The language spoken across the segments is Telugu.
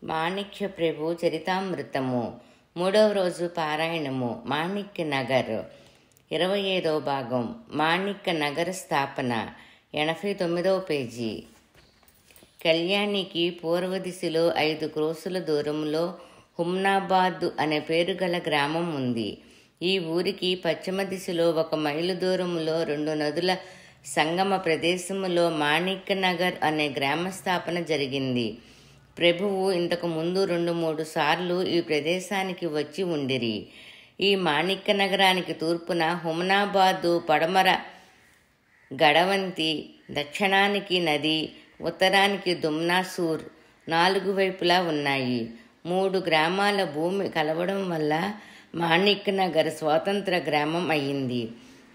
మాణిక్య ప్రభు చరితామృతము 3వ రోజు పారాయణము. మాణిక్య నగర్ 25వ భాగం. మాణిక్య నగర స్థాపన 89వ పేజీ. కళ్యాణికి పూర్వ దిశలో 5 క్రోసుల దూరంలో హుమ్నాబాద్ అనే పేరు గల గ్రామం ఉంది. ఈ ఊరికి పశ్చిమ దిశలో 1 మైలు దూరంలో 2 నదుల సంగమ ప్రదేశములో మాణిక్య నగర్ అనే గ్రామ స్థాపన జరిగింది. ప్రభువు ఇంతకు ముందు 2-3 సార్లు ఈ ప్రదేశానికి వచ్చి ఉండిరి. ఈ మాణిక్య నగరానికి తూర్పున హుమ్నాబాదు, పడమర గడవంతి, దక్షిణానికి నది, ఉత్తరానికి దుమ్నాసూర్ 4 వైపులా ఉన్నాయి. 3 గ్రామాల భూమి కలవడం వల్ల మాణిక్య నగర్ స్వతంత్ర గ్రామం అయింది.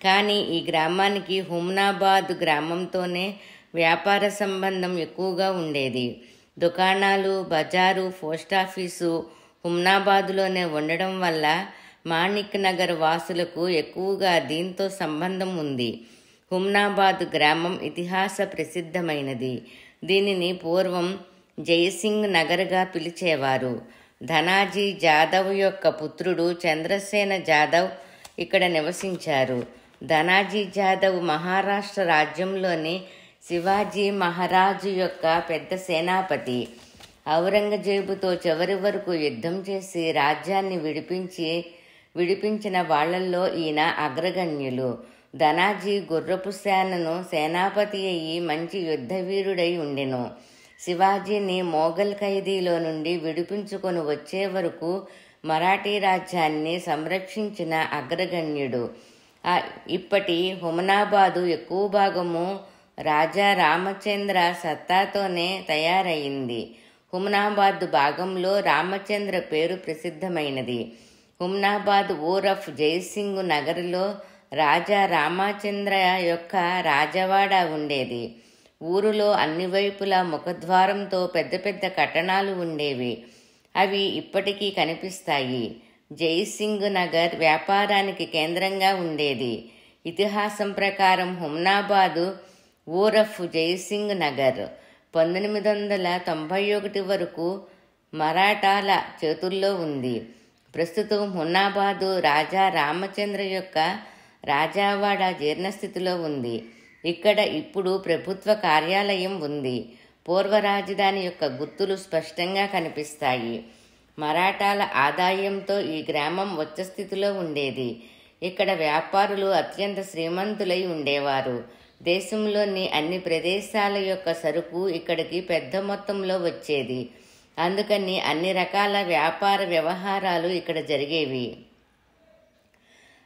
కానీ ఈ గ్రామానికి హుమ్నాబాద్ గ్రామంతోనే వ్యాపార సంబంధం ఎక్కువగా ఉండేది. దుకాణాలు, బజారు, పోస్టాఫీసు హుమ్నాబాదులోనే ఉండడం వల్ల మాణిక్య నగర్ వాసులకు ఎక్కువగా దీంతో సంబంధం ఉంది. హుమ్నాబాద్ గ్రామం ఇతిహాస ప్రసిద్ధమైనది. దీనిని పూర్వం జయసింగ్ నగర్గా పిలిచేవారు. ధనాజీ జాదవ్ యొక్క పుత్రుడు చంద్రసేన జాదవ్ ఇక్కడ నివసించారు. ధనాజీ జాదవ్ మహారాష్ట్ర రాజ్యంలోని శివాజీ మహారాజు యొక్క పెద్ద సేనాపతి. ఔరంగజేబుతో చివరి వరకు యుద్ధం చేసి రాజ్యాన్ని విడిపించిన వాళ్లల్లో ఈయన అగ్రగణ్యులు. ధనాజీ గుర్రపు సేనను సేనాపతి అయి మంచి యుద్ధవీరుడై ఉండెను. శివాజీని మోగల్ ఖైదీలో నుండి విడిపించుకొని వచ్చే వరకు మరాఠీ రాజ్యాన్ని సంరక్షించిన అగ్రగణ్యుడు. ఇప్పటి హుమ్నాబాదు ఎక్కువ భాగము రాజా రామచంద్ర సత్తాతోనే తయారైంది. హుమ్నాబాద్ భాగంలో రామచంద్ర పేరు ప్రసిద్ధమైనది. హుమ్నాబాద్ ఊరఫ్ జయసింగ్ నగర్లో రాజా రామచంద్ర యొక్క రాజవాడ ఉండేది. ఊరులో అన్ని వైపులా ముఖద్వారంతో పెద్ద పెద్ద కట్టడాలు ఉండేవి. అవి ఇప్పటికీ కనిపిస్తాయి. జయసింగ్ నగర్ వ్యాపారానికి కేంద్రంగా ఉండేది. ఇతిహాసం ప్రకారం హుమ్నాబాదు ఊరఫ్ జయసింగ్ నగర్ 1991 వరకు మరాఠాల చేతుల్లో ఉంది. ప్రస్తుతం హుమ్నాబాదు రాజా రామచంద్ర యొక్క రాజావాడ జీర్ణస్థితిలో ఉంది. ఇక్కడ ఇప్పుడు ప్రభుత్వ కార్యాలయం ఉంది. పూర్వ రాజధాని యొక్క గుర్తులు స్పష్టంగా కనిపిస్తాయి. మరాఠాల ఆదాయంతో ఈ గ్రామం ఉచ్చస్థితిలో ఉండేది. ఇక్కడ వ్యాపారులు అత్యంత శ్రీమంతులై ఉండేవారు. దేశంలోని అన్ని ప్రదేశాల యొక్క సరుకు ఇక్కడికి పెద్ద మొత్తంలో వచ్చేది. అందుకని అన్ని రకాల వ్యాపార వ్యవహారాలు ఇక్కడ జరిగేవి.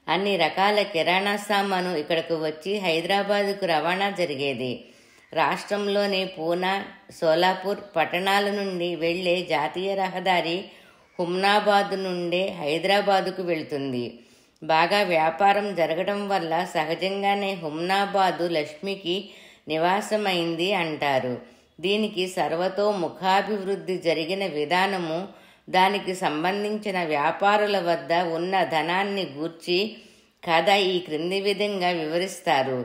అన్ని రకాల కిరాణా సామాను ఇక్కడకు వచ్చి హైదరాబాదుకు రవాణా జరిగేది. రాష్ట్రంలోని పూనా, సోలాపూర్ పట్టణాల నుండి వెళ్లే జాతీయ రహదారి హుమ్నాబాద్ నుండే హైదరాబాదుకు వెళుతుంది. బాగా వ్యాపారం జరగడం వల్ల సహజంగానే హుమ్నాబాదు లక్ష్మికి నివాసమైంది అంటారు. దీనికి సర్వతోముఖాభివృద్ధి జరిగిన విధానము, దానికి సంబంధించిన వ్యాపారుల వద్ద ఉన్న ధనాన్ని గూర్చి కథ ఈ క్రింది విధంగా వివరిస్తారు.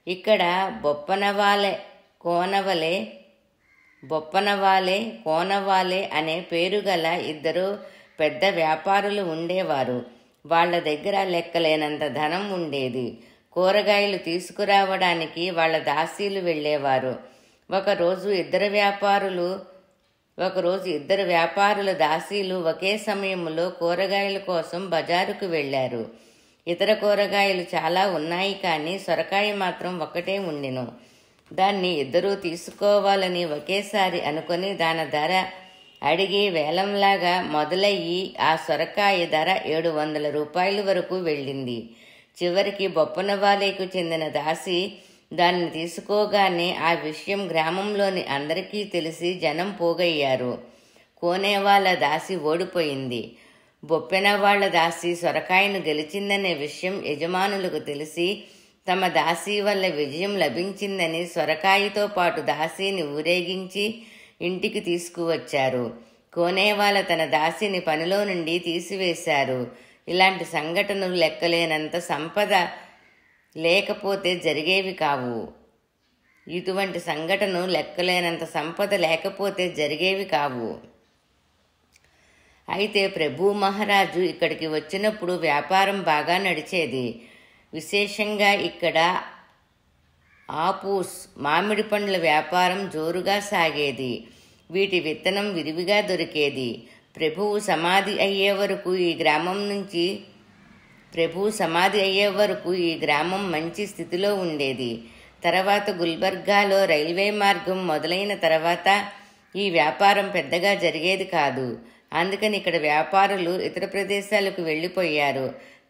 ఇక్కడ బొప్పనవాలే కోనవాలే అనే పేరు గల 2 పెద్ద వ్యాపారులు ఉండేవారు. వాళ్ల దగ్గర లెక్కలేనంత ధనం ఉండేది. కూరగాయలు తీసుకురావడానికి వాళ్ళ దాసీలు వెళ్ళేవారు. ఒకరోజు ఇద్దరు వ్యాపారుల దాసీలు ఒకే సమయంలో కూరగాయల కోసం బజారుకు వెళ్లారు. ఇతర కూరగాయలు చాలా ఉన్నాయి, కానీ సొరకాయ మాత్రం ఒక్కటే ఉండెను. దాన్ని ఇద్దరూ తీసుకోవాలని ఒకేసారి అనుకొని దాని ధర అడిగి వేలంలాగా మొదలయ్యి ఆ సొరకాయ ధర 700 రూపాయల వరకు వెళ్ళింది. చివరికి బొప్పనవాలేకు చెందిన దాసి దాన్ని తీసుకోగానే ఆ విషయం గ్రామంలోని అందరికీ తెలిసి జనం పోగయ్యారు. కోనేవాళ్ళ దాసి ఓడిపోయింది. బొప్పెనవాళ్ల దాసి సొరకాయను గెలిచిందనే విషయం యజమానులకు తెలిసి తమ దాసి వల్ల విజయం లభించిందని సొరకాయతో పాటు దాసిని ఊరేగించి ఇంటికి తీసుకువచ్చారు. కోనేవాళ్ళ తన దాసిని పనిలో నుండి తీసివేశారు. ఇలాంటి సంఘటనలు లెక్కలేనంత సంపద లేకపోతే జరిగేవి కావు. ఇటువంటి సంఘటనలు లెక్కలేనంత సంపద లేకపోతే జరిగేవి కావు. అయితే ప్రభు మహారాజు ఇక్కడికి వచ్చినప్పుడు వ్యాపారం బాగా నడిచేది. విశేషంగా ఇక్కడ ఆపూస్ మామిడి పండ్ల వ్యాపారం జోరుగా సాగేది. వీటి విత్తనం విరివిగా దొరికేది. ప్రభువు సమాధి అయ్యే వరకు ఈ గ్రామం మంచి స్థితిలో ఉండేది. తర్వాత గుల్బర్గాలో రైల్వే మార్గం మొదలైన తర్వాత ఈ వ్యాపారం పెద్దగా జరిగేది కాదు. అందుకని ఇక్కడ వ్యాపారులు ఇతర ప్రదేశాలకు వెళ్ళిపోయారు.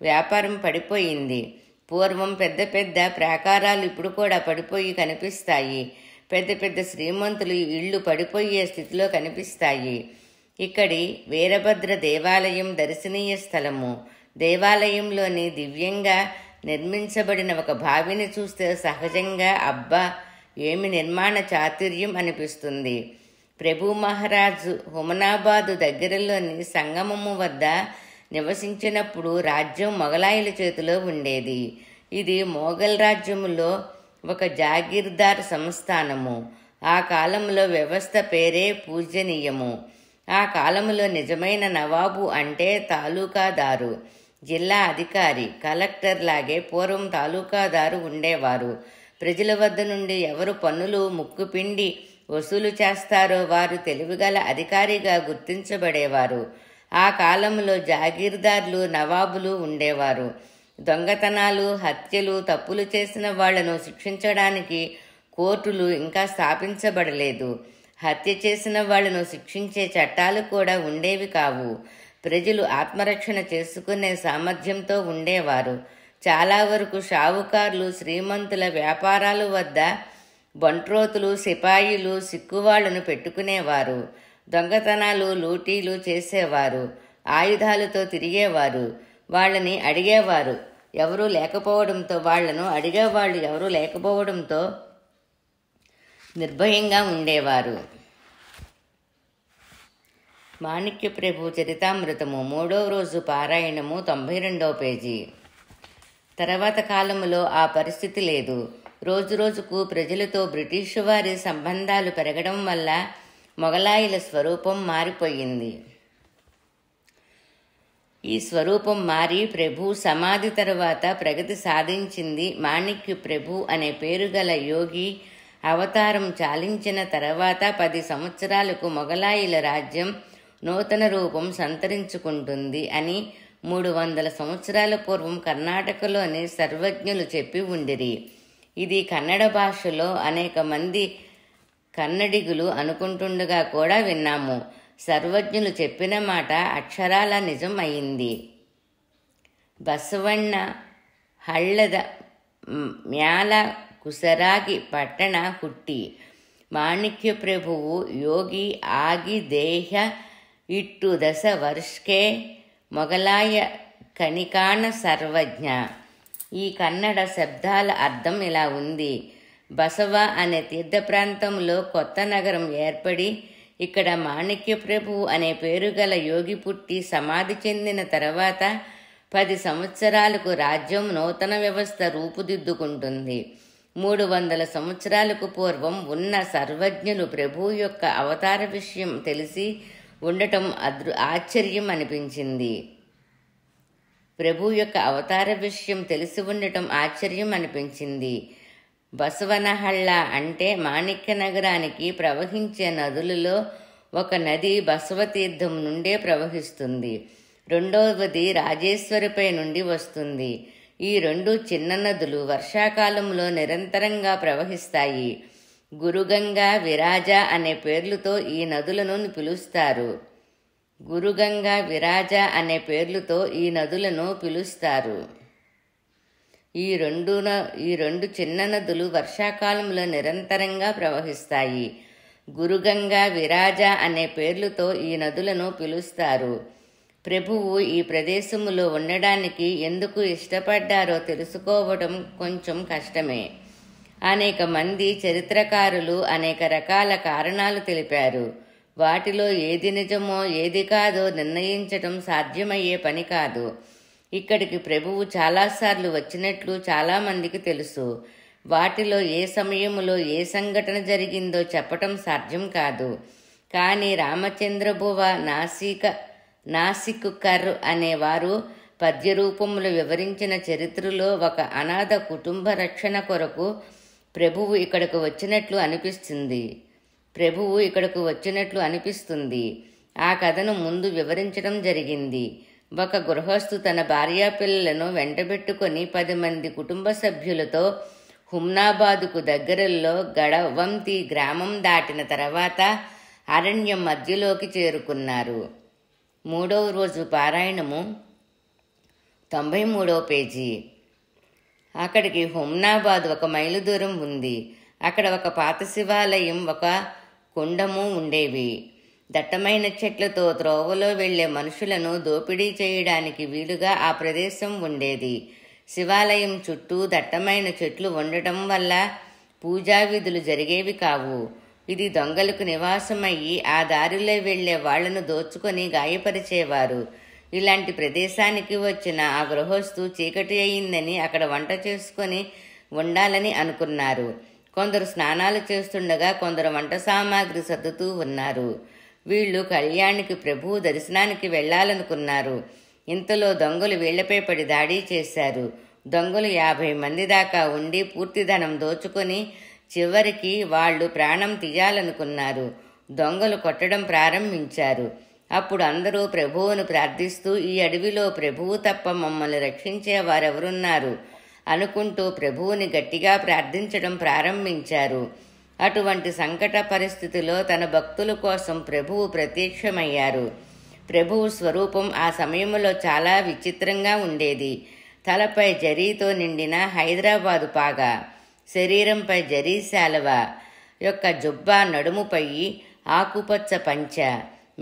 వ్యాపారం పడిపోయింది. పూర్వం పెద్ద పెద్ద ప్రాకారాలు ఇప్పుడు కూడా పడిపోయి కనిపిస్తాయి. పెద్ద పెద్ద శ్రీమంతులు ఇళ్ళు పడిపోయే స్థితిలో కనిపిస్తాయి. ఇక్కడి వీరభద్ర దేవాలయం దర్శనీయ స్థలము. దేవాలయంలోని దివ్యంగా నిర్మించబడిన ఒక బావిని చూస్తే సహజంగా అబ్బా ఏమి నిర్మాణ చాతుర్యం అనిపిస్తుంది. ప్రభు మహారాజు హుమనాబాదు దగ్గరలోని సంగమము వద్ద నివసించినప్పుడు రాజ్యం మొగలాయుల చేతిలో ఉండేది. ఇది మొఘల్ రాజ్యములో ఒక జాగీర్దార్ సంస్థానము. ఆ కాలంలో వ్యవస్థ పేరే పూజనీయము. ఆ కాలంలో నిజమైన నవాబు అంటే తాలూకాదారు, జిల్లా అధికారి, కలెక్టర్ లాగే పూర్వం తాలూకాదారు ఉండేవారు. ప్రజల వద్ద నుండి ఎవరు పన్నులు ముక్కుపిండి వసూలు చేస్తారో వారు తెలివిగల అధికారిగా గుర్తించబడేవారు. ఆ కాలంలో జాగీర్దార్లు నవాబులు ఉండేవారు. దొంగతనాలు, హత్యలు, తప్పులు చేసిన వాళ్లను శిక్షించడానికి కోర్టులు ఇంకా స్థాపించబడలేదు. హత్య చేసిన వాళ్లను శిక్షించే చట్టాలు కూడా ఉండేవి కావు. ప్రజలు ఆత్మరక్షణ చేసుకునే సామర్థ్యంతో ఉండేవారు. చాలా వరకు షావుకార్లు శ్రీమంతుల వ్యాపారాల వద్ద బంట్రోతులు, సిపాయిలు, సిక్కువాళ్లను పెట్టుకునేవారు. దొంగతనాలు, లూటీలు చేసేవారు. ఆయుధాలతో తిరిగేవారు. వాళ్ళని అడిగేవారు ఎవరూ లేకపోవడంతో నిర్భయంగా ఉండేవారు. మాణిక్య ప్రభు చరితామృతము 3వ రోజు పారాయణము 92వ పేజీ. తర్వాత కాలంలో ఆ పరిస్థితి లేదు. రోజురోజుకు ప్రజలతో బ్రిటిషు వారి సంబంధాలు పెరగడం వల్ల మొగలాయుల స్వరూపం మారిపోయింది. ఈ స్వరూపం మారి ప్రభు సమాధి తరువాత ప్రగతి సాధించింది. మాణిక్య ప్రభు అనే పేరు గల యోగి అవతారం చాలించిన తర్వాత 10 సంవత్సరాలకు మొగలాయుల రాజ్యం నూతన రూపం సంతరించుకుంటుంది అని 300 సంవత్సరాల పూర్వం కర్ణాటకలోని సర్వజ్ఞులు చెప్పి ఉండిరి. ఇది కన్నడ భాషలో అనేక మంది కన్నడిగులు అనుకుంటుండగా కూడా విన్నాము. సర్వజ్ఞులు చెప్పిన మాట అక్షరాల నిజం అయింది. ಬಸವಣ್ಣ ಹಳ್ಳದ ಮ್ಯಾಲ ಕುಸರಾಗಿ ಪಟ್ಟಣ ಹುಟ್ಟಿ ಮಾಣಿಕ್ಯ ಪ್ರಭುವು ಯೋಗಿ ಆಗಿ ದೇಹ ಇಟ್ಟು 10 ವರ್ಷಕ್ಕೆ మొగలాయ కణికాణ సర్వజ్ఞ. ఈ కన్నడ శబ్దాల అర్థం ఇలా ఉంది. బసవ అనే తీర్థ ప్రాంతంలో కొత్త నగరం ఏర్పడి ఇక్కడ మాణిక్య ప్రభు అనే పేరు గల యోగి పుట్టి సమాధి చెందిన తర్వాత 10 సంవత్సరాలకు రాజ్యం నూతన వ్యవస్థ రూపుదిద్దుకుంటుంది. 300 సంవత్సరాలకు పూర్వం ఉన్న సర్వజ్ఞులు ప్రభు యొక్క అవతార విషయం తెలిసి ఉండటం ఆశ్చర్యం అనిపించింది. ప్రభు యొక్క అవతార విషయం తెలిసి ఉండటం ఆశ్చర్యం అనిపించింది. బసవనహళ్ళ అంటే మాణిక్య నగరానికి ప్రవహించే నదులలో ఒక నది బసవతీర్థం నుండే ప్రవహిస్తుంది. రెండవది రాజేశ్వరిపై నుండి వస్తుంది. ఈ 2 చిన్న నదులు వర్షాకాలంలో నిరంతరంగా ప్రవహిస్తాయి. గురుగంగా, విరాజ అనే పేర్లతో ఈ నదులను పిలుస్తారు. గురుగంగా, విరాజ అనే పేర్లతో ఈ నదులను పిలుస్తారు. ఈ రెండు చిన్న నదులు వర్షాకాలంలో నిరంతరంగా ప్రవహిస్తాయి. గురుగంగా, విరాజ అనే పేర్లతో ఈ నదులను పిలుస్తారు. ప్రభువు ఈ ప్రదేశములో ఉండడానికి ఎందుకు ఇష్టపడ్డారో తెలుసుకోవడం కొంచెం కష్టమే. అనేక మంది చరిత్రకారులు అనేక రకాల కారణాలు తెలిపారు. వాటిలో ఏది నిజమో ఏది కాదో నిర్ణయించటం సాధ్యమయ్యే పని కాదు. ఇక్కడికి ప్రభువు చాలాసార్లు వచ్చినట్లు చాలామందికి తెలుసు. వాటిలో ఏ సమయంలో ఏ సంఘటన జరిగిందో చెప్పటం సాధ్యం కాదు. కానీ రామచంద్రబువ నాసిక నాసిక్కుకర్ అనేవారు పద్యరూపములు వివరించిన చరిత్రలో ఒక అనాథ కుటుంబ రక్షణ కొరకు ప్రభువు ఇక్కడకు వచ్చినట్లు అనిపిస్తుంది. ఆ కథను ముందు వివరించడం జరిగింది. ఒక గృహస్థు తన భార్యాపిల్లలను వెంటబెట్టుకొని 10 మంది కుటుంబ సభ్యులతో హుమ్నాబాదుకు దగ్గరలో గడవంతి గ్రామం దాటిన తర్వాత అరణ్యం మధ్యలోకి చేరుకున్నారు. 3వ రోజు పారాయణము 93వ పేజీ. అక్కడికి హుమ్నాబాద్ 1 మైలు దూరం ఉంది. అక్కడ ఒక పాత శివాలయం, ఒక కుండము ఉండేవి. దట్టమైన చెట్లతో త్రోవలో వెళ్లే మనుషులను దోపిడీ చేయడానికి వీలుగా ఆ ప్రదేశం ఉండేది. శివాలయం చుట్టూ దట్టమైన చెట్లు ఉండటం వల్ల పూజా విధులు జరిగేవి కావు. ఇది దొంగలకు నివాసమయ్యి ఆ దారిలో వెళ్లే వాళ్లను దోచుకొని గాయపరిచేవారు. ఇలాంటి ప్రదేశానికి వచ్చిన ఆ గృహస్థు చీకటి అయిందని అక్కడ వంట చేసుకొని ఉండాలని అనుకున్నారు. కొందరు స్నానాలు చేస్తుండగా కొందరు వంట సామాగ్రి సర్దుతూ ఉన్నారు. వీళ్లు కళ్యాణికి ప్రభువు దర్శనానికి వెళ్లాలనుకున్నారు. ఇంతలో దొంగలు వీళ్లపై పడి దాడి చేశారు. దొంగలు 50 మంది దాకా ఉండి పూర్తి ధనం దోచుకొని చివరికి వాళ్లు ప్రాణం తీయాలనుకున్నారు. దొంగలు కొట్టడం ప్రారంభించారు. అప్పుడు అందరూ ప్రభువును ప్రార్థిస్తూ, ఈ అడవిలో ప్రభువు తప్ప మమ్మల్ని రక్షించే వారెవరున్నారు అనుకుంటూ ప్రభువుని గట్టిగా ప్రార్థించడం ప్రారంభించారు. అటువంటి సంకట పరిస్థితిలో తన భక్తుల కోసం ప్రభువు ప్రత్యక్షమయ్యారు. ప్రభువు స్వరూపం ఆ సమయంలో చాలా విచిత్రంగా ఉండేది. తలపై జరీతో నిండిన హైదరాబాదు పాగా, శరీరంపై జరీ శాలువ యొక్క జుబ్బా, నడుముపై ఆకుపచ్చ పంచ,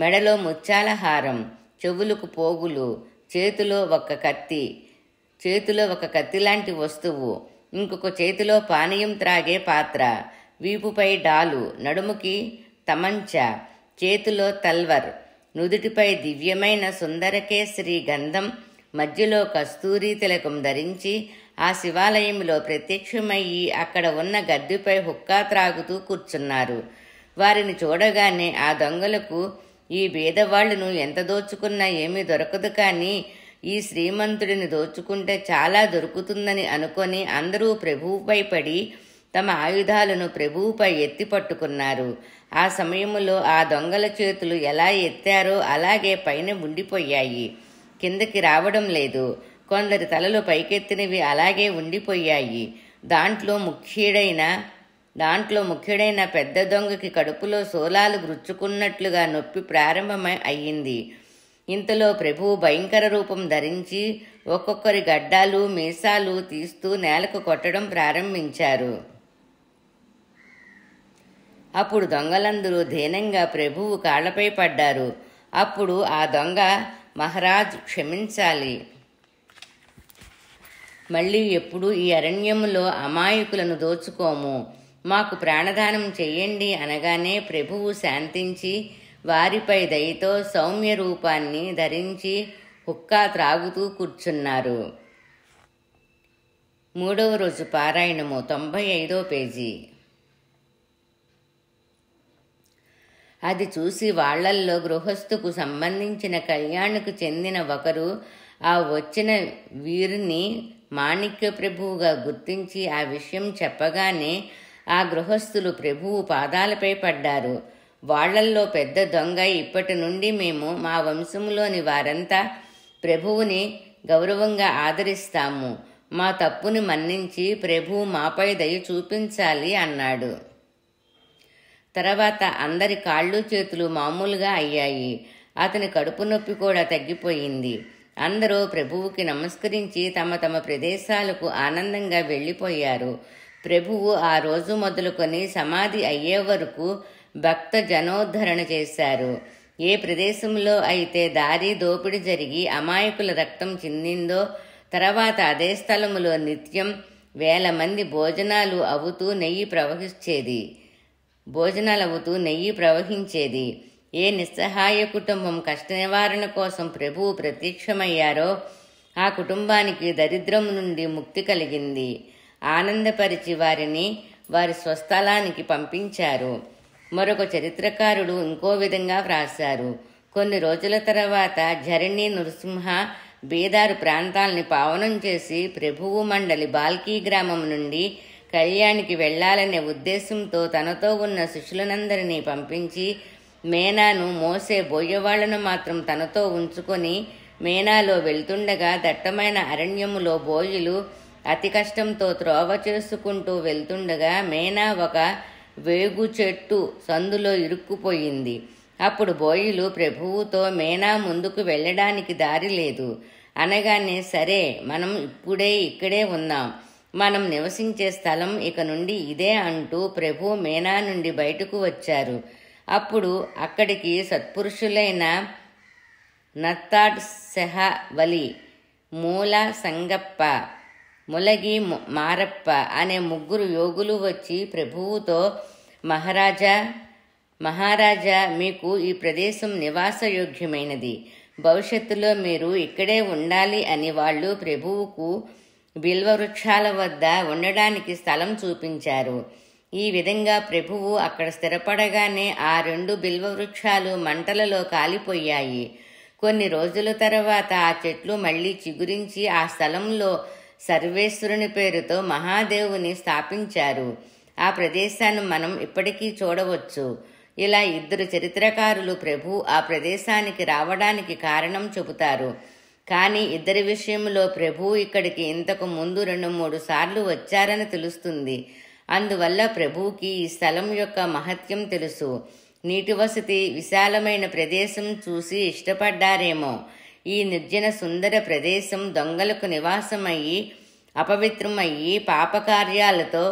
మెడలో ముత్యాల హారం, చెవులకు పోగులు, చేతిలో ఒక కత్తి లాంటి వస్తువు, ఇంకొక చేతిలో పానీయం త్రాగే పాత్ర, వీపుపై డాలు, నడుముకి తమంచ, చేతిలో తల్వర్, నుదుటిపై దివ్యమైన సుందరకేసరి గంధం, మధ్యలో కస్తూరి తిలకం ధరించి ఆ శివాలయంలో ప్రత్యక్షమయ్యి అక్కడ ఉన్న గద్దెపై హుక్కా త్రాగుతూ కూర్చున్నారు. వారిని చూడగానే ఆ దొంగలకు ఈ బీదవాళ్లను ఎంత దోచుకున్నా ఏమీ దొరకదు, కానీ ఈ శ్రీమంతుడిని దోచుకుంటే చాలా దొరుకుతుందని అనుకొని అందరూ ప్రభువుపై పడి తమ ఆయుధాలను ప్రభువుపై ఎత్తి పట్టుకున్నారు. ఆ సమయంలో ఆ దొంగల చేతులు ఎలా ఎత్తారో అలాగే పైన ఉండిపోయాయి, కిందకి రావడం లేదు. కొందరి తలలు పైకెత్తినవి అలాగే ఉండిపోయాయి. దాంట్లో ముఖ్యుడైన పెద్ద దొంగకి కడుపులో శూలాలు గుచ్చుకున్నట్లుగా నొప్పి ప్రారంభమై అయ్యింది. ఇంతలో ప్రభువు భయంకర రూపం ధరించి ఒక్కొక్కరి గడ్డాలు మీసాలు తీస్తూ నేలకు కొట్టడం ప్రారంభించారు. అప్పుడు దొంగలందరూ దీనంగా ప్రభువు కాళ్లపై పడ్డారు. అప్పుడు ఆ దొంగ, మహారాజ్ క్షమించాలి, మళ్ళీ ఎప్పుడూ ఈ అరణ్యములో అమాయకులను దోచుకోము, మాకు ప్రాణదానం చెయ్యండి అనగానే ప్రభువు శాంతించి వారిపై దయతో సౌమ్య రూపాన్ని ధరించి హుక్కా త్రాగుతూ కూర్చున్నారు. 3వ రోజు పారాయణము 95వ పేజీ. అది చూసి వాళ్లల్లో గృహస్థుకు సంబంధించిన కళ్యాణ్కు చెందిన ఒకరు ఆ వచ్చిన వీరిని మాణిక్య ప్రభువుగా గుర్తించి ఆ విషయం చెప్పగానే ఆ గృహస్థులు ప్రభువు పాదాలపై పడ్డారు. వాళ్లల్లో పెద్ద దొంగ, ఇప్పటి నుండి మేము మా వంశంలోని వారంతా ప్రభువుని గౌరవంగా ఆదరిస్తాము, మా తప్పుని మన్నించి ప్రభువు మాపై దయ చూపించాలి అన్నాడు. తర్వాత అందరి కాళ్ళు చేతులు మామూలుగా అయ్యాయి. అతని కడుపు నొప్పి కూడా తగ్గిపోయింది. అందరూ ప్రభువుకి నమస్కరించి తమ తమ ప్రదేశాలకు ఆనందంగా వెళ్ళిపోయారు. ప్రభువు ఆ రోజు మొదలుకొని సమాధి అయ్యే వరకు భక్త జనోద్ధరణ చేశారు. ఏ ప్రదేశంలో అయితే దారి దోపిడి జరిగి అమాయకుల రక్తం చిందిందో తర్వాత అదే స్థలములో నిత్యం 1000 మంది భోజనాలు అవుతూ నెయ్యి ప్రవహించేది. ఏ నిస్సహాయ కుటుంబం కష్ట నివారణ కోసం ప్రభువు ప్రత్యక్షమయ్యారో ఆ కుటుంబానికి దరిద్రం నుండి ముక్తి కలిగింది. ఆనందపరిచి వారిని వారి స్వస్థలానికి పంపించారు. మరొక చరిత్రకారుడు ఇంకో విధంగా వ్రాశారు. కొన్ని రోజుల తర్వాత ఝరణి, నృసింహ, బీదారు ప్రాంతాల్ని పావనం చేసి ప్రభువు మండలి బాల్కీ గ్రామం నుండి కళ్యాణికి వెళ్లాలనే ఉద్దేశంతో తనతో ఉన్న శిష్యులనందరినీ పంపించి మేనాను మోసే బోయవాళ్లను మాత్రం తనతో ఉంచుకొని మేనాలో వెళ్తుండగా దట్టమైన అరణ్యములో బోయిలు అతి కష్టంతో త్రోవ చేసుకుంటూ వెళ్తుండగా మేనా ఒక వేగు చెట్టు సందులో ఇరుక్కుపోయింది. అప్పుడు బోయిలు ప్రభువుతో మేనా ముందుకు వెళ్ళడానికి దారి లేదు అనగానే, సరే మనం ఇక్కడే ఉందాం, మనం నివసించే స్థలం ఇక నుండి ఇదే అంటూ ప్రభు మేనా నుండి బయటకు వచ్చారు. అప్పుడు అక్కడికి సత్పురుషులైన నత్తాడ్ సెహవలి, మూల సంగప్ప, ములగి మారప్ప అనే 3 యోగులు వచ్చి ప్రభువుతో, మహారాజా మీకు ఈ ప్రదేశం నివాసయోగ్యమైనది, భవిష్యత్తులో మీరు ఇక్కడే ఉండాలి అని వాళ్ళు ప్రభువుకు బిల్వవృక్షాల వద్ద ఉండడానికి స్థలం చూపించారు. ఈ విధంగా ప్రభువు అక్కడ స్థిరపడగానే ఆ 2 బిల్వవృక్షాలు మంటలలో కాలిపోయాయి. కొన్ని రోజుల తర్వాత ఆ చెట్లు మళ్లీ చిగురించి ఆ స్థలంలో సర్వేశ్వరుని పేరుతో మహాదేవుని స్థాపించారు. ఆ ప్రదేశాన్ని మనం ఇప్పటికీ చూడవచ్చు. ఇలా 2 చరిత్రకారులు ప్రభు ఆ ప్రదేశానికి రావడానికి కారణం చెబుతారు. కానీ 2 విషయంలో ప్రభు ఇక్కడికి ఇంతకు ముందు 2-3 సార్లు వచ్చారని తెలుస్తుంది. అందువల్ల ప్రభువుకి ఈ స్థలం యొక్క మహత్యం తెలుసు. నీటి వసతి, విశాలమైన ప్రదేశం చూసి ఇష్టపడ్డారేమో. ఈ నిర్జన సుందర ప్రదేశం దొంగలకు నివాసమయ్యి అపవిత్రమయ్యి పాపకార్యాలతో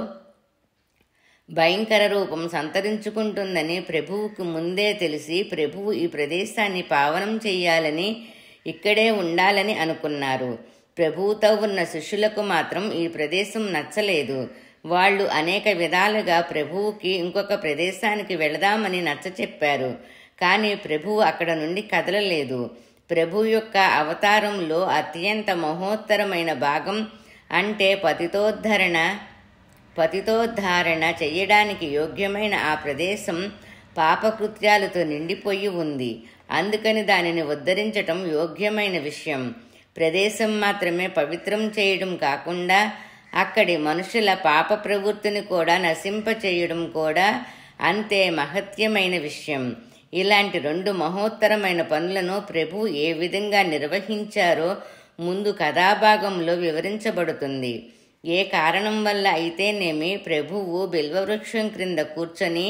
భయంకర రూపం సంతరించుకుంటుందని ప్రభువుకు ముందే తెలిసి ప్రభువు ఈ ప్రదేశాన్ని పావనం చెయ్యాలని, ఇక్కడే ఉండాలని అనుకున్నారు. ప్రభువుతో ఉన్న శిష్యులకు మాత్రం ఈ ప్రదేశం నచ్చలేదు. వాళ్ళు అనేక విధాలుగా ప్రభువుకి ఇంకొక ప్రదేశానికి వెళదామని నచ్చచెప్పారు. కానీ ప్రభువు అక్కడ నుండి కదలలేదు. ప్రభు యొక్క అవతారంలో అత్యంత మహోత్తరమైన భాగం అంటే పతితోద్ధారణ చెయ్యడానికి యోగ్యమైన ఆ ప్రదేశం పాపకృత్యాలతో నిండిపోయి ఉంది. అందుకని దానిని ఉద్ధరించటం యోగ్యమైన విషయం. ప్రదేశం మాత్రమే పవిత్రం చేయడం కాకుండా అక్కడి మనుషుల పాప ప్రవృత్తిని కూడా నశింపచేయడం కూడా అంతే మహత్యమైన విషయం. ఇలాంటి 2 మహోత్తరమైన పనులను ప్రభు ఏ విధంగా నిర్వహించారో ముందు కథాభాగంలో వివరించబడుతుంది. ఏ కారణం వల్ల అయితేనేమి ప్రభువు బిల్వవృక్షం క్రింద కూర్చొని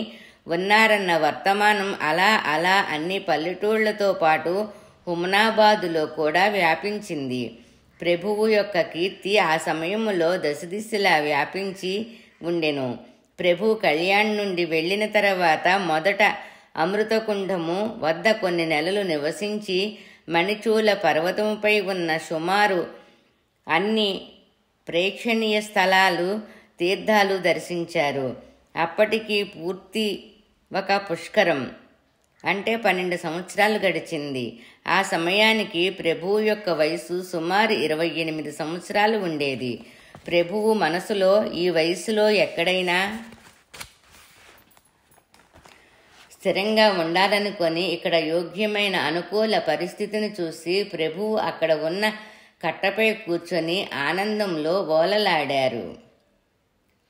ఉన్నారన్న వర్తమానం అలా అన్ని పల్లెటూళ్లతో పాటు హుమనాబాదులో కూడా వ్యాపించింది. ప్రభువు యొక్క కీర్తి ఆ సమయంలో దశదిశలా వ్యాపించి ఉండెను. ప్రభు కళ్యాణ్ నుండి వెళ్లిన తర్వాత మొదట అమృతకుండము వద్ద కొన్ని నెలలు నివసించి మణిచూల పర్వతముపై ఉన్న సుమారు అన్ని ప్రేక్షణీయ స్థలాలు, తీర్థాలు దర్శించారు. అప్పటికి పూర్తి ఒక పుష్కరం అంటే 12 సంవత్సరాలు గడిచింది. ఆ సమయానికి ప్రభువు యొక్క వయసు సుమారు 28 సంవత్సరాలు ఉండేది. ప్రభువు మనసులో ఈ వయసులో ఎక్కడైనా స్థిరంగా ఉండాలనుకొని ఇక్కడ యోగ్యమైన అనుకూల పరిస్థితిని చూసి ప్రభువు అక్కడ ఉన్న కట్టపై కూర్చొని ఆనందంలో ఓలలాడారు.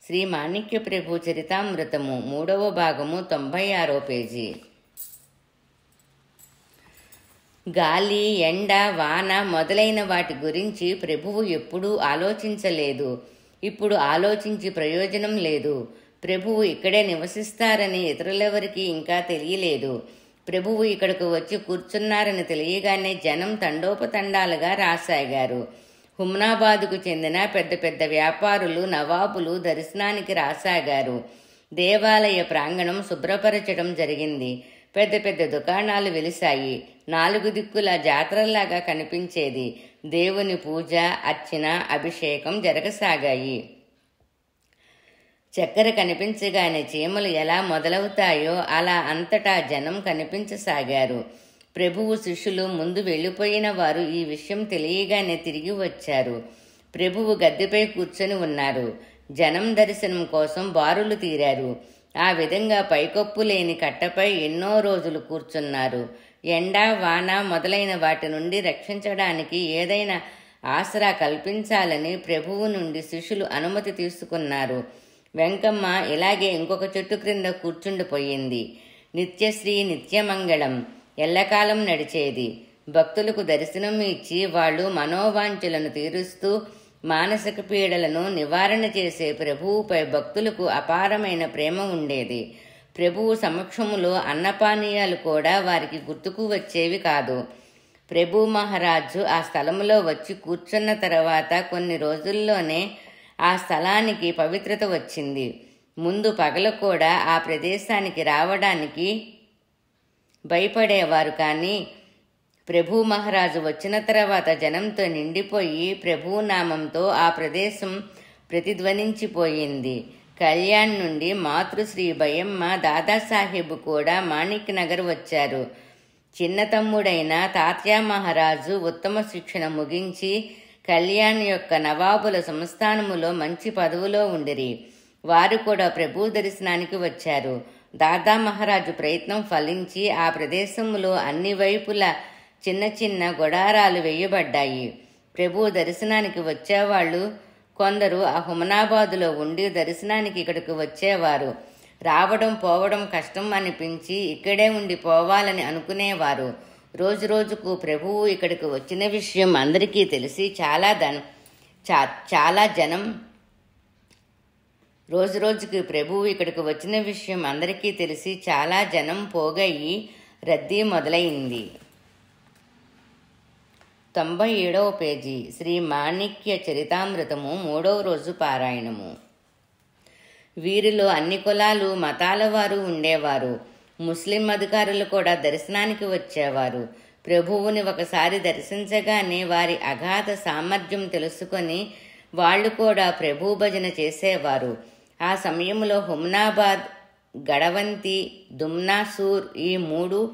శ్రీ మాణిక్య ప్రభు చరితామృతము 3వ భాగము 96వ పేజీ. గాలి, ఎండ, వాన మొదలైన వాటి గురించి ప్రభువు ఎప్పుడూ ఆలోచించలేదు. ఇప్పుడు ఆలోచించి ప్రయోజనం లేదు. ప్రభువు ఇక్కడే నివసిస్తారని ఇతరులెవరికి ఇంకా తెలియలేదు. ప్రభువు ఇక్కడకు వచ్చి కూర్చున్నారని తెలియగానే జనం తండోపతండాలుగా రాసాగారు. హుమ్నాబాదుకు చెందిన పెద్ద పెద్ద వ్యాపారులు, నవాబులు దర్శనానికి రాసాగారు. దేవాలయ ప్రాంగణం శుభ్రపరచడం జరిగింది. పెద్ద పెద్ద దుకాణాలు వెలిశాయి. 4 దిక్కుల జాతరలాగా కనిపించేది. దేవుని పూజ, అర్చన, అభిషేకం జరగసాగాయి. చక్కెర కనిపించగానే చీమలు ఎలా మొదలవుతాయో అలా అంతటా జనం కనిపించసాగారు. ప్రభువు శిష్యులు ముందు వెళ్ళిపోయిన వారు ఈ విషయం తెలియగానే తిరిగి వచ్చారు. ప్రభువు గద్దెపై కూర్చొని ఉన్నారు. జనం దర్శనం కోసం బారులు తీరారు. ఆ విధంగా పైకప్పు లేని కట్టపై ఎన్నో రోజులు కూర్చున్నారు. ఎండ, వాన మొదలైన వాటి నుండి రక్షించడానికి ఏదైనా ఆసరా కల్పించాలని ప్రభువు నుండి శిష్యులు అనుమతి తీసుకున్నారు. వెంకమ్మ ఇలాగే ఇంకొక చెట్టు క్రింద కూర్చుండిపోయింది. నిత్యశ్రీ నిత్యమంగళం ఎల్లకాలం నడిచేది. భక్తులకు దర్శనం ఇచ్చి వాళ్ళు మనోవాంఛలను తీరుస్తూ మానసిక పీడలను నివారణ చేసే ప్రభువుపై భక్తులకు అపారమైన ప్రేమ ఉండేది. ప్రభువు సమక్షములో అన్నపానీయాలు కూడా వారికి గుర్తుకు వచ్చేవి కాదు. ప్రభు మహారాజు ఆ స్థలంలో వచ్చి కూర్చున్న తర్వాత కొన్ని రోజుల్లోనే ఆ స్థలానికి పవిత్రత వచ్చింది. ముందు పగలు కూడా ఆ ప్రదేశానికి రావడానికి భయపడేవారు. కానీ ప్రభు మహారాజు వచ్చిన తర్వాత జనంతో నిండిపోయి ప్రభు నామంతో ఆ ప్రదేశం ప్రతిధ్వనించిపోయింది. కళ్యాణ్ నుండి మాతృశ్రీ భయమ్మ, దాదాసాహెబ్ కూడా మాణిక్ నగర్ వచ్చారు. చిన్న తమ్ముడైన తాత్యా మహారాజు ఉత్తమ శిక్షణ ముగించి కళ్యాణ్ యొక్క నవాబుల సంస్థానములో మంచి పదవిలో ఉండిరి. వారు కూడా ప్రభు దర్శనానికి వచ్చారు. దాదా మహారాజు ప్రయత్నం ఫలించి ఆ ప్రదేశంలో అన్ని వైపులా చిన్న చిన్న గుడారాలు వేయబడ్డాయి. ప్రభు దర్శనానికి వచ్చేవాళ్ళు కొందరు ఆ హుమనాబాదులో ఉండి దర్శనానికి ఇక్కడికి వచ్చేవారు. రావడం పోవడం కష్టం అనిపించి ఇక్కడే ఉండి పోవాలని అనుకునేవారు. రోజు రోజుకు ప్రభువు ఇక్కడికి వచ్చిన విషయం అందరికీ తెలిసి చాలా జనం రోజు రోజుకి ప్రభువు ఇక్కడికి వచ్చిన విషయం అందరికీ తెలిసి చాలా జనం పోగయ్యి రద్దీ మొదలైంది. 97వ పేజీ. శ్రీ మాణిక్య చరితామృతము 3వ రోజు పారాయణము. వీరిలో అన్ని కులాలు మతాల వారు ఉండేవారు. ముస్లిం అధికారులు కూడా దర్శనానికి వచ్చేవారు. ప్రభువుని ఒకసారి దర్శించగానే వారి అగాధ సామర్థ్యం తెలుసుకొని వాళ్ళు కూడా ప్రభు భజన చేసేవారు. ఆ సమయంలో హుమ్నాబాద్, గడవంతి, దుమ్నాసూర్ ఈ 3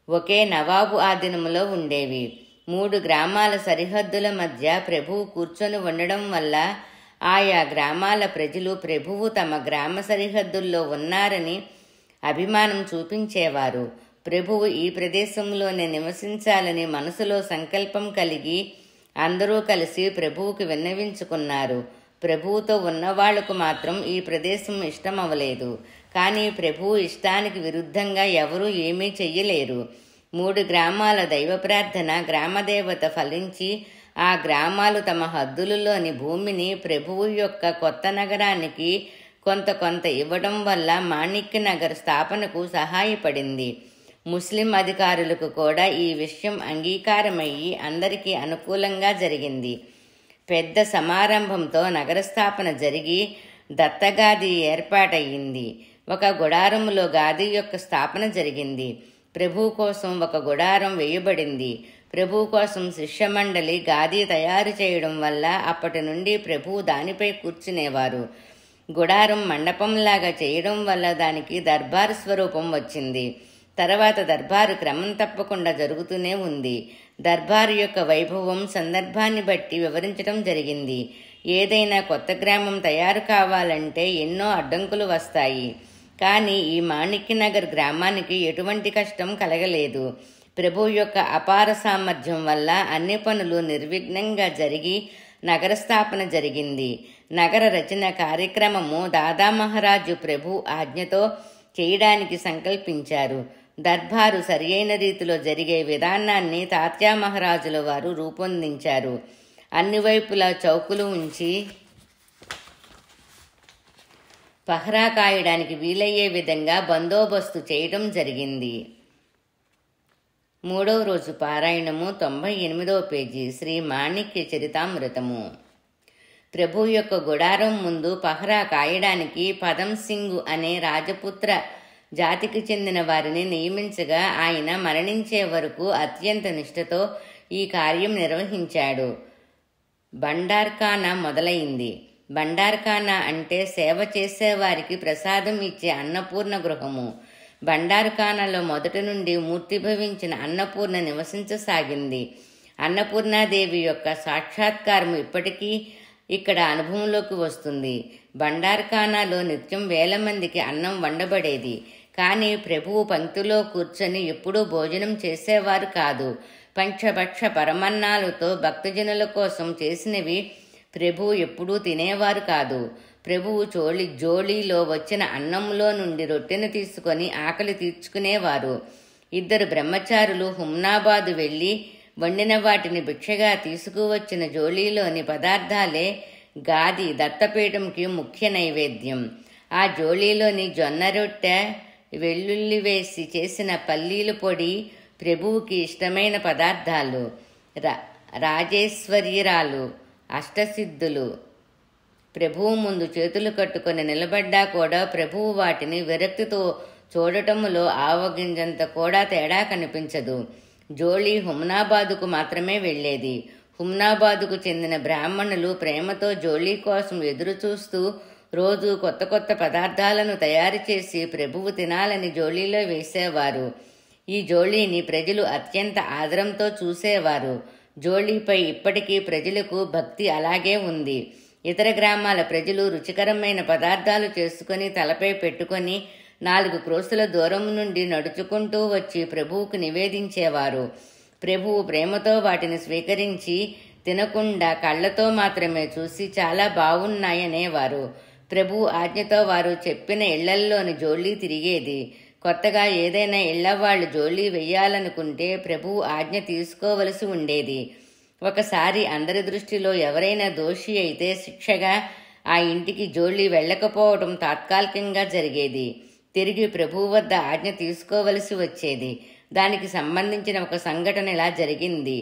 ఒకే నవాబు ఆధీనంలో ఉండేవి. 3 గ్రామాల సరిహద్దుల మధ్య ప్రభువు కూర్చొని ఉండడం వల్ల ఆయా గ్రామాల ప్రజలు ప్రభువు తమ గ్రామ సరిహద్దుల్లో ఉన్నారని అభిమానం చూపించేవారు. ప్రభువు ఈ ప్రదేశంలోనే నివసించాలని మనసులో సంకల్పం కలిగి అందరూ కలిసి ప్రభువుకి విన్నవించుకున్నారు. ప్రభువుతో ఉన్నవాళ్లకు మాత్రం ఈ ప్రదేశం ఇష్టమవలేదు. కానీ ప్రభువు ఇష్టానికి విరుద్ధంగా ఎవరూ ఏమీ చెయ్యలేరు. 3 గ్రామాల దైవ ప్రార్థన గ్రామదేవత ఫలించి ఆ గ్రామాలు తమ హద్దులలోని భూమిని ప్రభువు యొక్క కొత్త నగరానికి కొంత ఇవ్వడం వల్ల మాణిక్య నగర్ స్థాపనకు సహాయపడింది. ముస్లిం అధికారులకు కూడా ఈ విషయం అంగీకారమయ్యి అందరికీ అనుకూలంగా జరిగింది. పెద్ద సమారంభంతో నగర స్థాపన జరిగి దత్తగాది ఏర్పాటయ్యింది. ఒక గుడారములో గాది యొక్క స్థాపన జరిగింది. ప్రభు కోసం ఒక గుడారం వేయబడింది. ప్రభు కోసం శిష్యమండలి గాది తయారు చేయడం వల్ల అప్పటి నుండి ప్రభు దానిపై కూర్చునేవారు. గుడారం మండపంలాగా చేయడం వల్ల దానికి దర్బారు స్వరూపం వచ్చింది. తర్వాత దర్బారు క్రమం తప్పకుండా జరుగుతూనే ఉంది. దర్బారు యొక్క వైభవం సందర్భాన్ని బట్టి వివరించడం జరిగింది. ఏదైనా కొత్త గ్రామం తయారు కావాలంటే ఎన్నో అడ్డంకులు వస్తాయి. కానీ ఈ మాణిక్యనగర్ గ్రామానికి ఎటువంటి కష్టం కలగలేదు. ప్రభు యొక్క అపార సామర్థ్యం వల్ల అన్ని పనులు నిర్విఘ్నంగా జరిగి నగర స్థాపన జరిగింది. నగర రచన కార్యక్రమము దాదా మహారాజు ప్రభు ఆజ్ఞతో చేయడానికి సంకల్పించారు. దర్బారు సరియైన రీతిలో జరిగే విధానాన్ని తాత్యా మహారాజుల వారు రూపొందించారు. అన్ని వైపులా చౌకులు ఉంచి పహరా కాయడానికి వీలయ్యే విధంగా బందోబస్తు చేయడం జరిగింది. 3వ రోజు పారాయణము 98వ పేజీ. శ్రీ మాణిక్య చరితామృతము. ప్రభు యొక్క గుడారం ముందు పహరా కాయడానికి పదం సింగ్ అనే రాజపుత్ర జాతికి చెందిన వారిని నియమించగా ఆయన మరణించే వరకు అత్యంత నిష్ఠతో ఈ కార్యం నిర్వహించాడు. బండార్ఖానా మొదలైంది. బండార్ఖానా అంటే సేవ చేసేవారికి ప్రసాదం ఇచ్చే అన్నపూర్ణ గృహము. బండార్ఖానాలో మొదటి నుండి మూర్తిభవించిన అన్నపూర్ణ నివసించసాగింది. అన్నపూర్ణాదేవి యొక్క సాక్షాత్కారం ఇప్పటికీ ఇక్కడ అనుభవంలోకి వస్తుంది. బండార్ఖానాలో నిత్యం వేల మందికి అన్నం వండబడేది. కానీ ప్రభువు పంక్తిలో కూర్చొని ఎప్పుడూ భోజనం చేసేవారు కాదు. పంచభక్ష పరమన్నాలతో భక్తజనుల కోసం చేసినవి ప్రభువు ఎప్పుడూ తినేవారు కాదు. ప్రభువు జోళీలో వచ్చిన అన్నంలో నుండి రొట్టెను తీసుకొని ఆకలి తీర్చుకునేవారు. 2 బ్రహ్మచారులు హుమ్నాబాదు వెళ్లి వండిన వాటిని భిక్షగా తీసుకువచ్చిన జోళీలోని పదార్థాలే గాది దత్తపీఠంకి ముఖ్య నైవేద్యం. ఆ జోళీలోని జొన్న రొట్టె, వెల్లుల్లి వేసి చేసిన పల్లీలు పొడి ప్రభువుకి ఇష్టమైన పదార్థాలు. రాజేశ్వర్యరాలు, అష్టసిద్ధులు ప్రభువు ముందు చేతులు కట్టుకొని నిలబడ్డా కూడా ప్రభువు వాటిని విరక్తితో చూడటములో ఆవగింజంత కూడా తేడా కనిపించదు. జోళీ హుమ్నాబాదుకు మాత్రమే వెళ్లేది. హుమ్నాబాదుకు చెందిన బ్రాహ్మణులు ప్రేమతో జోళీ కోసం ఎదురు చూస్తూ రోజు కొత్త కొత్త పదార్థాలను తయారు చేసి ప్రభువు తినాలని జోళీలో వేసేవారు. ఈ జోళీని ప్రజలు అత్యంత ఆదరంతో చూసేవారు. జోళీపై ఇప్పటికీ ప్రజలకు భక్తి అలాగే ఉంది. ఇతర గ్రామాల ప్రజలు రుచికరమైన పదార్థాలు చేసుకుని తలపై పెట్టుకొని 4 క్రోసుల దూరం నుండి నడుచుకుంటూ వచ్చి ప్రభువుకు నివేదించేవారు. ప్రభువు ప్రేమతో వాటిని స్వీకరించి తినకుండా కళ్లతో మాత్రమే చూసి చాలా బాగున్నాయనేవారు. ప్రభువు ఆజ్ఞతో వారు చెప్పిన ఇళ్లల్లోని జోళీ తిరిగేది. కొత్తగా ఏదైనా ఇళ్లవాళ్లు జోళీ వెయ్యాలనుకుంటే ప్రభువు ఆజ్ఞ తీసుకోవలసి ఉండేది. ఒకసారి అందరి దృష్టిలో ఎవరైనా దోషి అయితే శిక్షగా ఆ ఇంటికి జోళీ వెళ్ళకపోవడం తాత్కాలికంగా జరిగేది. తిరిగి ప్రభువు వద్ద ఆజ్ఞ తీసుకోవలసి వచ్చేది. దానికి సంబంధించిన ఒక సంఘటన ఇలా జరిగింది.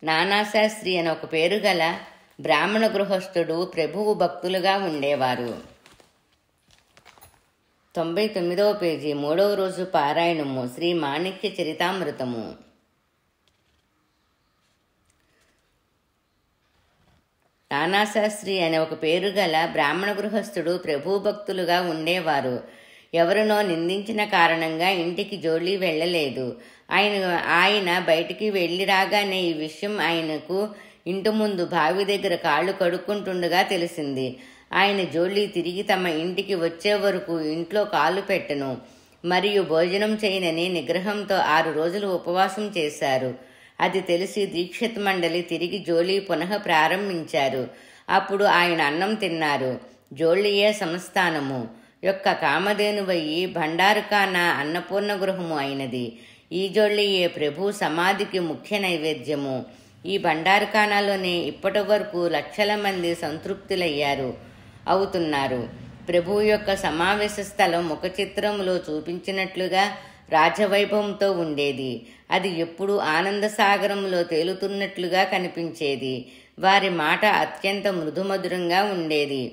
నానాశాస్త్రి అని ఒక పేరు గల బ్రాహ్మణ గృహస్థుడు ప్రభువు భక్తులుగా ఉండేవారు. 99వ పేజీ 3వ రోజు పారాయణము శ్రీ మాణిక్య చరితామృతము. నానాశాస్త్రి అనే ఒక పేరు గల బ్రాహ్మణ గృహస్థుడు ప్రభు భక్తులుగా ఉండేవారు. ఎవరినో నిందించిన కారణంగా ఇంటికి జోళీ వెళ్ళలేదు. ఆయన బయటికి వెళ్ళి రాగానే ఈ విషయం ఆయనకు ఇంటి ముందు బావి దగ్గర కాళ్ళు కడుక్కుంటుండగా తెలిసింది. ఆయన జోళీ తిరిగి తమ ఇంటికి వచ్చే వరకు ఇంట్లో కాలు పెట్టను మరియు భోజనం చేయనని నిగ్రహంతో 6 రోజులు ఉపవాసం చేశారు. అది తెలిసి దీక్షిత్ మండలి తిరిగి జోళీ పునః ప్రారంభించారు. అప్పుడు ఆయన అన్నం తిన్నారు. జోళీయే సంస్థానము యొక్క కామధేనువయ్యి భండారుకానా అన్నపూర్ణ గృహము అయినది. ఈ జోళీయే ప్రభు సమాధికి ముఖ్య నైవేద్యము. ఈ భండారుకానాలోనే ఇప్పటి వరకు లక్షల మంది అవుతున్నారు. ప్రభు యొక్క సమావేశ స్థలం ముఖ చిత్రంలో చూపించినట్లుగా రాజవైభవంతో ఉండేది. అది ఎప్పుడూ ఆనందసాగరంలో తేలుతున్నట్లుగా కనిపించేది. వారి మాట అత్యంత మృదుమధురంగా ఉండేది.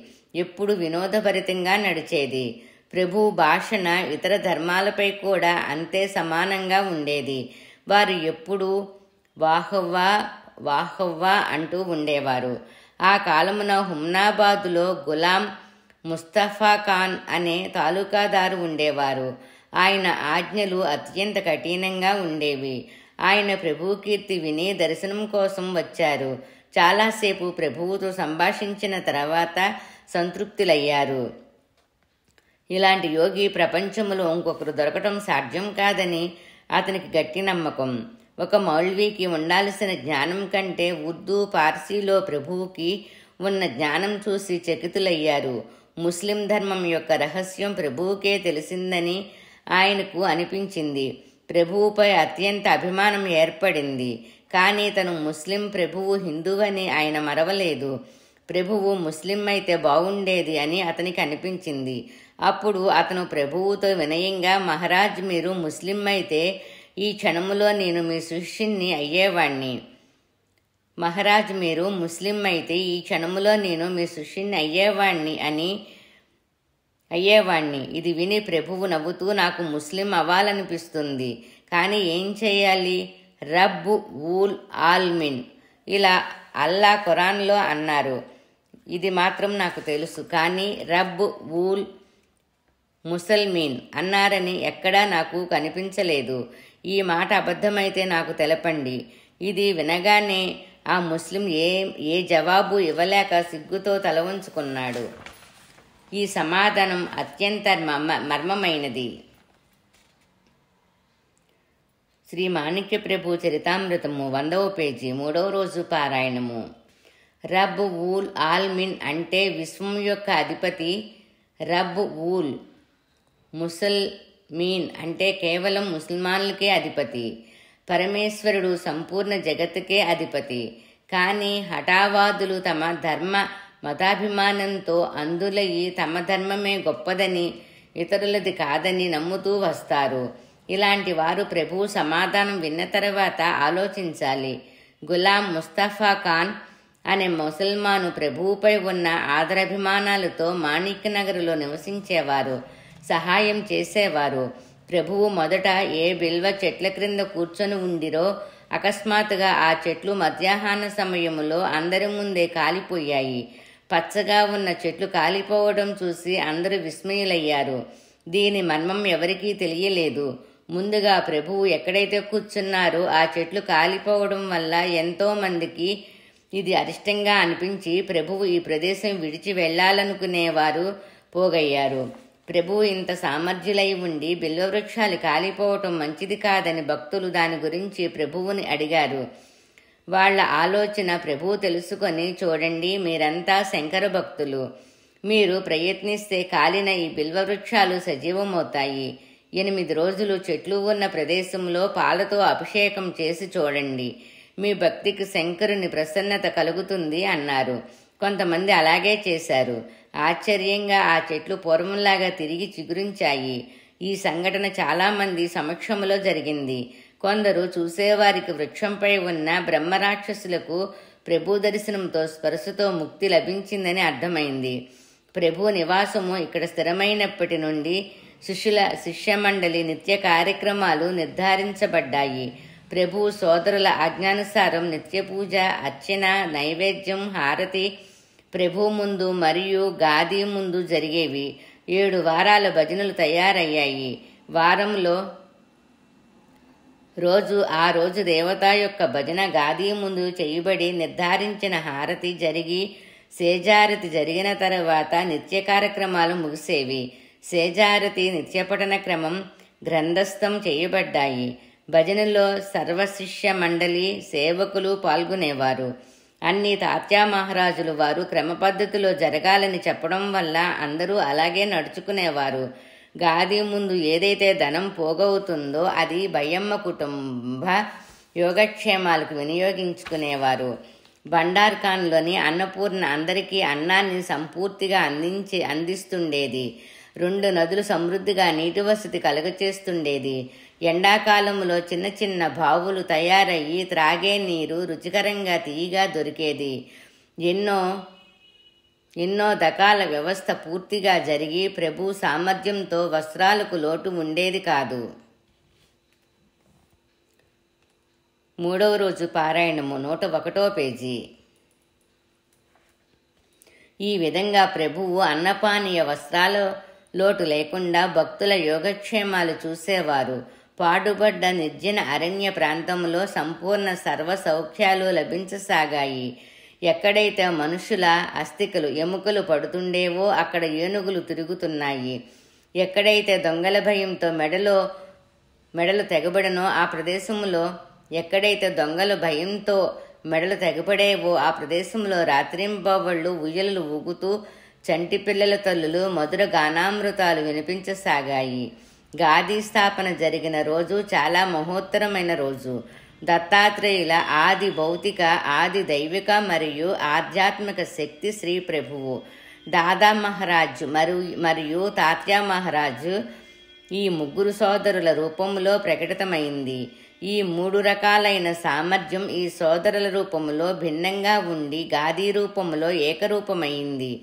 ఎప్పుడు వినోదభరితంగా నడిచేది. ప్రభు భాషణ ఇతర ధర్మాలపై కూడా అంతే సమానంగా ఉండేది. వారు ఎప్పుడూ వాహవ్వా వాహవ్వా అంటూ ఉండేవారు. ఆ కాలమున హుమ్నాబాదులో గులాం ముస్తఫా ఖాన్ అనే తాలూకాదారు ఉండేవారు. ఆయన ఆజ్ఞలు అత్యంత కఠినంగా ఉండేవి. ఆయన ప్రభు కీర్తి విని దర్శనం కోసం వచ్చారు. చాలాసేపు ప్రభువుతో సంభాషించిన తర్వాత సంతృప్తులయ్యారు. ఇలాంటి యోగి ప్రపంచంలో ఇంకొకరు దొరకటం సాధ్యం కాదని అతనికి గట్టి నమ్మకం. ఒక మౌల్వీకి ఉండాల్సిన జ్ఞానం కంటే ఉర్దూ పార్సీలో ప్రభువుకి ఉన్న జ్ఞానం చూసి చకితులయ్యారు. ముస్లిం ధర్మం యొక్క రహస్యం ప్రభువుకే తెలిసిందని ఆయనకు అనిపించింది. ప్రభువుపై అత్యంత అభిమానం ఏర్పడింది. కానీ తను ముస్లిం, ప్రభువు హిందువని ఆయన మరవలేదు. ప్రభువు ముస్లిం అయితే బాగుండేది అని అతనికి అనిపించింది. అప్పుడు అతను ప్రభువుతో వినయంగా, మహారాజ్, మీరు ముస్లిం అయితే ఈ క్షణములో నేను మీ శిష్యుణ్ణి అయ్యేవాణ్ణి. మహారాజ్, మీరు ముస్లిం అయితే ఈ క్షణములో నేను మీ శిష్యుణ్ణి అయ్యేవాణ్ణి. ఇది విని ప్రభువు నవ్వుతూ, నాకు ముస్లిం అవ్వాలనిపిస్తుంది, కానీ ఏం చేయాలి? రబ్ ఊల్ ఆల్మిన్ ఇలా అల్లా ఖురాన్లో అన్నారు. ఇది మాత్రం నాకు తెలుసు. కానీ రబ్ ఊల్ ముసల్మీన్ అన్నారని ఎక్కడా నాకు కనిపించలేదు. ఈ మాట అబద్ధమైతే నాకు తెలపండి. ఇది వినగానే ఆ ముస్లిం ఏ జవాబు ఇవ్వలేక సిగ్గుతో తల వంచుకున్నాడు. ఈ సమాధానం అత్యంత మర్మమైనది. శ్రీ మాణిక్య ప్రభు చరితామృతము 100వ పేజీ 3వ రోజు పారాయణము. రబ్ ఊల్ ఆల్మిన్ అంటే విశ్వం యొక్క అధిపతి. రబ్ ఊల్ ముసల్మీన్ అంటే కేవలం ముస్లిమాన్లకే అధిపతి. పరమేశ్వరుడు సంపూర్ణ జగత్తుకే అధిపతి. కానీ హఠావాదులు తమ ధర్మ మతాభిమానంతో అందులయి తమ ధర్మమే గొప్పదని ఇతరులది కాదని నమ్ముతూ వస్తారు. ఇలాంటి వారు ప్రభువు సమాధానం విన్న తర్వాత ఆలోచించాలి. గులాం ముస్తఫా ఖాన్ అనే ముసల్మాను ప్రభువుపై ఉన్న ఆదరాభిమానాలతో మాణిక్యనగర్లో నివసించేవారు, సహాయం చేసేవారు. ప్రభువు మొదట ఏ బిల్వ చెట్ల క్రింద కూర్చొని ఉండిరో అకస్మాత్తుగా ఆ చెట్లు మధ్యాహ్న సమయంలో అందరి ముందే కాలిపోయాయి. పచ్చగా ఉన్న చెట్లు కాలిపోవడం చూసి అందరూ విస్మయులయ్యారు. దీని మర్మం ఎవరికీ తెలియలేదు. ముందుగా ప్రభువు ఎక్కడైతే కూర్చున్నారో ఆ చెట్లు కాలిపోవడం వల్ల ఎంతో మందికి ఇది అరిష్టంగా అనిపించి ప్రభువు ఈ ప్రదేశం విడిచి వెళ్లాలనుకునేవారు పోగయ్యారు. ప్రభువు ఇంత సామర్థ్యులై ఉండి బిల్వవృక్షాలు కాలిపోవటం మంచిది కాదని భక్తులు దాని గురించి ప్రభువుని అడిగారు. వాళ్ల ఆలోచన ప్రభువు తెలుసుకొని, చూడండి, మీరంతా శంకర భక్తులు. మీరు ప్రయత్నిస్తే కాలిన ఈ బిల్వవృక్షాలు సజీవమవుతాయి. 8 రోజులు చెట్లు ఉన్న ప్రదేశంలో పాలతో అభిషేకం చేసి చూడండి. మీ భక్తికి శంకరుని ప్రసన్నత కలుగుతుంది అన్నారు. కొంతమంది అలాగే చేశారు. ఆశ్చర్యంగా ఆ చెట్లు పూర్వంలాగా తిరిగి చిగురించాయి. ఈ సంఘటన చాలామంది సమక్షంలో జరిగింది. కొందరు చూసేవారికి వృక్షంపై ఉన్న బ్రహ్మరాక్షసులకు ప్రభు దర్శనంతో స్పర్శతో ముక్తి లభించిందని అర్థమైంది. ప్రభు నివాసము ఇక్కడ స్థిరమైనప్పటి నుండి శిష్యమండలి నిత్య కార్యక్రమాలు నిర్ధారించబడ్డాయి. ప్రభు సోదరుల ఆజ్ఞానుసారం నిత్య పూజ, అర్చన, నైవేద్యం, హారతి ప్రభు ముందు మరియు గాది ముందు జరిగేవి. 7 వారాల భజనలు తయారయ్యాయి. వారంలో ఆ రోజు దేవత యొక్క భజన గాది ముందు చేయబడి నిర్ధారించిన హారతి జరిగి సేజారతి జరిగిన తర్వాత నిత్య కార్యక్రమాలు ముగిసేవి. సేజారతి నిత్యపఠన క్రమం గ్రంథస్థం చేయబడ్డాయి. భజనలో సర్వశిష్య మండలి సేవకులు పాల్గొనేవారు. అన్ని తాత్యా మహారాజులు వారు క్రమ పద్ధతిలో జరగాలని చెప్పడం వల్ల అందరూ అలాగే నడుచుకునేవారు. గాది ముందు ఏదైతే ధనం పోగవుతుందో అది బయ్యమ్మ కుటుంబ యోగక్షేమాలకు వినియోగించుకునేవారు. బండార్ఖాన్లోని అన్నపూర్ణ అందరికీ అన్నాన్ని సంపూర్తిగా అందిస్తుండేది. 2 నదులు సమృద్ధిగా నీటి వసతి కలుగచేస్తుండేది. ఎండాకాలంలో చిన్న చిన్న బావులు తయారయ్యి త్రాగే నీరు రుచికరంగా తీయగా దొరికేది. ఎన్నో దకాల వ్యవస్థ పూర్తిగా జరిగి ప్రభు సామర్థ్యంతో వస్త్రాలకు లోటు ఉండేది కాదు. 3వ రోజు పారాయణము 101వ పేజీ. ఈ విధంగా ప్రభువు అన్నపానీయ వస్త్రాల లోటు లేకుండా భక్తుల యోగక్షేమాలు చూసేవారు. పాడుబడ్డ నిర్జన అరణ్య ప్రాంతంలో సంపూర్ణ సర్వ సౌఖ్యాలు లభించసాగాయి. ఎక్కడైతే మనుషుల అస్థికలు ఎముకలు పడుతుండేవో అక్కడ ఏనుగులు తిరుగుతున్నాయి. ఎక్కడైతే దొంగల భయంతో మెడలు తెగబడనో ఆ ప్రదేశంలో ఎక్కడైతే దొంగల భయంతో మెడలు తెగబడేవో ఆ ప్రదేశంలో రాత్రింబవళ్ళు ఉయ్యలు ఊగుతూ చంటి పిల్లల తల్లులు మధుర గానామృతాలు వినిపించసాగాయి. గాది స్థాపన జరిగిన రోజు చాలా మహోత్తరమైన రోజు. దత్తాత్రేయుల ఆది భౌతిక, ఆది దైవిక మరియు ఆధ్యాత్మిక శక్తి శ్రీ ప్రభువు, దాదా మహారాజ్ మరియు తాత్యా మహారాజు ఈ 3 సోదరుల రూపంలో ప్రకటితమైంది. ఈ 3 రకాలైన సామర్థ్యం ఈ సోదరుల రూపంలో భిన్నంగా ఉండి గాది రూపంలో ఏకరూపమైంది.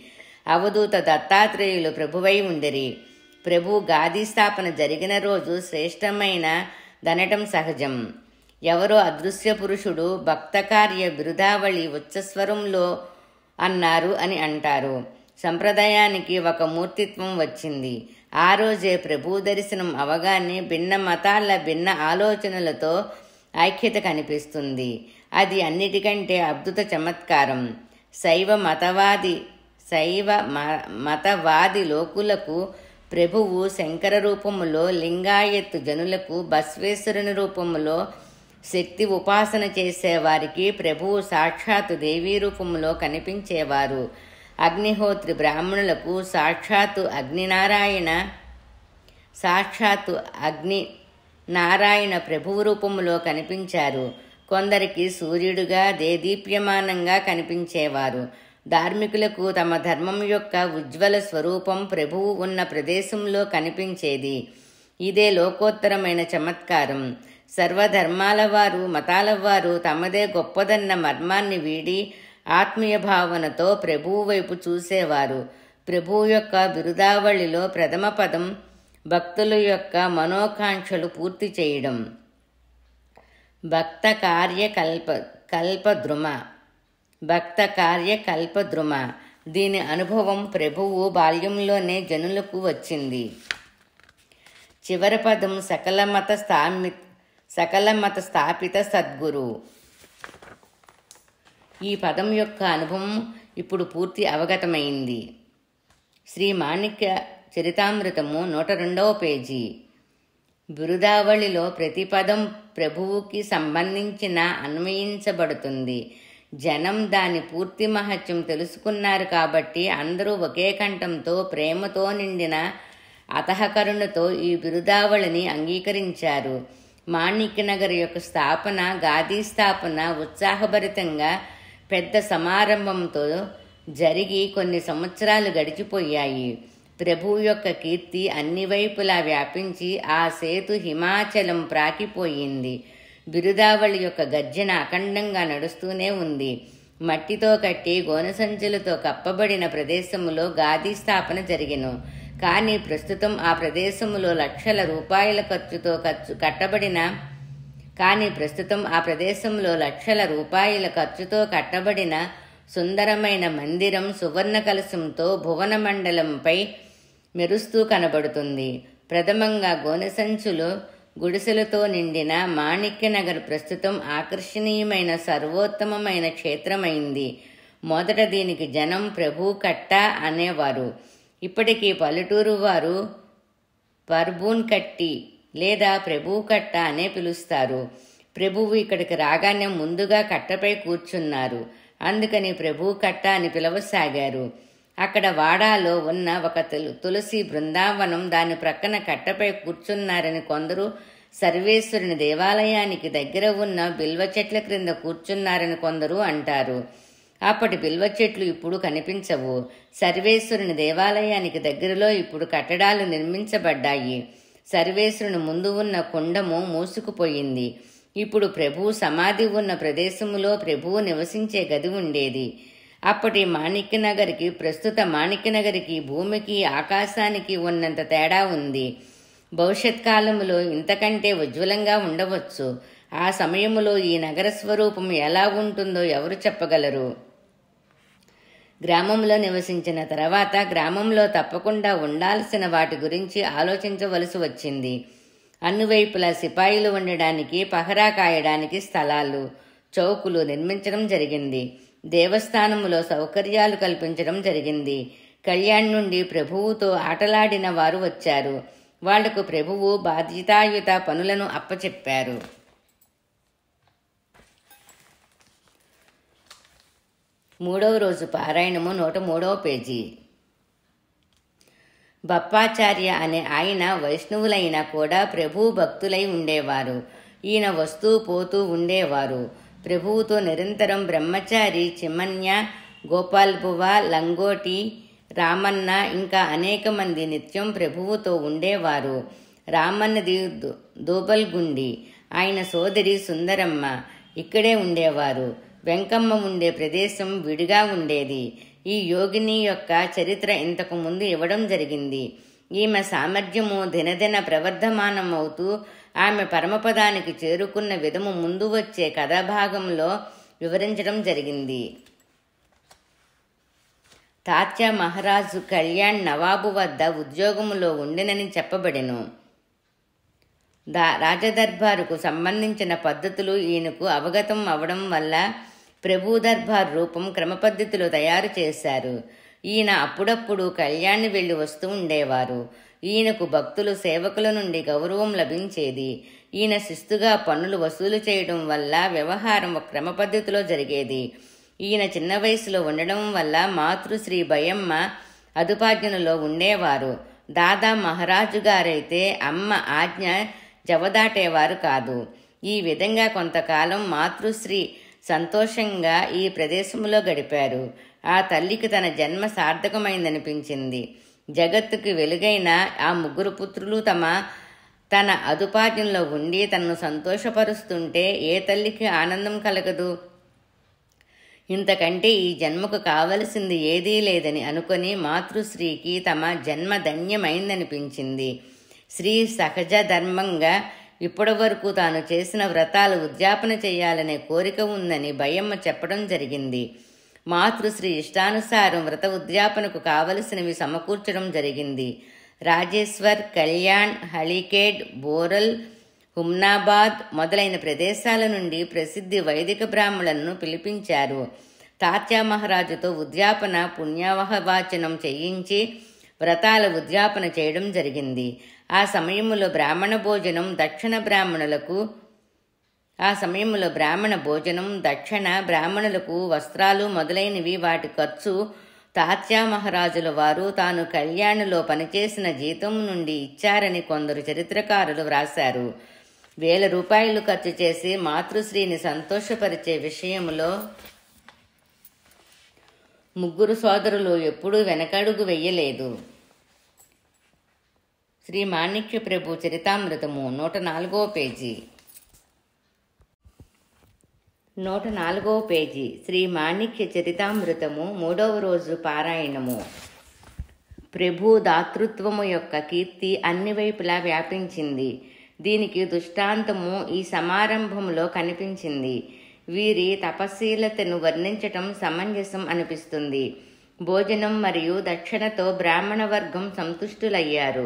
అవధూత దత్తాత్రేయులు ప్రభువై ఉండిరి. ప్రభు గాది స్థాపన జరిగిన రోజు శ్రేష్టమైన దనటం సహజం. ఎవరో అదృశ్య పురుషుడు భక్త కార్య బిరుదావళి ఉచ్చస్వరంలో అన్నారు అని అంటారు. సంప్రదాయానికి ఒక మూర్తిత్వం వచ్చింది. ఆ రోజే ప్రభు దర్శనం అవగానే భిన్న మతాల భిన్న ఆలోచనలతో ఐక్యత కనిపిస్తుంది. అది అన్నిటికంటే అద్భుత చమత్కారం. శైవ మతవాది శైవ మతవాది లోకులకు ప్రభువు శంకర రూపములో, లింగాయత్తు జనులకు బస్వేశ్వరుని రూపములో, శక్తి ఉపాసన చేసేవారికి ప్రభువు సాక్షాత్తు దేవీ రూపములో కనిపించేవారు. అగ్నిహోత్రి బ్రాహ్మణులకు సాక్షాత్తు అగ్నినారాయణ ప్రభువు రూపములో కనిపించారు. కొందరికి సూర్యుడుగా దేదీప్యమానంగా కనిపించేవారు. ధార్మికులకు తమ ధర్మం యొక్క ఉజ్వల స్వరూపం ప్రభువు ఉన్న ప్రదేశంలో కనిపించేది. ఇదే లోకోత్తరమైన చమత్కారం. సర్వధర్మాల వారు, మతాల వారు తమదే గొప్పదన్న మర్మాన్ని వీడి ఆత్మీయ భావనతో ప్రభువు వైపు చూసేవారు. ప్రభువు యొక్క బిరుదావళిలో ప్రథమ పదం భక్తుల యొక్క మనోకాంక్షలు పూర్తి చేయడం. భక్త కార్య కల్పద్రుమ. దీని అనుభవం ప్రభువు బాల్యంలోనే జనులకు వచ్చింది. చివరి పదం సకల మత స్థాపిత సద్గురు. ఈ పదం యొక్క అనుభవం ఇప్పుడు పూర్తి అవగతమైంది. శ్రీ మాణిక్య చరితామృతము 102వ పేజీ. బిరుదావళిలో ప్రతి పదం ప్రభువుకి సంబంధించిన అన్వయించబడుతుంది. జనం దాని పూర్తి మహత్యం తెలుసుకున్నారు కాబట్టి అందరూ ఒకే కంఠంతో, ప్రేమతో నిండిన అతఃకరుణతో ఈ బిరుదావళిని అంగీకరించారు. మాణిక్యనగర్ యొక్క స్థాపన, గాదీ స్థాపన ఉత్సాహభరితంగా పెద్ద సమారంభంతో జరిగి కొన్ని సంవత్సరాలు గడిచిపోయాయి. ప్రభువు యొక్క కీర్తి అన్ని వైపులా వ్యాపించి ఆ సేతు హిమాచలం ప్రాకిపోయింది. బిరుదావళి యొక్క గర్జన అఖండంగా నడుస్తూనే ఉంది. మట్టితో కట్టి గోనెసంచులతో కప్పబడిన ప్రదేశములో గాదీ స్థాపన జరిగెను. కానీ ప్రస్తుతం ఆ ప్రదేశములో లక్షల రూపాయల ఖర్చుతో కట్టబడిన సుందరమైన మందిరం సువర్ణ కలశంతో భువన మండలంపై మెరుస్తూ కనబడుతుంది. ప్రథమంగా గోనెసంచులు గుడిసెలతో నిండిన మాణిక్యనగర్ ప్రస్తుతం ఆకర్షణీయమైన సర్వోత్తమమైన క్షేత్రమైంది. మొదట దీనికి జనం ప్రభు కట్ట అనేవారు. ఇప్పటికీ పల్లెటూరు వారు పర్బూన్ కట్టి లేదా ప్రభు కట్ట అనే పిలుస్తారు. ప్రభువు ఇక్కడికి రాగానే ముందుగా కట్టపై కూర్చున్నారు. అందుకని ప్రభు కట్ట అని పిలవసాగారు. అక్కడ వాడాలో ఉన్న ఒక తులసి బృందావనం, దాని ప్రక్కన కట్టపై కూర్చున్నారని కొందరు, సర్వేశ్వరుని దేవాలయానికి దగ్గర ఉన్న బిల్వ చెట్ల క్రింద కూర్చున్నారని కొందరు అంటారు. అప్పటి బిల్వ చెట్లు ఇప్పుడు కనిపించవు. సర్వేశ్వరుని దేవాలయానికి దగ్గరలో ఇప్పుడు కట్టడాలు నిర్మించబడ్డాయి. సర్వేశ్వరుని ముందు ఉన్న కుండము మూసుకుపోయింది. ఇప్పుడు ప్రభువు సమాధి ఉన్న ప్రదేశములో ప్రభువు నివసించే గది ఉండేది. అప్పటి మాణిక్యనగర్కి, ప్రస్తుత మాణిక్యనగర్కి, భూమికి, ఆకాశానికి ఉన్నంత తేడా ఉంది. భవిష్యత్ కాలంలో ఇంతకంటే ఉజ్వలంగా ఉండవచ్చు. ఆ సమయంలో ఈ నగర స్వరూపం ఎలా ఉంటుందో ఎవరు చెప్పగలరు? గ్రామంలో నివసించిన తర్వాత గ్రామంలో తప్పకుండా ఉండాల్సిన వాటి గురించి ఆలోచించవలసి వచ్చింది. అన్నివైపులా సిపాయిలు ఉండడానికి, పహరా కాయడానికి స్థలాలు, చౌకులు నిర్మించడం జరిగింది. దేవస్థానములో సౌకర్యాలు కల్పించడం జరిగింది. కళ్యాణ్ నుండి ప్రభువుతో ఆటలాడిన వారు వచ్చారు. వాళ్లకు ప్రభువు బాధ్యతాయుత పనులను అప్పచెప్పారు. మూడవ రోజు పారాయణము 103వ పేజీ. బప్పాచార్య అనే ఆయన వైష్ణవులైనా కూడా ప్రభు భక్తులై ఉండేవారు. ఈయన వస్తూ పోతూ ఉండేవారు. ప్రభువుతో నిరంతరం బ్రహ్మచారి చిమన్య, గోపాల్బువ, లంగోటి, రామన్న ఇంకా అనేక మంది నిత్యం ప్రభువుతో ఉండేవారు. రామన్నది దూబల్గుండి, ఆయన సోదరి సుందరమ్మ ఇక్కడే ఉండేవారు. వెంకమ్మ ఉండే ప్రదేశం విడిగా ఉండేది. ఈ యోగిని యొక్క చరిత్ర ఇంతకు ముందు ఇవ్వడం జరిగింది. ఈమె సామర్థ్యము దినదిన ప్రవర్ధమానమవుతూ ఆమె పరమపదానికి చేరుకున్న విధము ముందు వచ్చే కథాభాగంలో వివరించడం జరిగింది. తాత్య మహారాజు కళ్యాణ్ నవాబు వద్ద ఉద్యోగములో ఉండినని చెప్పబడెను. రాజదర్బారుకు సంబంధించిన పద్ధతులు ఈయనకు అవగతం అవడం వల్ల ప్రభు దర్బార్ రూపం క్రమపద్ధతిలో తయారు చేశారు. ఈయన అప్పుడప్పుడు కళ్యాణి వెళ్లి వస్తూ ఉండేవారు. ఈయనకు భక్తులు సేవకుల నుండి గౌరవం లభించేది. ఈయన శిస్తుగా పన్నులు వసూలు చేయడం వల్ల వ్యవహారం ఒక క్రమ పద్ధతిలో జరిగేది. ఈయన చిన్న వయసులో ఉండడం వల్ల మాతృశ్రీ భయమ్మ అదుపాజ్ఞలో ఉండేవారు. దాదా మహారాజు గారైతే అమ్మ ఆజ్ఞ జవదాటేవారు కాదు. ఈ విధంగా కొంతకాలం మాతృశ్రీ సంతోషంగా ఈ ప్రదేశంలో గడిపారు. ఆ తల్లికి తన జన్మ సార్థకమైందనిపించింది. జగత్తుకు వెలుగైన ఆ ముగ్గురు పుత్రులు తన అదుపాజ్ఞంలో ఉండి తనను సంతోషపరుస్తుంటే ఏ తల్లికి ఆనందం కలగదు? ఇంతకంటే ఈ జన్మకు కావలసింది ఏదీ లేదని అనుకొని మాతృశ్రీకి తమ జన్మ ధన్యమైందనిపించింది. శ్రీ సహజ ధర్మంగా ఇప్పటి వరకు తాను చేసిన వ్రతాలు ఉద్యాపన చేయాలనే కోరిక ఉందని భయమ్మ చెప్పడం జరిగింది. మాతృశ్రీ ఇష్టానుసారం వ్రత ఉద్యాపనకు కావలసినవి సమకూర్చడం జరిగింది. రాజేశ్వర్, కళ్యాణ్, హళీకేడ్, బోరల్, హుమ్నాబాద్ మొదలైన ప్రదేశాల నుండి ప్రసిద్ధి వైదిక బ్రాహ్మణులను పిలిపించారు. తాత్యా మహారాజుతో ఉద్యాపన పుణ్యావహవాచనం చేయించి వ్రతాల ఉద్యాపన చేయడం జరిగింది. ఆ సమయంలో బ్రాహ్మణ భోజనం దక్షిణ బ్రాహ్మణులకు వస్త్రాలు మొదలైనవి వాటి ఖర్చు తాత్యా మహారాజుల వారు తాను కళ్యాణిలో పనిచేసిన జీతం నుండి ఇచ్చారని కొందరు చరిత్రకారులు వ్రాశారు. 1000 రూపాయలు ఖర్చు చేసి మాతృశ్రీని సంతోషపరిచే విషయంలో ముగ్గురు సోదరులు ఎప్పుడూ వెనకడుగు వెయ్యలేదు. శ్రీ మాణిక్య ప్రభు చరితామృతము 104వ పేజీ. 104వ పేజీ. శ్రీ మాణిక్య చరితామృతము 3వ రోజు పారాయణము. ప్రభు దాతృత్వము యొక్క కీర్తి అన్ని వైపులా వ్యాపించింది. దీనికి దృష్టాంతము ఈ సమారంభంలో కనిపించింది. వీరి తపశీలతను వర్ణించటం సమంజసం అనిపిస్తుంది. భోజనం మరియు దక్షిణతో బ్రాహ్మణ వర్గం సంతుష్టులయ్యారు.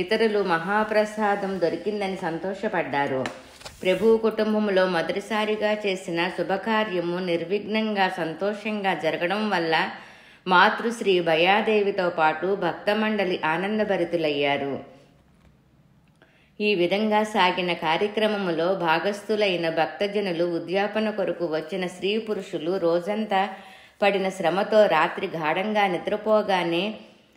ఇతరులు మహాప్రసాదం దొరికిందని సంతోషపడ్డారు. ప్రభు కుటుంబంలో మొదటిసారిగా చేసిన శుభకార్యము నిర్విఘ్నంగా సంతోషంగా జరగడం వల్ల మాతృశ్రీ భయాదేవితో పాటు భక్తమండలి ఆనందభరితులయ్యారు. ఈ విధంగా సాగిన కార్యక్రమములో భాగస్థులైన భక్తజనులు ఉద్యాపన కొరకు వచ్చిన స్త్రీ పురుషులు రోజంతా పడిన శ్రమతో రాత్రి గాఢంగా నిద్రపోగానే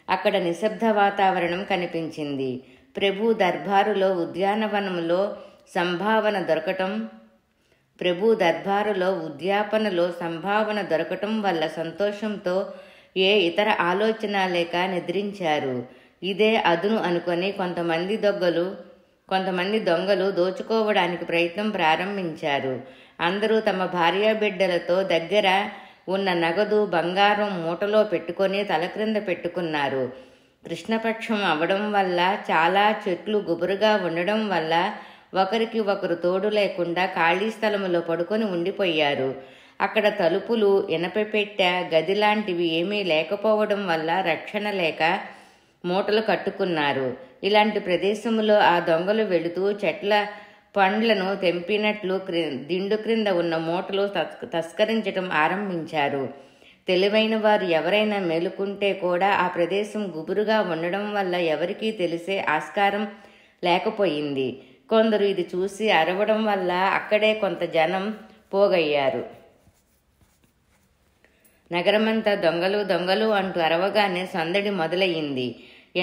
అక్కడ నిశ్శబ్ద వాతావరణం కనిపించింది. ప్రభు దర్బారులో ఉద్యాపనలో సంభావన దొరకటం వల్ల సంతోషంతో ఏ ఇతర ఆలోచన లేక నిద్రించారు. ఇదే అదును అనుకొని కొంతమంది దొంగలు దోచుకోవడానికి ప్రయత్నం ప్రారంభించారు. అందరూ తమ భార్యాబిడ్డలతో దగ్గర ఉన్న నగదు బంగారం మూటలో పెట్టుకొని తల క్రింద పెట్టుకున్నారు. కృష్ణపక్షం అవడం వల్ల చాలా చెట్లు గుబురుగా ఉండడం వల్ల ఒకరికి ఒకరు తోడు లేకుండా ఖాళీ స్థలములో పడుకొని ఉండిపోయారు. అక్కడ తలుపులు, ఇనపపెట్టె, గది లాంటివి ఏమీ లేకపోవడం వల్ల రక్షణ లేక మూటలు కట్టుకున్నారు. ఇలాంటి ప్రదేశంలో ఆ దొంగలు వెళుతూ చెట్ల పండ్లను తెంపినట్లు దిండు క్రింద ఉన్న మూటలు తస్కరించటం ఆరంభించారు. తెలివైన వారు ఎవరైనా మేలుకుంటే కూడా ఆ ప్రదేశం గుబురుగా ఉండడం వల్ల ఎవరికీ తెలిసే ఆస్కారం లేకపోయింది. కొందరు ఇది చూసి అరవడం వల్ల అక్కడే కొంత జనం పోగయ్యారు. నగరమంతా దొంగలు దొంగలు అంటూ అరవగానే సందడి మొదలయ్యింది.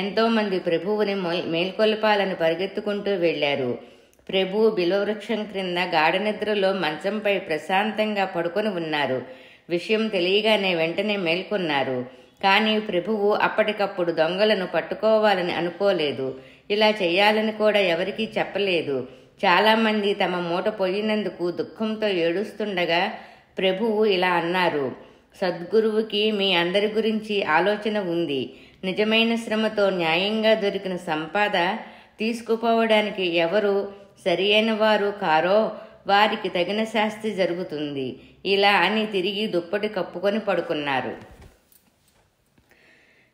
ఎంతోమంది ప్రభువుని మేల్కొల్పాలని పరిగెత్తుకుంటూ వెళ్లారు. ప్రభు బిల్వవృక్షం క్రింద గాఢనిద్రలో మంచంపై ప్రశాంతంగా పడుకొని ఉన్నారు. విషయం తెలియగానే వెంటనే మేల్కొన్నారు. కానీ ప్రభువు అప్పటికప్పుడు దొంగలను పట్టుకోవాలని అనుకోలేదు. ఇలా చేయాలని కూడా ఎవరికీ చెప్పలేదు. చాలామంది తమ మూట పోయినందుకు దుఃఖంతో ఏడుస్తుండగా ప్రభువు ఇలా అన్నారు: సద్గురువుకి మీ అందరి గురించి ఆలోచన ఉంది. నిజమైన శ్రమతో న్యాయంగా దొరికిన సంపద తీసుకుపోవడానికి ఎవరు సరి అయిన వారు కారో వారికి తగిన శాస్తి జరుగుతుంది. ఇలా అని తిరిగి దుప్పటి కప్పుకొని పడుకున్నారు.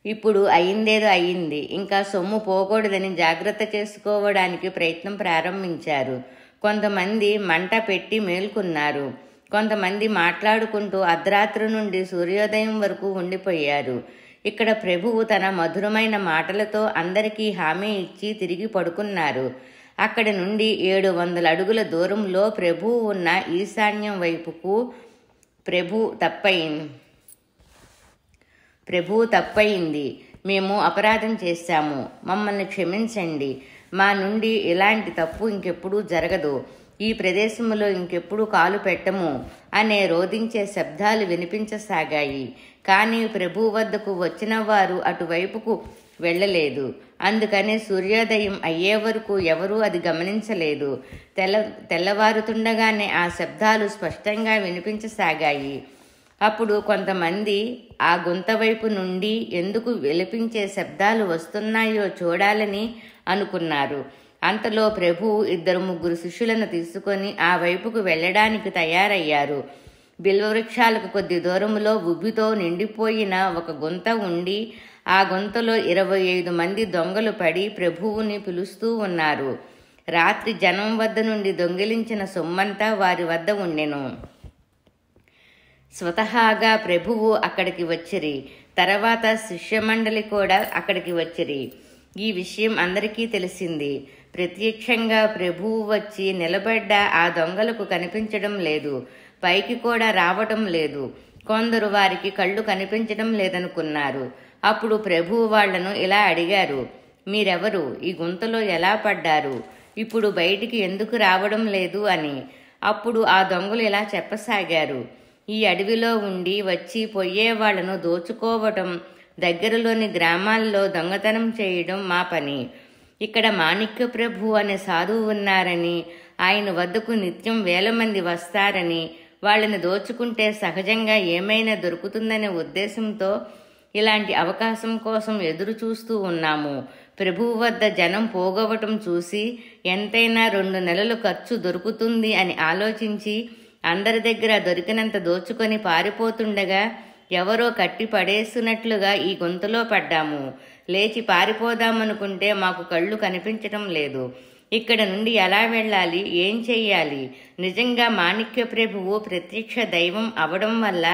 ఇప్పుడు అయిందేదో అయింది, ఇంకా సొమ్ము పోకూడదని జాగ్రత్త చేసుకోవడానికి ప్రయత్నం ప్రారంభించారు. కొంతమంది మంట పెట్టి మేల్కొన్నారు. కొంతమంది మాట్లాడుకుంటూ అర్ధరాత్రి నుండి సూర్యోదయం వరకు ఉండిపోయారు. ఇక్కడ ప్రభువు తన మధురమైన మాటలతో అందరికీ హామీ ఇచ్చి తిరిగి పడుకున్నారు. అక్కడి నుండి 700 అడుగుల దూరంలో ప్రభువు ఉన్న ఈశాన్యం వైపుకు ప్రభువు తప్పయింది. మేము అపరాధం చేశాము, మమ్మల్ని క్షమించండి, మా నుండి ఇలాంటి తప్పు ఇంకెప్పుడూ జరగదు, ఈ ప్రదేశంలో ఇంకెప్పుడు కాలు పెట్టము అనే రోదించే శబ్దాలు వినిపించసాగాయి. కానీ ప్రభు వద్దకు వచ్చిన వారు అటువైపుకు వెళ్ళలేదు. అందుకని సూర్యోదయం అయ్యే వరకు ఎవరూ అది గమనించలేదు. తెల్లవారుతుండగానే ఆ శబ్దాలు స్పష్టంగా వినిపించసాగాయి. అప్పుడు కొంతమంది ఆ గుంత వైపు నుండి ఎందుకు వినిపించే శబ్దాలు వస్తున్నాయో చూడాలని అనుకున్నారు. అంతలో ప్రభువు 2-3 శిష్యులను తీసుకొని ఆ వైపుకు వెళ్ళడానికి తయారయ్యారు. బిల్వవృక్షాలకు కొద్ది దూరంలో ఉబ్బితో నిండిపోయిన ఒక గుంత ఉండి ఆ గుంతలో 25 మంది దొంగలు పడి ప్రభువుని పిలుస్తూ ఉన్నారు. రాత్రి జనం వద్ద నుండి దొంగిలించిన సొమ్మంతా వారి వద్ద ఉండెను. స్వతహాగా ప్రభువు అక్కడికి వచ్చిరి. తర్వాత శిష్యమండలి కూడా అక్కడికి వచ్చిరి. ఈ విషయం అందరికీ తెలిసింది. ప్రత్యక్షంగా ప్రభువు వచ్చి నిలబడ్డ ఆ దొంగలకు కనిపించడం లేదు, పైకి కూడా రావటం లేదు. కొందరు వారికి కళ్ళు కనిపించడం లేదనుకున్నారు. అప్పుడు ప్రభువు వాళ్లను ఇలా అడిగారు, మీరెవరు? ఈ గుంతలో ఎలా పడ్డారు? ఇప్పుడు బయటికి ఎందుకు రావడం లేదు అని. అప్పుడు ఆ దొంగలు ఇలా చెప్పసాగారు, ఈ అడవిలో ఉండి వచ్చి పోయేవాళ్లను దోచుకోవటం, దగ్గరలోని గ్రామాల్లో దొంగతనం చేయడం మా పని. ఇక్కడ మాణిక్య ప్రభు అనే సాధువు ఉన్నారని, ఆయన వద్దకు నిత్యం 1000 మంది వస్తారని, వాళ్ళని దోచుకుంటే సహజంగా ఏమైనా దొరుకుతుందనే ఉద్దేశంతో ఇలాంటి అవకాశం కోసం ఎదురు చూస్తూ ఉన్నాము. ప్రభువు వద్ద జనం పోగొవటం చూసి ఎంతైనా 2 నెలలు ఖర్చు దొరుకుతుంది అని ఆలోచించి అందరి దగ్గర దొరికినంత దోచుకొని పారిపోతుండగా ఎవరో కట్టి పడేసినట్లుగా ఈ గొంతులో పడ్డాము. లేచి పారిపోదామనుకుంటే మాకు కళ్ళు కనిపించటం లేదు. ఇక్కడ నుండి ఎలా వెళ్ళాలి, ఏం చెయ్యాలి? నిజంగా మాణిక్య ప్రభువు ప్రత్యక్ష దైవం అవడం వల్ల,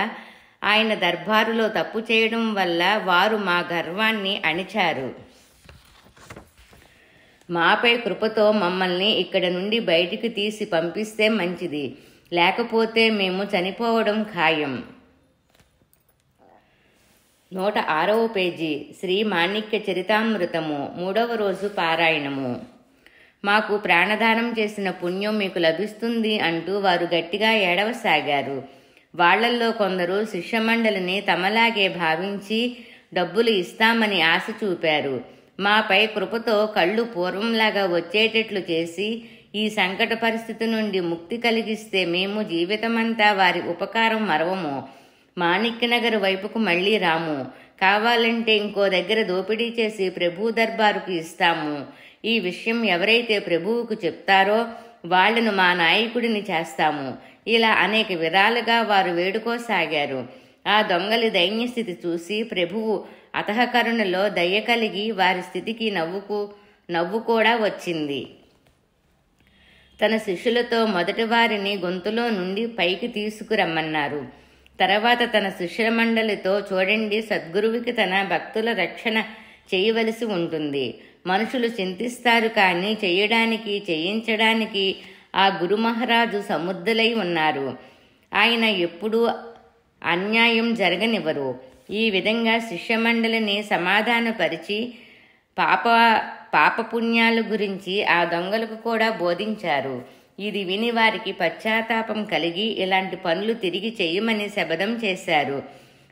ఆయన దర్బారులో తప్పు చేయడం వల్ల వారు మా గర్వాన్ని అణిచారు. మాపై కృపతో మమ్మల్ని ఇక్కడ నుండి బయటికి తీసి పంపిస్తే మంచిది, లేకపోతే మేము చనిపోవడం ఖాయం. 106వ పేజీ. శ్రీ మాణిక్య చరితామృతము 3వ రోజు పారాయణము. మాకు ప్రాణదానం చేసిన పుణ్యం మీకు లభిస్తుంది అంటూ వారు గట్టిగా ఏడవసాగారు. వాళ్లల్లో కొందరు శిష్యమండలిని తమలాగే భావించి డబ్బులు ఇస్తామని ఆశ చూపారు. మాపై కృపతో కళ్ళు పూర్వంలాగా వచ్చేటట్లు చేసి ఈ సంకట పరిస్థితి నుండి ముక్తి కలిగిస్తే మేము జీవితమంతా వారి ఉపకారం మరవము. మాణిక్యనగర్ వైపుకు మళ్లీ రాము. కావాలంటే ఇంకో దగ్గర దోపిడీ చేసి ప్రభు దర్బారుకు ఇస్తాము. ఈ విషయం ఎవరైతే ప్రభువుకు చెప్తారో వాళ్లను మా నాయకుడిని చేస్తాము. ఇలా అనేక విధాలుగా వారు వేడుకోసాగారు. ఆ దొంగలి దైన్యస్థితి చూసి ప్రభువు అతఃకరుణలో దయ కలిగి వారి స్థితికి నవ్వు కూడా వచ్చింది. తన శిష్యులతో మొదటి వారిని గొంతులో నుండి పైకి తీసుకురమ్మన్నారు. తర్వాత తన శిష్యుల మండలితో, చూడండి, సద్గురువుకి తన భక్తుల రక్షణ చేయవలసి ఉంటుంది. మనుషులు చింతిస్తారు, కానీ చేయించడానికి ఆ గురు మహారాజు సముద్రులై ఉన్నారు. ఆయన ఎప్పుడూ అన్యాయం జరగనివ్వరు. ఈ విధంగా శిష్యమండలిని సమాధానపరిచి పాపపుణ్యాల గురించి ఆ దొంగలకు కూడా బోధించారు. ఇది విని వారికి పశ్చాత్తాపం కలిగి ఇలాంటి పనులు తిరిగి చెయ్యమని శపథం చేశారు.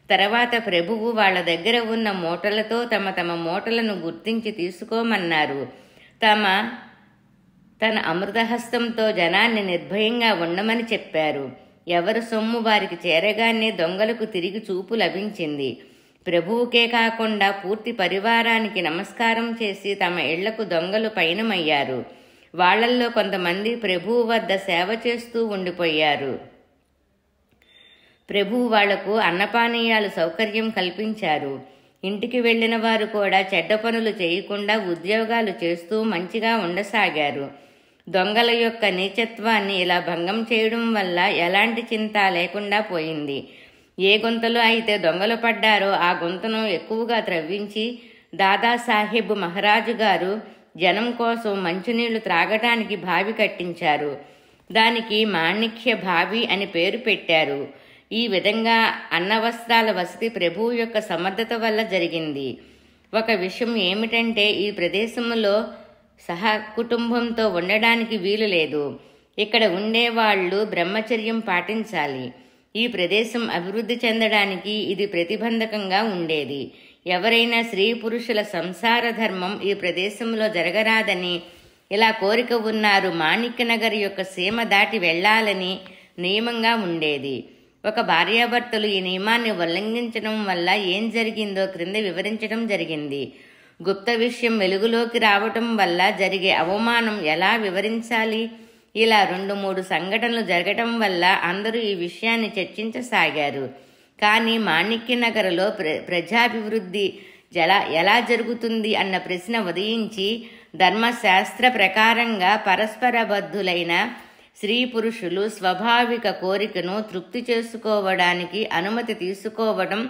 తర్వాత ప్రభువు వాళ్ల దగ్గర ఉన్న మూటలతో తమ మూటలను గుర్తించి తీసుకోమన్నారు. తన అమృతహస్తంతో జనాన్ని నిర్భయంగా ఉండమని చెప్పారు. ఎవరి సొమ్ము వారికి చేరగానే దొంగలకు తిరిగి చూపు లభించింది. ప్రభువుకే కాకుండా పూర్తి పరివారానికి నమస్కారం చేసి తమ ఇళ్లకు దొంగలు పయనమయ్యారు. వాళ్లల్లో కొంతమంది ప్రభువు వద్ద సేవ చేస్తూ ఉండిపోయారు. ప్రభువు వాళ్లకు అన్నపానీయాలు సౌకర్యం కల్పించారు. ఇంటికి వెళ్లిన వారు కూడా చెడ్డ పనులు చేయకుండా ఉద్యోగాలు చేస్తూ మంచిగా ఉండసాగారు. దొంగల యొక్క నీచత్వాన్ని ఇలా భంగం చేయడం వల్ల ఎలాంటి చింత లేకుండా పోయింది. ఏ గుంతలో అయితే దొంగలు పడ్డారో ఆ గుంతను ఎక్కువగా త్రవ్వించి దాదాసాహెబ్ మహారాజు గారు జనం కోసం మంచినీళ్లు త్రాగటానికి బావి కట్టించారు. దానికి మాణిక్య బావి అని పేరు పెట్టారు. ఈ విధంగా అన్నవస్త్రాల వసతి ప్రభువు యొక్క సమర్థత వల్ల జరిగింది. ఒక విషయం ఏమిటంటే ఈ ప్రదేశంలో కుటుంబంతో ఉండడానికి వీలు లేదు. ఇక్కడ ఉండేవాళ్లు బ్రహ్మచర్యం పాటించాలి. ఈ ప్రదేశం అభివృద్ధి చెందడానికి ఇది ప్రతిబంధకంగా ఉండేది. ఎవరైనా స్త్రీ పురుషుల సంసార ధర్మం ఈ ప్రదేశంలో జరగరాదని ఇలా కోరిక ఉన్నారు. మాణిక్యనగర్ యొక్క సీమ దాటి వెళ్లాలని నియమంగా ఉండేది. ఒక భార్యాభర్తలు ఈ నియమాన్ని ఉల్లంఘించడం వల్ల ఏం జరిగిందో క్రింద వివరించడం జరిగింది. గుప్త విషయం వెలుగులోకి రావటం వల్ల జరిగే అవమానం ఎలా వివరించాలి? ఇలా 2-3 సంఘటనలు జరగటం వల్ల అందరూ ఈ విషయాన్ని చర్చించసాగారు. కానీ మాణిక్యనగర్లో ప్రజాభివృద్ధి ఎలా జరుగుతుంది అన్న ప్రశ్న ఉదయించి ధర్మశాస్త్ర ప్రకారంగా పరస్పర బద్ధులైన స్త్రీ పురుషులు స్వాభావిక కోరికను తృప్తి చేసుకోవడానికి అనుమతి తీసుకోవడం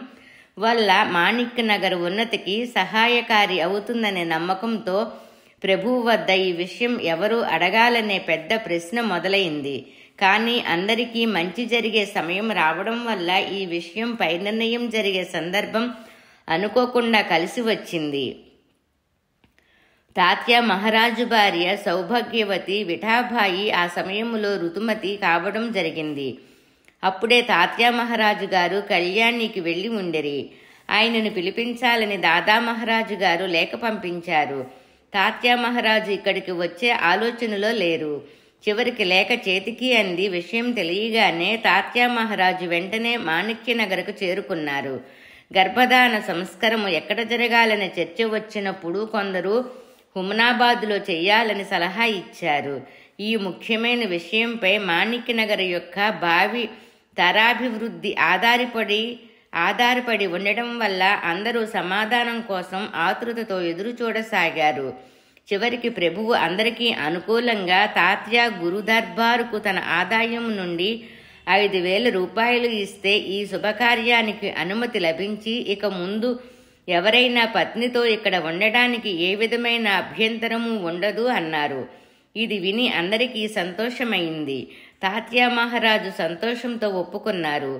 వల్ల మాణిక్యనగర్ ఉన్నతికి సహాయకారి అవుతుందనే నమ్మకంతో ప్రభువు వద్ద ఈ విషయం ఎవరు అడగాలనే పెద్ద ప్రశ్న మొదలైంది. కానీ అందరికీ మంచి జరిగే సమయం రావడం వల్ల ఈ విషయంపై నిర్ణయం జరిగే సందర్భం అనుకోకుండా కలిసి వచ్చింది. తాత్యా మహారాజు భార్య సౌభాగ్యవతి విఠాబాయి ఆ సమయంలో ఋతుమతి కావడం జరిగింది. అప్పుడే తాత్యా మహారాజు గారు కళ్యాణికి వెళ్లి ఉండిరి. ఆయనను పిలిపించాలని దాదా మహారాజు గారు లేఖ పంపించారు. తాత్యా మహారాజు ఇక్కడికి వచ్చే ఆలోచనలో లేరు. చివరికి లేఖ చేతికి అంది. విషయం తెలియగానే తాత్యా మహారాజు వెంటనే మాణిక్యనగర్కు చేరుకున్నారు. గర్భధాన సంస్కారము ఎక్కడ జరగాలనే చర్చ వచ్చినప్పుడు కొందరు హుమనాబాద్లో చెయ్యాలని సలహా ఇచ్చారు. ఈ ముఖ్యమైన విషయంపై మాణిక్యనగర్ యొక్క భావి తరాభివృద్ధి ఆధారపడి ఉండటం వల్ల అందరూ సమాధానం కోసం ఆతృతతో ఎదురు చూడసాగారు. చివరికి ప్రభువు అందరికీ అనుకూలంగా తాత్యా గురుదర్బారుకు తన ఆదాయం నుండి 5,000 రూపాయలు ఇస్తే ఈ శుభకార్యానికి అనుమతి లభించి ఇక ముందు ఎవరైనా పత్నితో ఇక్కడ ఉండడానికి ఏ విధమైన అభ్యంతరము ఉండదు అన్నారు. ఇది విని అందరికీ సంతోషమైంది. తాత్యా మహారాజు సంతోషంతో ఒప్పుకున్నారు.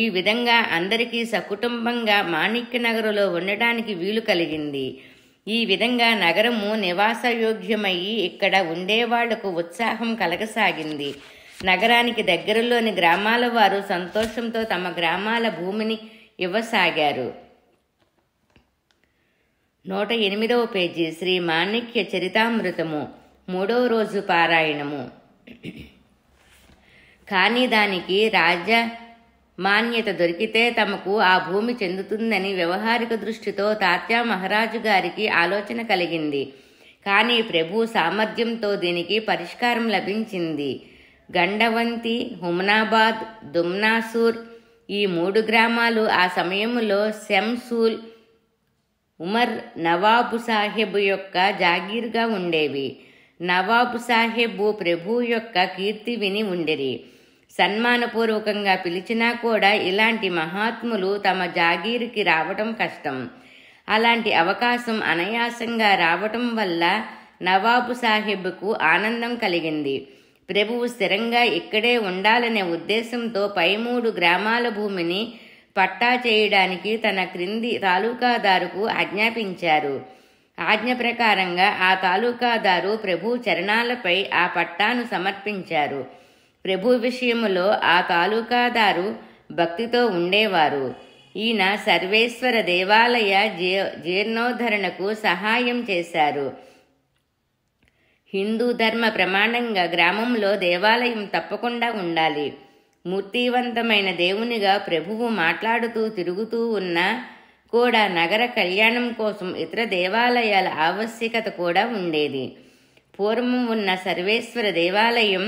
ఈ విధంగా అందరికీ సకుటుంబంగా మాణిక్యనగరులో ఉండడానికి వీలు కలిగింది. ఈ విధంగా నగరము నివాసయోగ్యమయ్యి ఇక్కడ ఉండేవాళ్లకు ఉత్సాహం కలగసాగింది. నగరానికి దగ్గరలోని గ్రామాల వారు సంతోషంతో తమ గ్రామాల భూమిని ఇవ్వసాగారు. 108వ పేజీ శ్రీ మాణిక్య చరితామృతము 3వ రోజు పారాయణము. కానీ దానికి రాజమాన్యత దొరికితే తమకు ఆ భూమి చెందుతుందని వ్యవహారిక దృష్టితో తాత్యా మహారాజు గారికి ఆలోచన కలిగింది. కానీ ప్రభు సామర్థ్యంతో దీనికి పరిష్కారం లభించింది. గండవంతి, హుమనాబాద్, దుమ్నాసూర్ ఈ 3 గ్రామాలు ఆ సమయంలో శంసూల్ ఉమర్ నవాబు సాహెబ్ యొక్క జాగీర్గా ఉండేవి. నవాబు సాహెబు ప్రభు యొక్క కీర్తి విని ఉండిరి. సన్మానపూర్వకంగా పిలిచినా కూడా ఇలాంటి మహాత్ములు తమ జాగీరుకి రావటం కష్టం. అలాంటి అవకాశం అనాయాసంగా రావటం వల్ల నవాబు సాహెబ్కు ఆనందం కలిగింది. ప్రభువు స్థిరంగా ఇక్కడే ఉండాలనే ఉద్దేశంతో పై 3 గ్రామాల భూమిని పట్టా చేయడానికి తన క్రింది తాలూకాదారుకు ఆజ్ఞాపించారు. ఆజ్ఞ ప్రకారంగా ఆ తాలూకాదారు ప్రభు చరణాలపై ఆ పట్టాను సమర్పించారు. ప్రభు విషయములో ఆ తాలూకాదారు భక్తితో ఉండేవారు. ఈయన సర్వేశ్వర దేవాలయ జీర్ణోద్ధరణకు సహాయం చేశారు. హిందూ ధర్మ ప్రమాణంగా గ్రామంలో దేవాలయం తప్పకుండా ఉండాలి. మూర్తివంతమైన దేవునిగా ప్రభువు మాట్లాడుతూ తిరుగుతూ ఉన్నా కూడా నగర కళ్యాణం కోసం ఇతర దేవాలయాల ఆవశ్యకత కూడా ఉండేది. పూర్వం ఉన్న సర్వేశ్వర దేవాలయం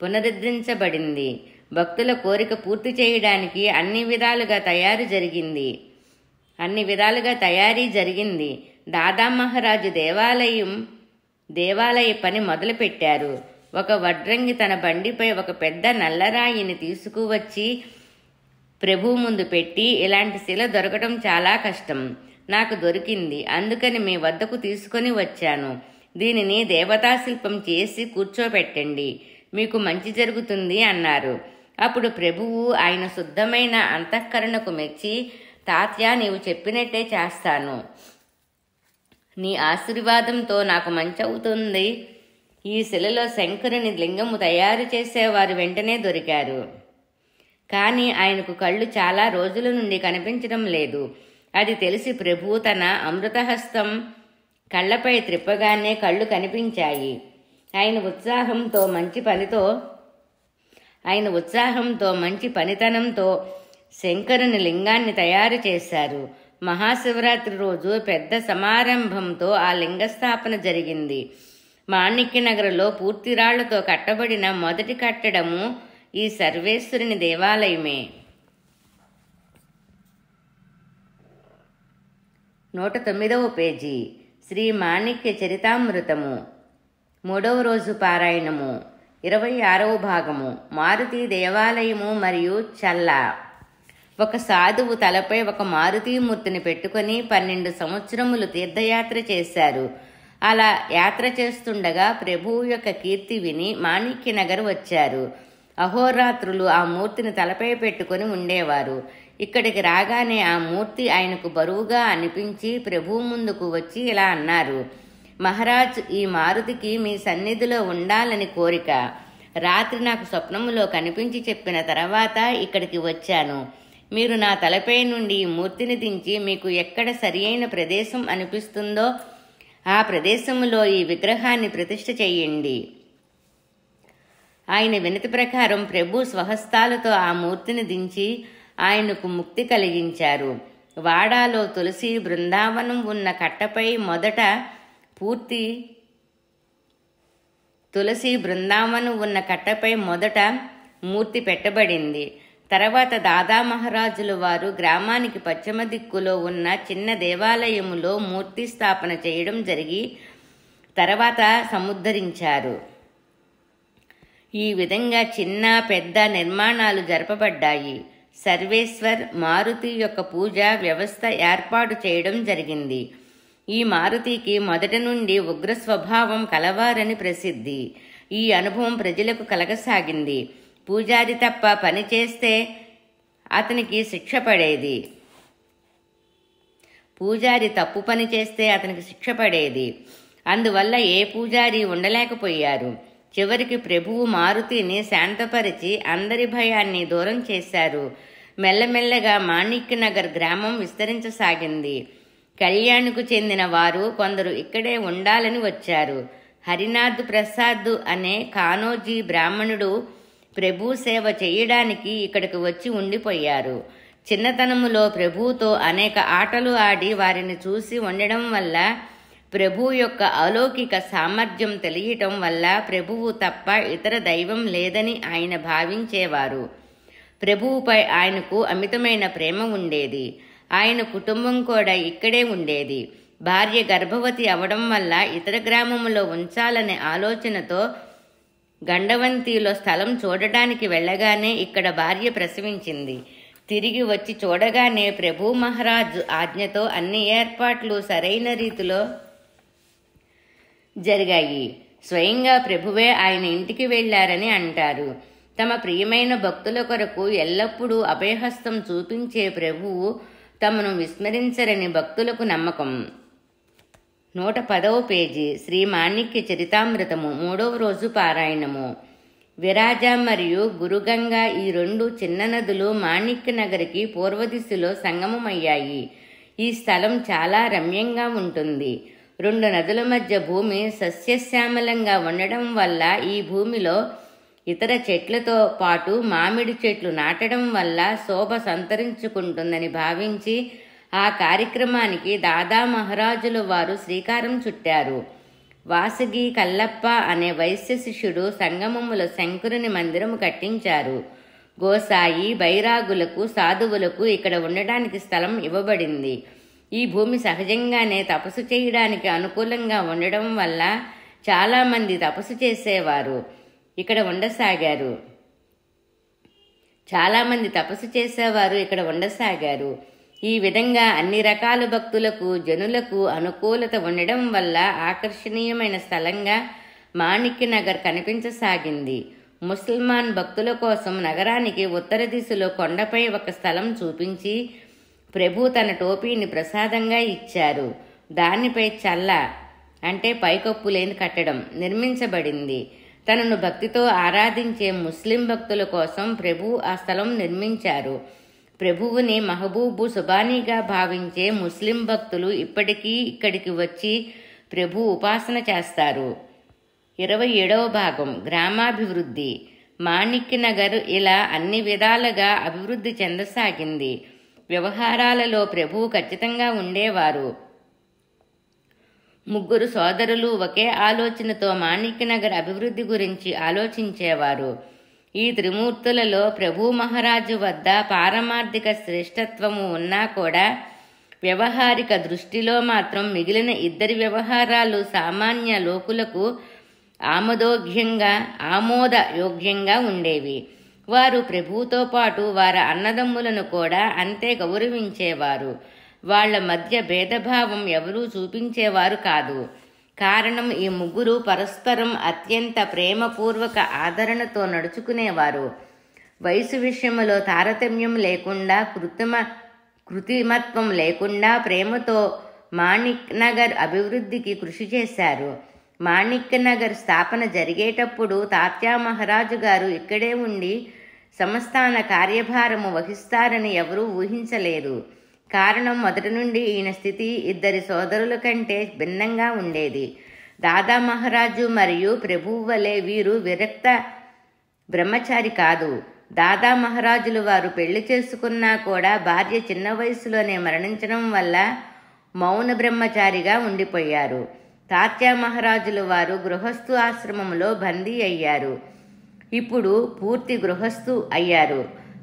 పునరుద్ధరించబడింది. భక్తుల కోరిక పూర్తి చేయడానికి అన్ని విధాలుగా తయారీ జరిగింది. దాదా మహారాజు దేవాలయ పని మొదలుపెట్టారు. ఒక వడ్రంగి తన బండిపై ఒక పెద్ద నల్లరాయిని తీసుకువచ్చి ప్రభువు ముందు పెట్టి, ఇలాంటి శిల దొరకటం చాలా కష్టం, నాకు దొరికింది, అందుకని మీ వద్దకు తీసుకొని వచ్చాను. దీనిని దేవతాశిల్పం చేసి కూర్చోబెట్టండి, మీకు మంచి జరుగుతుంది అన్నారు. అప్పుడు ప్రభువు ఆయన శుద్ధమైన అంతఃకరణకు మెచ్చి, తాత్యా, నీవు చెప్పినట్టే చేస్తాను, నీ ఆశీర్వాదంతో నాకు మంచి అవుతుంది. ఈ శిలలో శంకరుని లింగము తయారు చేసేవారు వెంటనే దొరికారు. కానీ ఆయనకు కళ్ళు చాలా రోజుల నుండి కనిపించడం లేదు. అది తెలిసి ప్రభువు తన అమృతహస్తం కళ్ళపై త్రిప్పగానే కళ్ళు కనిపించాయి. ఆయన ఉత్సాహంతో మంచి పనితనంతో శంకరుని లింగాన్ని తయారు చేశారు. మహాశివరాత్రి రోజు పెద్ద సమారంభంతో ఆ లింగస్థాపన జరిగింది. మాణిక్యనగర్లో పూర్తి రాళ్లతో కట్టబడిన మొదటి కట్టడము ఈ సర్వేశ్వరుని దేవాలయమే. 109వ పేజీ. శ్రీ మాణిక్య చరితామృతము 3వ రోజు పారాయణము 26వ భాగము. మారుతి దేవాలయము మరియు చల్ల. ఒక సాధువు తలపై ఒక మారుతీమూర్తిని పెట్టుకుని 12 సంవత్సరములు తీర్థయాత్ర చేశారు. అలా యాత్ర చేస్తుండగా ప్రభువు యొక్క కీర్తి విని మాణిక్యనగర్ వచ్చారు. అహోరాత్రులు ఆ మూర్తిని తలపై పెట్టుకుని ఉండేవారు. ఇక్కడికి రాగానే ఆ మూర్తి ఆయనకు బరువుగా అనిపించి ప్రభువు ముందుకు వచ్చి ఇలా అన్నారు: మహారాజ్, ఈ మారుతికి మీ సన్నిధిలో ఉండాలని కోరిక. రాత్రి నాకు స్వప్నములో కనిపించి చెప్పిన తర్వాత ఇక్కడికి వచ్చాను. మీరు నా తలపై నుండి ఈ మూర్తిని దించి మీకు ఎక్కడ సరియైన ప్రదేశం అనిపిస్తుందో ఆ ప్రదేశములో ఈ విగ్రహాన్ని ప్రతిష్ఠ చెయ్యండి. ఆయన వినతి ప్రకారం ప్రభు స్వహస్తాలతో ఆ మూర్తిని దించి ఆయనకు ముక్తి కలిగించారు. వాడాలో తులసి బృందావనం ఉన్న కట్టపై మొదట మూర్తి పెట్టబడింది. తర్వాత దాదా మహారాజుల వారు గ్రామానికి పశ్చిమ దిక్కులో ఉన్న చిన్న దేవాలయములో మూర్తి స్థాపన చేయడం జరిగి తర్వాత సముద్ధరించారు. ఈ విధంగా చిన్న పెద్ద నిర్మాణాలు జరపబడ్డాయి. సర్వేశ్వర్ మారుతి యొక్క పూజా వ్యవస్థ ఏర్పాటు చేయడం జరిగింది. ఈ మారుతికి మొదటి నుండి ఉగ్ర స్వభావం కలవారని ప్రసిద్ధి. ఈ అనుభవం ప్రజలకు కలగసాగింది. పూజారి తప్ప పని చేస్తే అతనికి శిక్ష పడేది. అందువల్ల ఏ పూజారి ఉండలేకపోయారు. చివరికి ప్రభువు మారుతిని శాంతపరిచి అందరి భయాన్ని దూరం చేశారు. మెల్లమెల్లగా మాణిక్యనగర్ గ్రామం విస్తరించసాగింది. కళ్యాణ్కు చెందిన వారు కొందరు ఇక్కడే ఉండాలని వచ్చారు. హరినాథ్ ప్రసాద్ అనే కానోజీ బ్రాహ్మణుడు ప్రభు సేవ చేయడానికి ఇక్కడికి వచ్చి ఉండిపోయారు. చిన్నతనములో ప్రభువుతో అనేక ఆటలు ఆడి వారిని చూసి ఉండడం వల్ల, ప్రభు యొక్క అలౌకిక సామర్థ్యం తెలియటం వల్ల ప్రభువు తప్ప ఇతర దైవం లేదని ఆయన భావించేవారు. ప్రభువుపై ఆయనకు అమితమైన ప్రేమ ఉండేది. ఆయన కుటుంబం కూడా ఇక్కడే ఉండేది. భార్య గర్భవతి అవడం వల్ల ఇతర గ్రామంలో ఉంచాలనే ఆలోచనతో గండవంతిలో స్థలం చూడటానికి వెళ్ళగానే ఇక్కడ భార్య ప్రసవించింది. తిరిగి వచ్చి చూడగానే ప్రభు మహారాజు ఆజ్ఞతో అన్ని ఏర్పాట్లు సరైన రీతిలో జరిగాయి. స్వయంగా ప్రభువే ఆయన ఇంటికి వెళ్లారని అంటారు. తమ ప్రియమైన భక్తుల కొరకు ఎల్లప్పుడూ అభయహస్తం చూపించే ప్రభువు తమను విస్మరించరని భక్తులకు నమ్మకం. 110వ పేజీ. శ్రీ మాణిక్య చరితామృతము 3వ రోజు పారాయణము. విరాజ మరియు గురుగంగా ఈ 2 చిన్న నదులు మాణిక్యనగర్కి పూర్వదిశలో సంగమమయ్యాయి. ఈ స్థలం చాలా రమ్యంగా ఉంటుంది. 2 నదుల మధ్య భూమి సస్యశ్యామలంగా ఉండడం వల్ల ఈ భూమిలో ఇతర చెట్లతో పాటు మామిడి చెట్లు నాటడం వల్ల శోభ సంతరించుకుంటుందని భావించి ఆ కార్యక్రమానికి దాదా మహారాజుల వారు శ్రీకారం చుట్టారు. వాసగి కల్లప్ప అనే వైశ్య శిష్యుడు సంగమములో శంకరుని మందిరము కట్టించారు. గోసాయి, బైరాగులకు, సాధువులకు ఇక్కడ ఉండడానికి స్థలం ఇవ్వబడింది. ఈ భూమి సహజంగానే తపస్సు చేయడానికి అనుకూలంగా ఉండడం వల్ల చాలామంది తపస్సు చేసేవారు ఇక్కడ ఉండసాగారు. చాలామంది తపస్సు చేసేవారు ఇక్కడ ఉండసాగారు. ఈ విధంగా అన్ని రకాల భక్తులకు, జనులకు అనుకూలత ఉండడం వల్ల ఆకర్షణీయమైన స్థలంగా మాణిక్యనగర్ కనిపించసాగింది. ముసల్మాన్ భక్తుల కోసం నగరానికి ఉత్తర దిశలో కొండపై ఒక స్థలం చూపించి ప్రభు తన టోపీని ప్రసాదంగా ఇచ్చారు. దానిపై చల్ల అంటే పైకప్పు లేని కట్టడం నిర్మించబడింది. తనను భక్తితో ఆరాధించే ముస్లిం భక్తుల కోసం ప్రభు ఆ స్థలం నిర్మించారు. ప్రభువుని మహబూబు సుబానీగా భావించే ముస్లిం భక్తులు ఇప్పటికీ ఇక్కడికి వచ్చి ప్రభు ఉపాసన చేస్తారు. 27వ భాగం గ్రామాభివృద్ధి. మాణిక్యనగర్ ఇలా అన్ని విధాలుగా అభివృద్ధి చెందసాగింది. వ్యవహారాలలో ప్రభువు ఖచ్చితంగా ఉండేవారు. 3 సోదరులు ఒకే ఆలోచనతో మాణిక్యనగర్ అభివృద్ధి గురించి ఆలోచించేవారు. ఈ త్రిమూర్తులలో ప్రభు మహారాజు వద్ద పారమార్థిక శ్రేష్టత్వము ఉన్నా కూడా వ్యవహారిక దృష్టిలో మాత్రం మిగిలిన ఇద్దరి వ్యవహారాలు సామాన్య లోకులకు ఆమోదయోగ్యంగా ఉండేవి. వారు ప్రభువుతో పాటు వారి అన్నదమ్ములను కూడా అంతే గౌరవించేవారు. వాళ్ల మధ్య భేదభావం ఎవరూ చూపించేవారు కాదు. కారణం ఈ 3 పరస్పరం అత్యంత ప్రేమపూర్వక ఆదరణతో నడుచుకునేవారు. వయసు విషయంలో తారతమ్యం లేకుండా, కృత్రిమత్వం లేకుండా ప్రేమతో మాణిక్యనగర్ అభివృద్ధికి కృషి చేశారు. మాణిక్యనగర్ స్థాపన జరిగేటప్పుడు తాత్యా మహారాజు గారు ఇక్కడే ఉండి సంస్థాన కార్యభారము వహిస్తారని ఎవరూ ఊహించలేదు. కారణం మొదటి నుండి ఈయన స్థితి ఇద్దరి సోదరుల కంటే భిన్నంగా ఉండేది. దాదా మహారాజు మరియు ప్రభువు వలె వీరు విరక్త బ్రహ్మచారి కాదు. దాదా మహారాజులు వారు పెళ్లి చేసుకున్నా కూడా భార్య చిన్న వయసులోనే మరణించడం వల్ల మౌన బ్రహ్మచారిగా ఉండిపోయారు. తాత్యా మహారాజులు వారు గృహస్థు ఆశ్రమంలో బందీ అయ్యారు. ఇప్పుడు పూర్తి గృహస్థు అయ్యారు.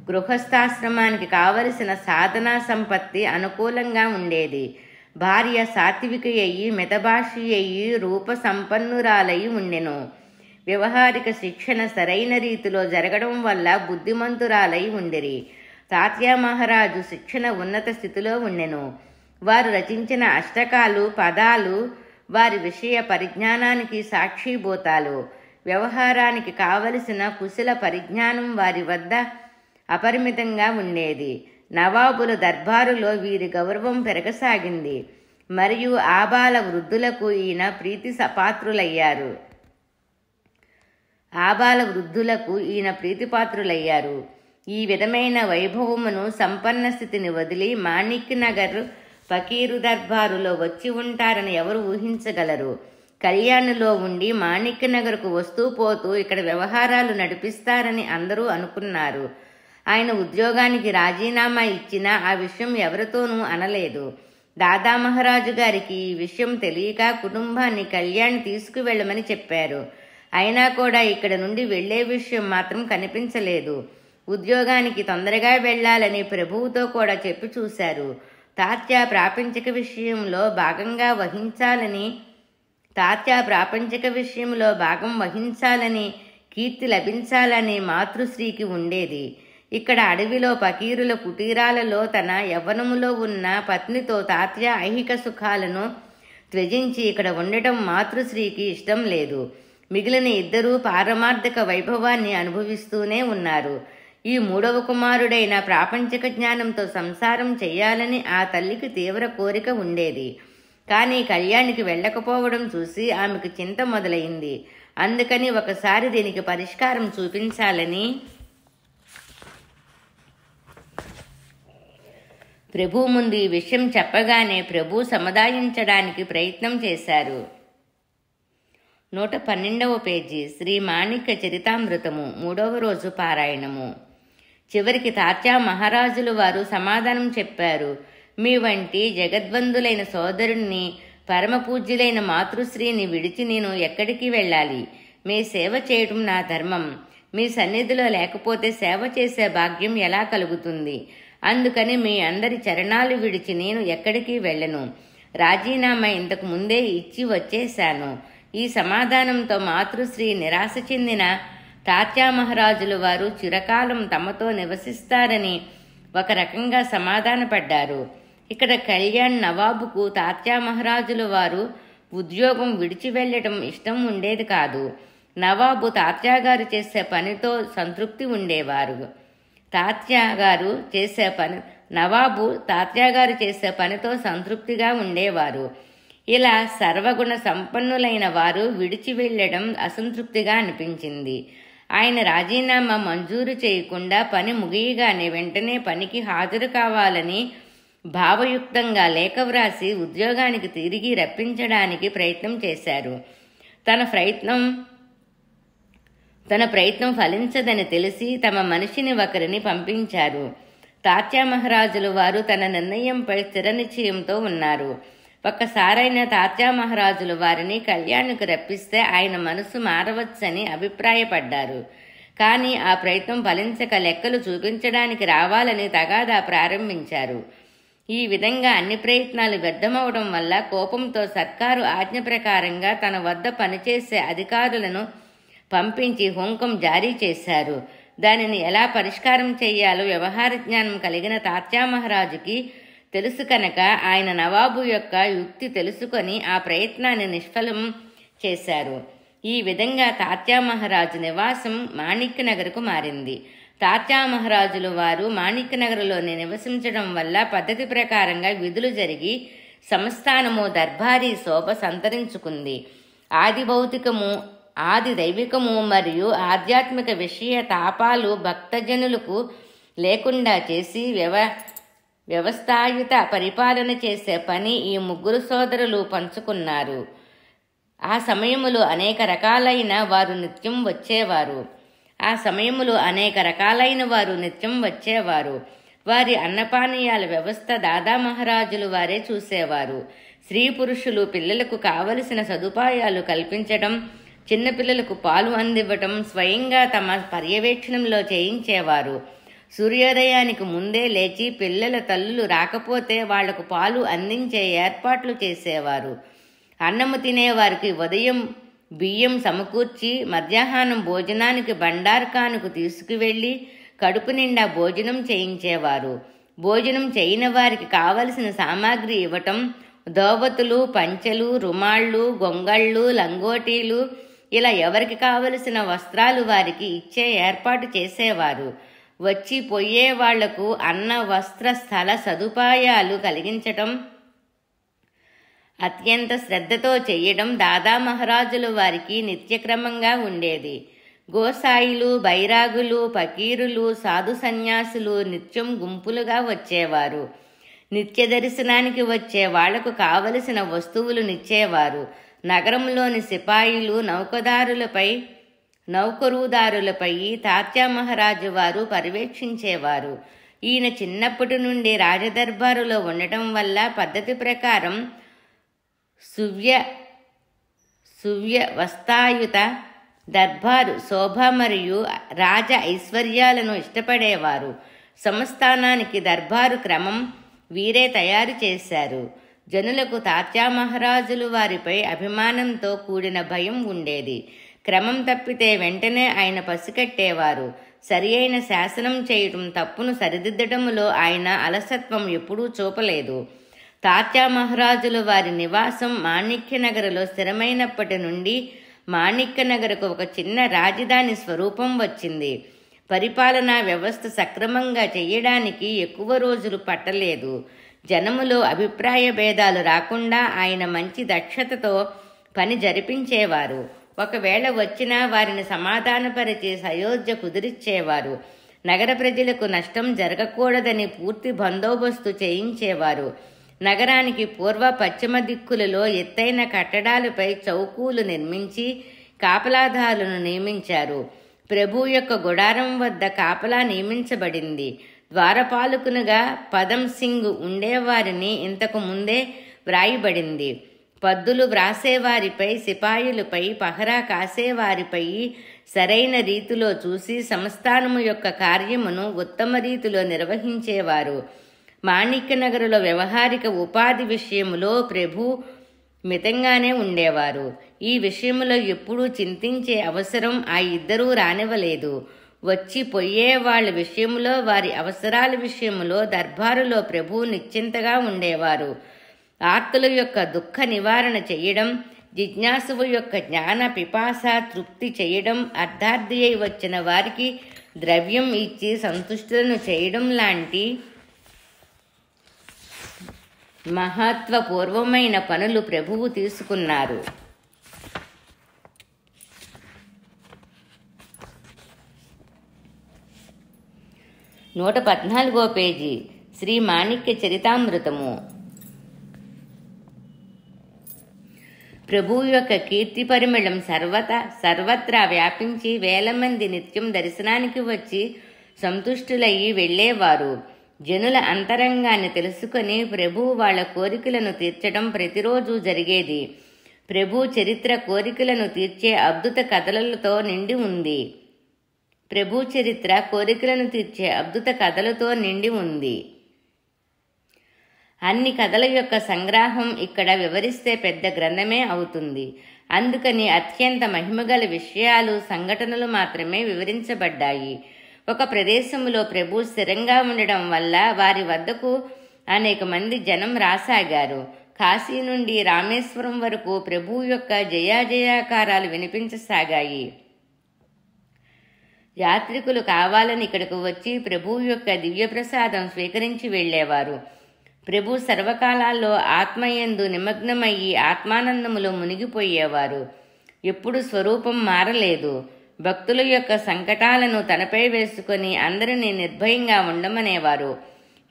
గృహస్థాశ్రమానికి కావలసిన సాధనా సంపత్తి అనుకూలంగా ఉండేది. భార్య సాత్విక అయ్యి, మితభాషి అయ్యి, రూప సంపన్నురాలయి ఉండెను. వ్యవహారిక శిక్షణ సరైన రీతిలో జరగడం వల్ల బుద్ధిమంతురాలై ఉండిరి. తాత్యా మహారాజు శిక్షణ ఉన్నత స్థితిలో ఉండెను. వారు రచించిన అష్టకాలు, పదాలు వారి విషయ పరిజ్ఞానానికి సాక్షిభూతాలు. వ్యవహారానికి కావలసిన కుశల పరిజ్ఞానం వారి వద్ద అపరిమితంగా ఉండేది. నవాబుల దర్బారులో వీరి గౌరవం పెరగసాగింది. మరియు ఆబాల వృద్ధులకు ఈయన ప్రీతిపాత్రులయ్యారు. ఈ విధమైన వైభవమును, సంపన్న స్థితిని వదిలి మాణిక్యనగర్ ఫకీరు దర్బారులో వచ్చి ఉంటారని ఎవరు ఊహించగలరు? కళ్యాణ్లో ఉండి మాణిక్యనగర్కు వస్తూ పోతూ ఇక్కడ వ్యవహారాలు నడిపిస్తారని అందరూ అనుకున్నారు. ఆయన ఉద్యోగానికి రాజీనామా ఇచ్చినా ఆ విషయం ఎవరితోనూ అనలేదు. దాదా మహారాజు గారికి ఈ విషయం తెలియక కుటుంబాన్ని కళ్యాణ్ తీసుకువెళ్ళమని చెప్పారు. అయినా కూడా ఇక్కడ నుండి వెళ్లే విషయం మాత్రం కనిపించలేదు. ఉద్యోగానికి తొందరగా వెళ్లాలని ప్రభువుతో కూడా చెప్పి చూశారు. తాత్యా ప్రాపంచిక విషయంలో భాగం వహించాలని, కీర్తి లభించాలని మాతృశ్రీకి ఉండేది. ఇక్కడ అడవిలో ఫకీరుల కుటీరాలలో తన యవ్వనములో ఉన్న పత్నితో తాత్యా ఐహిక సుఖాలను త్యజించి ఇక్కడ ఉండటం మాతృశ్రీకి ఇష్టం లేదు. మిగిలిన ఇద్దరూ పారమార్థిక వైభవాన్ని అనుభవిస్తూనే ఉన్నారు. ఈ 3వ కుమారుడైన ప్రాపంచిక జ్ఞానంతో సంసారం చెయ్యాలని ఆ తల్లికి తీవ్ర కోరిక ఉండేది. కానీ కళ్యాణ్కి వెళ్ళకపోవడం చూసి ఆమెకు చింత మొదలైంది. అందుకని ఒకసారి దీనికి పరిష్కారం చూపించాలని ప్రభు ముందు ఈ విషయం చెప్పగానే ప్రభు సముదాయించడానికి ప్రయత్నం చేశారు. 112వ పేజీ. శ్రీ మాణిక్య చరితామృతము 3వ రోజు పారాయణము. చివరికి తాత్యా మహారాజులు వారు సమాధానం చెప్పారు. మీ వంటి జగద్వందులైన సోదరుణ్ణి, పరమపూజ్యులైన మాతృశ్రీని విడిచి నేను ఎక్కడికి వెళ్ళాలి? మీ సేవ చేయటం నా ధర్మం. మీ సన్నిధిలో లేకపోతే సేవ చేసే భాగ్యం ఎలా కలుగుతుంది? అందుకని మీ అందరి చరణాలు విడిచి నేను ఎక్కడికి వెళ్ళను. రాజీనామా ఇంతకు ముందే ఇచ్చి వచ్చేశాను. ఈ సమాధానంతో మాతృశ్రీ నిరాశ చెందిన తాత్యా మహారాజుల వారు చిరకాలం తమతో నివసిస్తారని ఒక రకంగా సమాధానపడ్డారు. ఇక్కడ కళ్యాణ్ నవాబుకు తాత్యా మహారాజుల వారు ఉద్యోగం విడిచి వెళ్లడం ఇష్టం ఉండేది కాదు. నవాబు తాత్యా గారు చేసే పనితో సంతృప్తి ఉండేవారు. నవాబు తాత్యా గారు చేసే పనితో సంతృప్తిగా ఉండేవారు. ఇలా సర్వగుణ సంపన్నులైన వారు విడిచి వెళ్లడం అసంతృప్తిగా అనిపించింది. ఆయన రాజీనామా మంజూరు చేయకుండా పని ముగియగానే వెంటనే పనికి హాజరు కావాలని భావయుక్తంగా లేఖ వ్రాసి ఉద్యోగానికి తిరిగి రప్పించడానికి ప్రయత్నం చేశారు. తన ప్రయత్నం ఫలించదని తెలిసి తమ మనిషిని ఒకరిని పంపించారు. తాత్యా మహారాజుల వారు తన నిర్ణయంపై స్థిర నిశ్చయంతో ఉన్నారు. ఒక్కసారైనా తాత్యా మహారాజుల వారిని కళ్యాణ్కు రప్పిస్తే ఆయన మనసు మారవచ్చని అభిప్రాయపడ్డారు. కానీ ఆ ప్రయత్నం ఫలించక లెక్కలు చూపించడానికి రావాలని తగాదా ప్రారంభించారు. ఈ విధంగా అన్ని ప్రయత్నాలు వ్యర్థమవడం వల్ల కోపంతో సర్కారు ఆజ్ఞ ప్రకారంగా తన వద్ద పనిచేసే అధికారులను పంపించి హుంకం జారీ చేశారు. దానిని ఎలా పరిష్కారం చేయాలో వ్యవహార జ్ఞానం కలిగిన తాత్యా మహారాజుకి తెలుసు కనుక ఆయన నవాబు యొక్క యుక్తి తెలుసుకొని ఆ ప్రయత్నాన్ని నిష్ఫలం చేశారు. ఈ విధంగా తాత్యా మహారాజు నివాసం మాణిక్యనగర్కు మారింది. తాత్యా మహారాజుల వారు మాణిక్యనగర్లోని నివసించడం వల్ల పద్ధతి ప్రకారంగా విధులు జరిగి సంస్థానము దర్బారీ శోభ సంతరించుకుంది. ఆది భౌతికము, ఆది దైవికము మరియు ఆధ్యాత్మిక విషయ తాపాలు భక్తజనులకు లేకుండా చేసి వ్యవస్థాయుత పరిపాలన చేసే పని ఈ ముగ్గురు సోదరులు పంచుకున్నారు. ఆ సమయములో అనేక రకాలైన వారు నిత్యం వచ్చేవారు. వారి అన్నపానీయాల వ్యవస్థ దాదా మహారాజులు వారే చూసేవారు. స్త్రీ పురుషులు పిల్లలకు కావలసిన సదుపాయాలు కల్పించడం, చిన్నపిల్లలకు పాలు అందివ్వటం స్వయంగా తమ పర్యవేక్షణంలో చేయించేవారు. సూర్యోదయానికి ముందే లేచి పిల్లల తల్లులు రాకపోతే వాళ్లకు పాలు అందించే ఏర్పాట్లు చేసేవారు. అన్నము తినేవారికి ఉదయం బియ్యం సమకూర్చి మధ్యాహ్నం భోజనానికి బండార్ఖానుకు తీసుకువెళ్లి కడుపు నిండా భోజనం చేయించేవారు. భోజనం చేయని వారికి కావలసిన సామాగ్రి ఇవ్వటం, దోవతులు, పంచెలు, రుమాళ్ళు, గొంగళ్ళు, లంగోటీలు ఇలా ఎవరికి కావలసిన వస్త్రాలు వారికి ఇచ్చే ఏర్పాటు చేసేవారు. వచ్చి పోయే వాళ్లకు అన్న, వస్త్ర, స్థల సదుపాయాలు కలిగించటం అత్యంత శ్రద్ధతో చెయ్యడం దాదా మహారాజుల వారికి నిత్యక్రమంగా ఉండేది. గోసాయిలు, బైరాగులు, ఫకీరులు, సాధు సన్యాసులు నిత్యం గుంపులుగా వచ్చేవారు. నిత్య దర్శనానికి వచ్చే వాళ్లకు కావలసిన వస్తువులు నిచ్చేవారు. నగరంలోని సిపాయిలు, నౌకరుదారులపై తాత్యా మహారాజు వారు పర్యవేక్షించేవారు. ఈయన చిన్నప్పటి నుండి రాజదర్బారులో ఉండటం వల్ల పద్ధతి ప్రకారం సువ్యవస్థాయుత దర్బారు శోభ మరియు రాజ ఐశ్వర్యాలను ఇష్టపడేవారు. సంస్థానానికి దర్బారు క్రమం వీరే తయారు చేశారు. జనులకు తాత్యా మహారాజులు వారిపై అభిమానంతో కూడిన భయం ఉండేది. క్రమం తప్పితే వెంటనే ఆయన పసికట్టేవారు. సరి అయిన శాసనం చేయటం, తప్పును సరిదిద్దటములో ఆయన అలసత్వం ఎప్పుడూ చూపలేదు. తాత్యా మహారాజుల వారి నివాసం మాణిక్యనగర్లో స్థిరమైనప్పటి నుండి మాణిక్యనగర్కు ఒక చిన్న రాజధాని స్వరూపం వచ్చింది. పరిపాలనా వ్యవస్థ సక్రమంగా చేయడానికి ఎక్కువ రోజులు పట్టలేదు. జనములో అభిప్రాయ భేదాలు రాకుండా ఆయన మంచి దక్షతతో పని జరిపించేవారు. ఒకవేళ వచ్చినా వారిని సమాధానపరిచి సయోధ్య కుదిరిచ్చేవారు. నగర ప్రజలకు నష్టం జరగకూడదని పూర్తి బందోబస్తు చేయించేవారు. నగరానికి పూర్వ పశ్చిమ దిక్కులలో ఎత్తైన కట్టడాలపై చౌకూలు నిర్మించి కాపలాదారులను నియమించారు. ప్రభు యొక్క గుడారం వద్ద కాపలా నియమించబడింది. ద్వారపాలకునిగా పదం సింగ్ ఉండేవారిని ఇంతకు ముందే వ్రాయబడింది. పద్దులు వ్రాసేవారిపై, సిపాయిలపై, పహరా కాసేవారిపై సరైన రీతిలో చూసి సంస్థానము యొక్క కార్యమును ఉత్తమ రీతిలో నిర్వహించేవారు. మాణిక్యనగరులో వ్యవహారిక ఉపాధి విషయములో ప్రభు మితంగానే ఉండేవారు. ఈ విషయంలో ఎప్పుడూ చింతించే అవసరం ఆ ఇద్దరూ రానివ్వలేదు. వచ్చి పోయే వాళ్ళ విషయంలో, వారి అవసరాల విషయంలో దర్బారులో ప్రభువు నిశ్చింతగా ఉండేవారు. ఆర్తుల యొక్క దుఃఖ నివారణ చేయడం, జిజ్ఞాసువు యొక్క జ్ఞాన పిపాస తృప్తి చేయడం, అర్ధార్థి అయి వచ్చిన వారికి ద్రవ్యం ఇచ్చి సంతుష్టులను చేయడం లాంటి మహత్వపూర్వమైన పనులు ప్రభువు తీసుకున్నారు. నూట 14వ పేజీ శ్రీ మాణిక్య చరితామృతము. ప్రభువు యొక్క కీర్తి పరిమళం సర్వత్రా వ్యాపించి వేల మంది నిత్యం దర్శనానికి వచ్చి సంతుష్టులయ్యి వెళ్లేవారు. జనుల అంతరంగాన్ని తెలుసుకొని ప్రభువు వాళ్ల కోరికలను తీర్చడం ప్రతిరోజు జరిగేది. ప్రభు చరిత్ర కోరికలను తీర్చే అద్భుత కథలతో నిండి ఉంది. ప్రభు చరిత్ర కోరికలను తీర్చే అద్భుత కథలతో నిండి ఉంది. అన్ని కథల యొక్క సంగ్రహం ఇక్కడ వివరిస్తే పెద్ద గ్రంథమే అవుతుంది. అందుకని అత్యంత మహిమగల విషయాలు, సంఘటనలు మాత్రమే వివరించబడ్డాయి. ఒక ప్రదేశంలో ప్రభు స్థిరంగా ఉండడం వల్ల వారి వద్దకు అనేక మంది జనం రాసాగారు. కాశీ నుండి రామేశ్వరం వరకు ప్రభు యొక్క జయాజయాకారాలు వినిపించసాగాయి. యాత్రికులు కావాలని ఇక్కడకు వచ్చి ప్రభువు యొక్క దివ్యప్రసాదం స్వీకరించి వెళ్లేవారు. ప్రభు సర్వకాలాల్లో ఆత్మయందు నిమగ్నమయ్యి ఆత్మానందములో మునిగిపోయేవారు. ఎప్పుడు స్వరూపం మారలేదు. భక్తుల యొక్క సంకటాలను తనపై వేసుకొని అందరినీ నిర్భయంగా ఉండమనేవారు.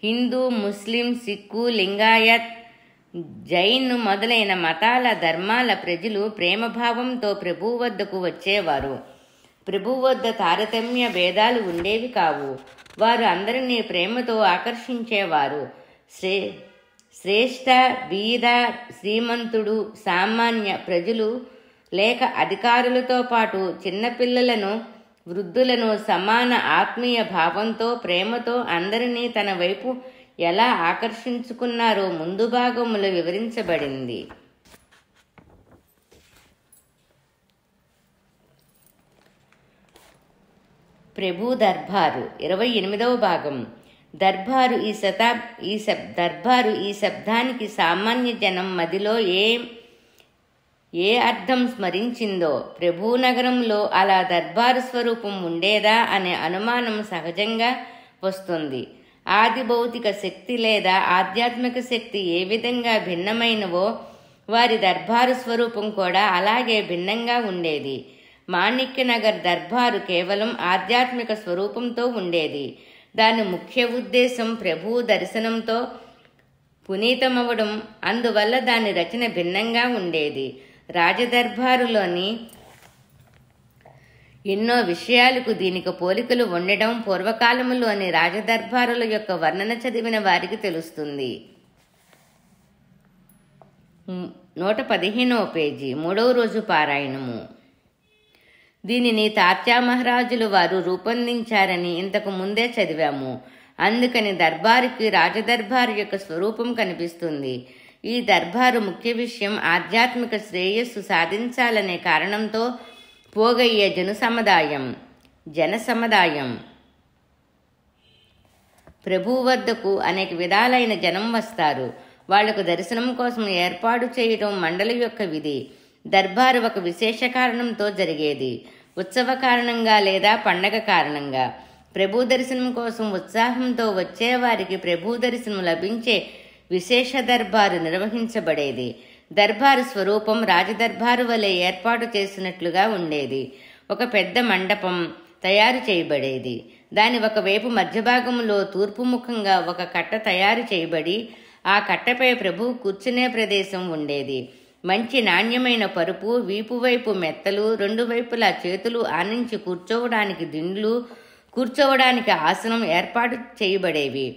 హిందూ, ముస్లిం, సిక్కు, లింగాయత్, జైన్ మొదలైన మతాల ధర్మాల ప్రజలు ప్రేమభావంతో ప్రభువు వద్దకు వచ్చేవారు. ప్రభువు వద్ద తారతమ్య భేదాలు ఉండేవి కావు. వారు అందరినీ ప్రేమతో ఆకర్షించేవారు. శ్రేష్ఠ, బీద, శ్రీమంతుడు, సామాన్య ప్రజలు లేక అధికారులతో పాటు చిన్నపిల్లలను, వృద్ధులను సమాన ఆత్మీయ భావంతో, ప్రేమతో అందరినీ తన వైపు ఎలా ఆకర్షించుకున్నారో ముందు భాగములో వివరించబడింది. ప్రభు దర్బారు 28వ భాగం. దర్బారు ఈ శబ్దానికి సామాన్య జనం మదిలో ఏ అర్థం స్మరించిందో, ప్రభు నగరంలో అలా దర్బారు స్వరూపం ఉండేదా అనే అనుమానం సహజంగా వస్తుంది. ఆది భౌతిక శక్తి లేదా ఆధ్యాత్మిక శక్తి ఏ విధంగా భిన్నమైనవో వారి దర్బారు స్వరూపం కూడా అలాగే భిన్నంగా ఉండేది. మాణిక్యనగర్ దర్బారు కేవలం ఆధ్యాత్మిక స్వరూపంతో ఉండేది. దాని ముఖ్య ఉద్దేశం ప్రభు దర్శనంతో పునీతమవడం. అందువల్ల దాని రచన భిన్నంగా ఉండేది. రాజదర్బారులోని ఎన్నో విషయాలకు దీనికి పోలికలు ఉండడం పూర్వకాలములోని రాజదర్బారుల యొక్క వర్ణన చదివిన వారికి తెలుస్తుంది. 115వ పేజీ 3వ రోజు పారాయణము. దీనిని తాత్యా మహారాజులు వారు రూపొందించారని ఇంతకు ముందే చదివాము. అందుకని దర్బారుకి రాజదర్బారు యొక్క స్వరూపం కనిపిస్తుంది. ఈ దర్బారు ముఖ్య విషయం ఆధ్యాత్మిక శ్రేయస్సు సాధించాలనే కారణంతో పోగయ్యే జన సముదాయం. ప్రభువు వద్దకు అనేక విధాలైన జనం వస్తారు. వాళ్లకు దర్శనం కోసం ఏర్పాటు చేయటం మండలి యొక్క విధి. దర్బారు ఒక విశేష కారణంతో జరిగేది. ఉత్సవ కారణంగా లేదా పండగ కారణంగా. ప్రభు దర్శనం కోసం ఉత్సాహంతో వచ్చేవారికి ప్రభు దర్శనం లభించే విశేష దర్బారు నిర్వహించబడేది. దర్బారు స్వరూపం రాజదర్బారు వలె ఏర్పాటు చేసినట్లుగా ఉండేది. ఒక పెద్ద మండపం తయారు చేయబడేది. దాని ఒకవైపు మధ్యభాగంలో తూర్పు ముఖంగా ఒక కట్ట తయారు చేయబడి ఆ కట్టపై ప్రభు కూర్చునే ప్రదేశం ఉండేది. మంచి నాణ్యమైన పరుపు, వీపు వైపు మెత్తలు, రెండు వైపులా చేతులు ఆనించి కూర్చోవడానికి దిండ్లు, కూర్చోవడానికి ఆసనం ఏర్పాటు చేయబడేవి.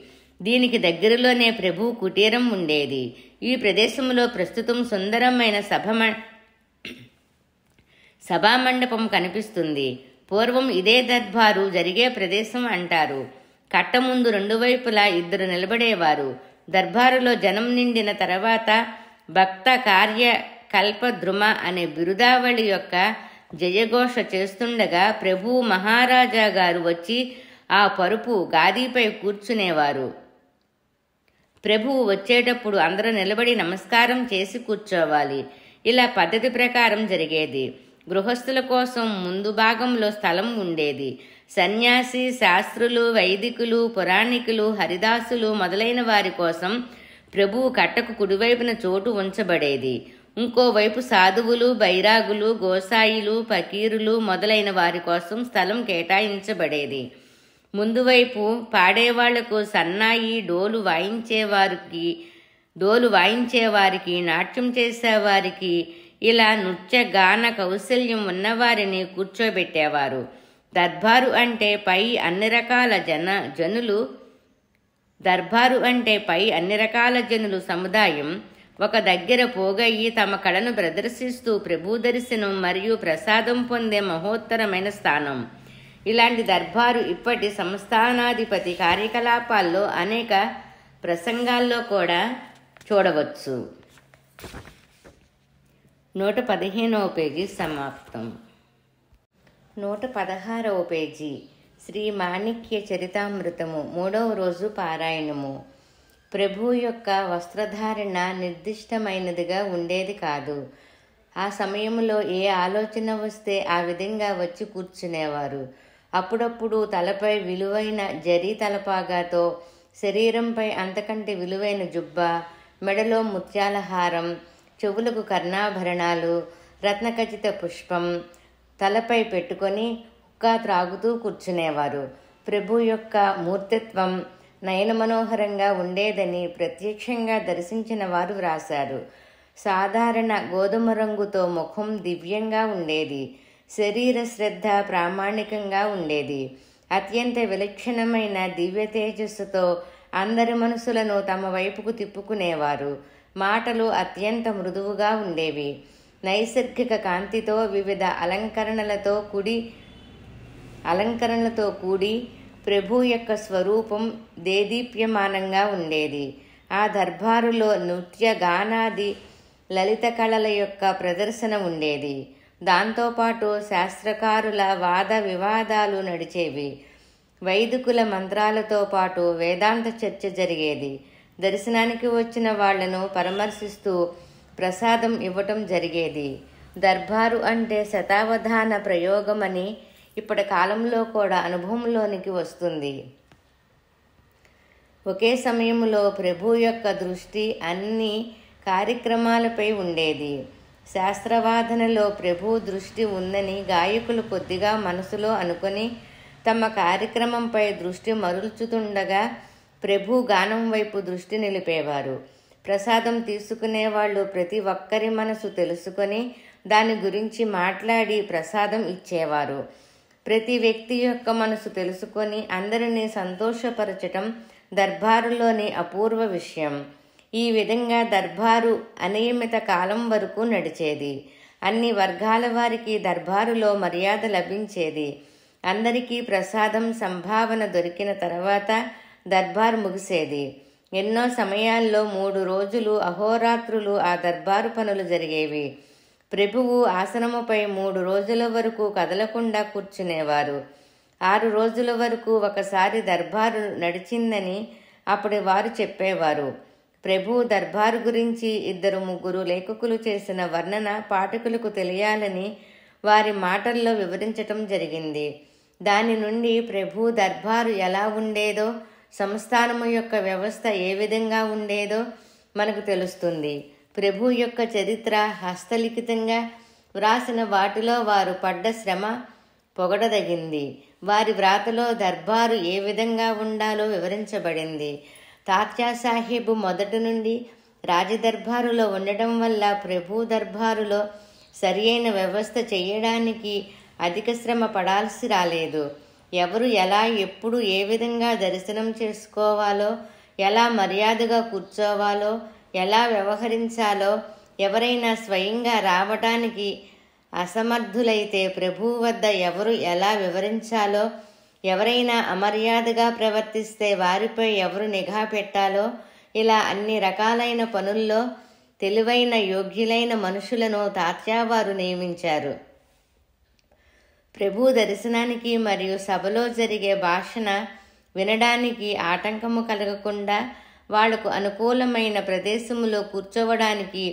దీనికి దగ్గరలోనే ప్రభు కుటీరం ఉండేది. ఈ ప్రదేశంలో ప్రస్తుతం సుందరమైన సభామండపం కనిపిస్తుంది. పూర్వం ఇదే దర్బారు జరిగే ప్రదేశం అంటారు. కట్ట ముందు రెండు వైపులా ఇద్దరు నిలబడేవారు. దర్బారులో జనం నిండిన తర్వాత భక్త కార్య కల్పద్రుమ అనే బిరుదావళి యొక్క జయఘోష చేస్తుండగా ప్రభువు మహారాజా గారు వచ్చి ఆ పరుపు గాదీపై కూర్చునేవారు. ప్రభువు వచ్చేటప్పుడు అందరూ నిలబడి నమస్కారం చేసి కూర్చోవాలి. ఇలా పద్ధతి ప్రకారం జరిగేది. గృహస్థుల కోసం ముందు భాగంలో స్థలం ఉండేది. సన్యాసి, శాస్త్రులు, వైదికులు, పురాణికులు, హరిదాసులు మొదలైన వారి కోసం ప్రభువు కట్టకు కుడివైపున చోటు ఉంచబడేది. ఇంకోవైపు సాధువులు, బైరాగులు, గోసాయిలు, ఫకీరులు మొదలైన వారి కోసం స్థలం కేటాయించబడేది. ముందు వైపు పాడేవాళ్లకు సన్నాయి, డోలు వాయించేవారికి, నాట్యం చేసేవారికి, ఇలా నృత్య గాన కౌశల్యం ఉన్నవారిని కూర్చోబెట్టేవారు. దర్బారు అంటే పై అన్ని రకాల జనులు సముదాయం ఒక దగ్గర పోగయ్యి తమ కళను ప్రదర్శిస్తూ ప్రభు దర్శనం మరియు ప్రసాదం పొందే మహోత్తరమైన స్థానం. ఇలాంటి దర్బారు ఇప్పటి సంస్థానాధిపతి కార్యకలాపాల్లో అనేక ప్రసంగాల్లో కూడా చూడవచ్చు. 115వ పేజీ సమాప్తం. 116వ పేజీ శ్రీ మాణిక్య చరితామృతము 3వ రోజు పారాయణము. ప్రభు యొక్క వస్త్రధారణ నిర్దిష్టమైనదిగా ఉండేది కాదు. ఆ సమయంలో ఏ ఆలోచన వస్తే ఆ విధంగా వచ్చి కూర్చునేవారు. అప్పుడప్పుడు తలపై విలువైన జరీ తలపాగాతో, శరీరంపై అంతకంటే విలువైన జుబ్బా, మెడలో ముత్యాల హారం, చెవులకు కర్ణాభరణాలు, రత్నఖచిత పుష్పం తలపై పెట్టుకొని హుక్కా త్రాగుతూ కూర్చునేవారు. ప్రభు యొక్క మూర్తిత్వం నయన మనోహరంగా ఉండేదని ప్రత్యక్షంగా దర్శించిన వారు వ్రాశారు. సాధారణ గోధుమ రంగుతో ముఖం దివ్యంగా ఉండేది. శరీర శ్రద్ధ ప్రామాణికంగా ఉండేది. అత్యంత విలక్షణమైన దివ్య తేజస్సుతో అందరి మనసులను తమ వైపుకు తిప్పుకునేవారు. మాటలు అత్యంత మృదువుగా ఉండేవి. నైసర్గిక కాంతితో వివిధ అలంకరణలతో కూడి ప్రభు యొక్క స్వరూపం దేదీప్యమానంగా ఉండేది. ఆ దర్బారులో నృత్య, గానాది లలిత కళల యొక్క ప్రదర్శన ఉండేది. దాంతోపాటు శాస్త్రకారుల వాద వివాదాలు నడిచేవి. వైదికుల మంత్రాలతో పాటు వేదాంత చర్చ జరిగేది. దర్శనానికి వచ్చిన వాళ్లను పరామర్శిస్తూ ప్రసాదం ఇవ్వటం జరిగేది. దర్బారు అంటే శతావధాన ప్రయోగమని ఇప్పటి కాలంలో కూడా అనుభవంలోనికి వస్తుంది. ఒకే సమయంలో ప్రభు యొక్క దృష్టి అన్ని కార్యక్రమాలపై ఉండేది. శాస్త్రవాదనలో ప్రభు దృష్టి ఉందని గాయకులు కొద్దిగా మనసులో అనుకొని తమ కార్యక్రమంపై దృష్టి మరల్చుతుండగా ప్రభు గానం వైపు దృష్టి నిలిపేవారు. ప్రసాదం తీసుకునేవాళ్ళు ప్రతి ఒక్కరి మనసు తెలుసుకొని దాని గురించి మాట్లాడి ప్రసాదం ఇచ్చేవారు. ప్రతి వ్యక్తి యొక్క మనసు తెలుసుకొని అందరినీ సంతోషపరచటం దర్బారులోని అపూర్వ విషయం. ఈ విధంగా దర్బారు అనియమిత కాలం వరకు నడిచేది. అన్ని వర్గాల వారికి దర్బారులో మర్యాద లభించేది. అందరికీ ప్రసాదం సంభావన దొరికిన తర్వాత దర్బారు ముగిసేది. ఎన్నో సమయాల్లో 3 రోజులు అహోరాత్రులు ఆ దర్బారు పనులు జరిగేవి. ప్రభువు ఆసనముపై 3 రోజుల వరకు కదలకుండా కూర్చునేవారు. 6 రోజుల వరకు ఒకసారి దర్బారు నడిచిందని అప్పటి వారు చెప్పేవారు. ప్రభు దర్బారు గురించి 2-3 లేఖకులు చేసిన వర్ణన పాఠకులకు తెలియాలని వారి మాటల్లో వివరించటం జరిగింది. దాని నుండి ప్రభు దర్బారు ఎలా ఉండేదో, సంస్థానము యొక్క వ్యవస్థ ఏ విధంగా ఉండేదో మనకు తెలుస్తుంది. ప్రభు యొక్క చరిత్ర హస్తలిఖితంగా వ్రాసిన వాటిలో వారు పడ్డ శ్రమ పొగడదగింది. వారి వ్రాతలో దర్బారు ఏ విధంగా ఉండాలో వివరించబడింది. తాత్యా సాహెబ్ మొదటి నుండి రాజదర్బారులో ఉండటం వల్ల ప్రభు దర్బారులో సరి అయిన వ్యవస్థ చేయడానికి అధిక శ్రమ పడాల్సి రాలేదు. ఎవరు ఎలా, ఎప్పుడు, ఏ విధంగా దర్శనం చేసుకోవాలో, ఎలా మర్యాదగా కూర్చోవాలో, ఎలా వ్యవహరించాలో, ఎవరైనా స్వయంగా రావటానికి అసమర్థులైతే ప్రభువు వద్ద ఎవరు ఎలా వివరించాలో, ఎవరైనా అమర్యాదగా ప్రవర్తిస్తే వారిపై ఎవరు నిఘా పెట్టాలో, ఇలా అన్ని రకాలైన పనుల్లో తెలివైన యోగ్యులైన మనుషులను తాత్యావారు నియమించారు. ప్రభు దర్శనానికి మరియు సభలో జరిగే భాషణ వినడానికి ఆటంకము కలగకుండా వాళ్లకు అనుకూలమైన ప్రదేశములో కూర్చోవడానికి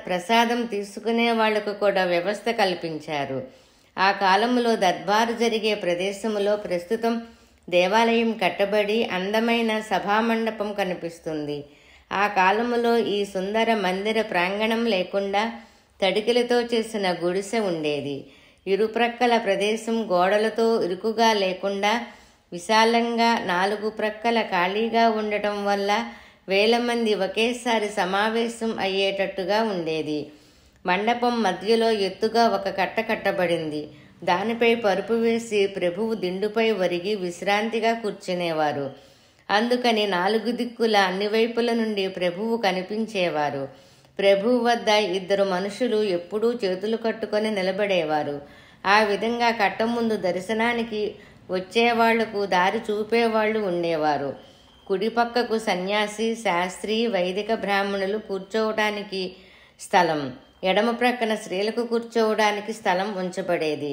ప్రసాదం తీసుకునే వాళ్లకు కూడా వ్యవస్థ కల్పించారు. ఆ కాలములో దర్బారు జరిగే ప్రదేశములో ప్రస్తుతం దేవాలయం కట్టబడి అందమైన సభామండపం కనిపిస్తుంది. ఆ కాలములో ఈ సుందర మందిర ప్రాంగణం లేకుండా తడికెలతో చేసిన గుడిసె ఉండేది. ఇరుప్రక్కల ప్రదేశం గోడలతో ఇరుకుగా లేకుండా విశాలంగా 4 ప్రక్కల ఖాళీగా ఉండటం వల్ల వేల మంది ఒకేసారి సమావేశం అయ్యేటట్టుగా ఉండేది. మండపం మధ్యలో ఎత్తుగా ఒక కట్ట కట్టబడింది. దానిపై పరుపు వేసి ప్రభువు దిండుపై ఒరిగి విశ్రాంతిగా కూర్చునేవారు. అందుకని 4 దిక్కుల అన్ని వైపుల నుండి ప్రభువు కనిపించేవారు. ప్రభువు వద్ద 2 మనుషులు ఎప్పుడూ చేతులు కట్టుకొని నిలబడేవారు. ఆ విధంగా కట్ట ముందు దర్శనానికి వచ్చేవాళ్లకు దారి చూపేవాళ్లు ఉండేవారు. కుడిపక్కకు సన్యాసి, శాస్త్రి, వైదిక బ్రాహ్మణులు కూర్చోవడానికి స్థలం, ఎడమ ప్రక్కన స్త్రీలకు కూర్చోవడానికి స్థలం ఉంచబడేది.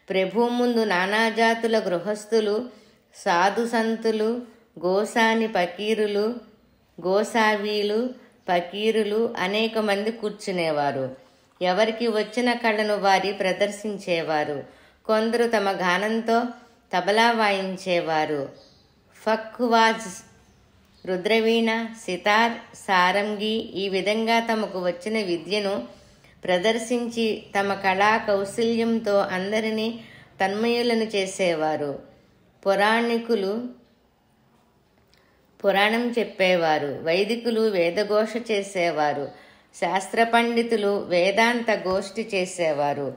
ప్రభువు ముందు నానాజాతుల గృహస్థులు, సాధు సంతులు, గోసాని ఫకీరులు, గోసావీలు, ఫకీరులు అనేక మంది కూర్చునేవారు. ఎవరికి వచ్చిన కళను వారి ప్రదర్శించేవారు. కొందరు తమ గానంతో తబలా వాయించేవారు. ఫక్వాజ్, రుద్రవీణ, సితార్, సారంగి ఈ విధంగా తమకు వచ్చిన విద్యను ప్రదర్శించి తమ కళా కౌశల్యంతో అందరినీ తన్మయులను చేసేవారు. పురాణికులు పురాణం చెప్పేవారు. వైదికులు వేదఘోష చేసేవారు. శాస్త్ర పండితులు వేదాంత గోష్ఠి చేసేవారు.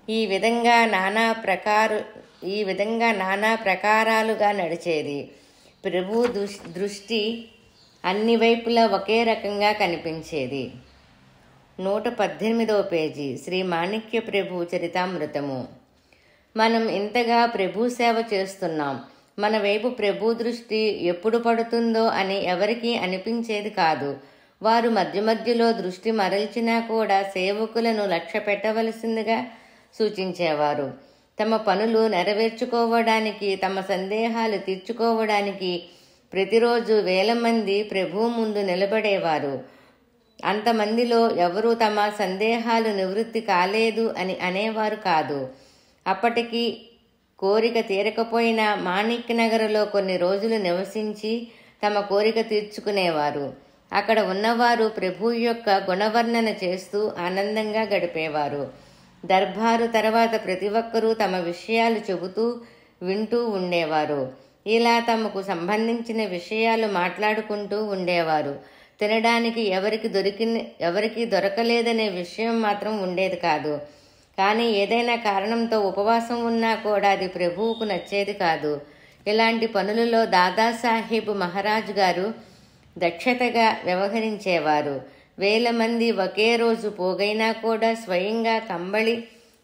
ఈ విధంగా నానా ప్రకారాలుగా నడిచేది. ప్రభు దృష్టి అన్ని వైపులా ఒకే రకంగా కనిపించేది. 118వ పేజీ శ్రీ మాణిక్య ప్రభు చరితామృతము. మనం ఇంతగా ప్రభు సేవ చేస్తున్నాం, మన వైపు ప్రభు దృష్టి ఎప్పుడు పడుతుందో అని ఎవరికీ అనిపించేది కాదు. వారు మధ్య మధ్యలో దృష్టి మరల్చినా కూడా సేవకులను లక్ష్య పెట్టవలసిందిగా సూచించేవారు. తమ పనులు నెరవేర్చుకోవడానికి, తమ సందేహాలు తీర్చుకోవడానికి ప్రతిరోజు వేల మంది ప్రభువు ముందు నిలబడేవారు. అంతమందిలో ఎవరూ తమ సందేహాలు నివృత్తి కాలేదు అని అనేవారు కాదు. అప్పటికి కోరిక తీరకపోయినా మాణిక్య నగర్లో కొన్ని రోజులు నివసించి తమ కోరిక తీర్చుకునేవారు. అక్కడ ఉన్నవారు ప్రభు యొక్క గుణవర్ణన చేస్తూ ఆనందంగా గడిపేవారు. దర్బారు తర్వాత ప్రతి ఒక్కరూ తమ విషయాలు చెబుతూ వింటూ ఉండేవారు. ఇలా తమకు సంబంధించిన విషయాలు మాట్లాడుకుంటూ ఉండేవారు. తినడానికి ఎవరికి దొరకలేదనే విషయం మాత్రం ఉండేది కాదు. కానీ ఏదైనా కారణంతో ఉపవాసం ఉన్నా కూడా అది ప్రభువుకు నచ్చేది కాదు. ఇలాంటి పనులలో దాదాసాహెబ్ మహారాజ్ గారు దక్షతగా వ్యవహరించేవారు. వేల మంది ఒకే రోజు పోగైనా కూడా స్వయంగా కంబళి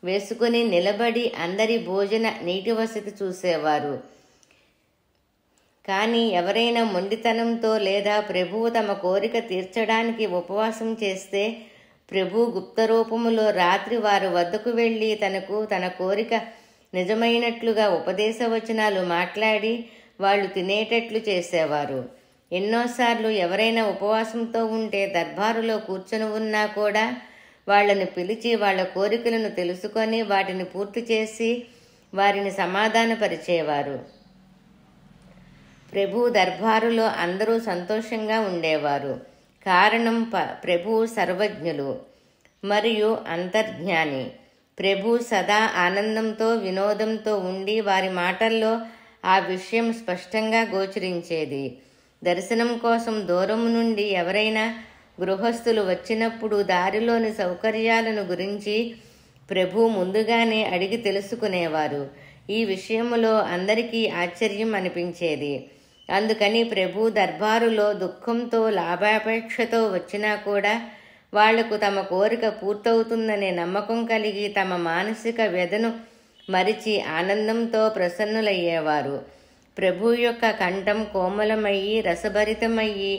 వేసుకుని నిలబడి అందరి భోజన నీటి వసతి చూసేవారు. కానీ ఎవరైనా మొండితనంతో లేదా ప్రభువు తమ కోరిక తీర్చడానికి ఉపవాసం చేస్తే ప్రభు గుప్తరూపములో రాత్రి వారి వద్దకు వెళ్ళి తన కోరిక నిజమైనట్లుగా ఉపదేశ వచనాలు మాట్లాడి వాళ్ళు తినేటట్లు చేసేవారు. ఎన్నోసార్లు ఎవరైనా ఉపవాసంతో ఉంటే దర్బారులో కూర్చొని ఉన్నా కూడా వాళ్లను పిలిచి వాళ్ళ కోరికలను తెలుసుకొని వాటిని పూర్తి చేసి వారిని సమాధానపరిచేవారు. ప్రభు దర్బారులో అందరూ సంతోషంగా ఉండేవారు. కారణం ప్రభు సర్వజ్ఞులు మరియు అంతర్జ్ఞాని. ప్రభు సదా ఆనందంతో వినోదంతో ఉండి వారి మాటల్లో ఆ విషయం స్పష్టంగా గోచరించేది. దర్శనం కోసం దూరం నుండి ఎవరైనా గృహస్థులు వచ్చినప్పుడు దారిలోని సౌకర్యాలను గురించి ప్రభు ముందుగానే అడిగి తెలుసుకునేవారు. ఈ విషయంలో అందరికీ ఆశ్చర్యం అనిపించేది. అందుకని ప్రభు దర్బారులో దుఃఖంతో లాభాపేక్షతో వచ్చినా కూడా వాళ్లకు తమ కోరిక పూర్తవుతుందనే నమ్మకం కలిగి తమ మానసిక వ్యధను మరిచి ఆనందంతో ప్రసన్నులయ్యేవారు. ప్రభు యొక్క కంఠం కోమలమయ్యి రసభరితమయ్యి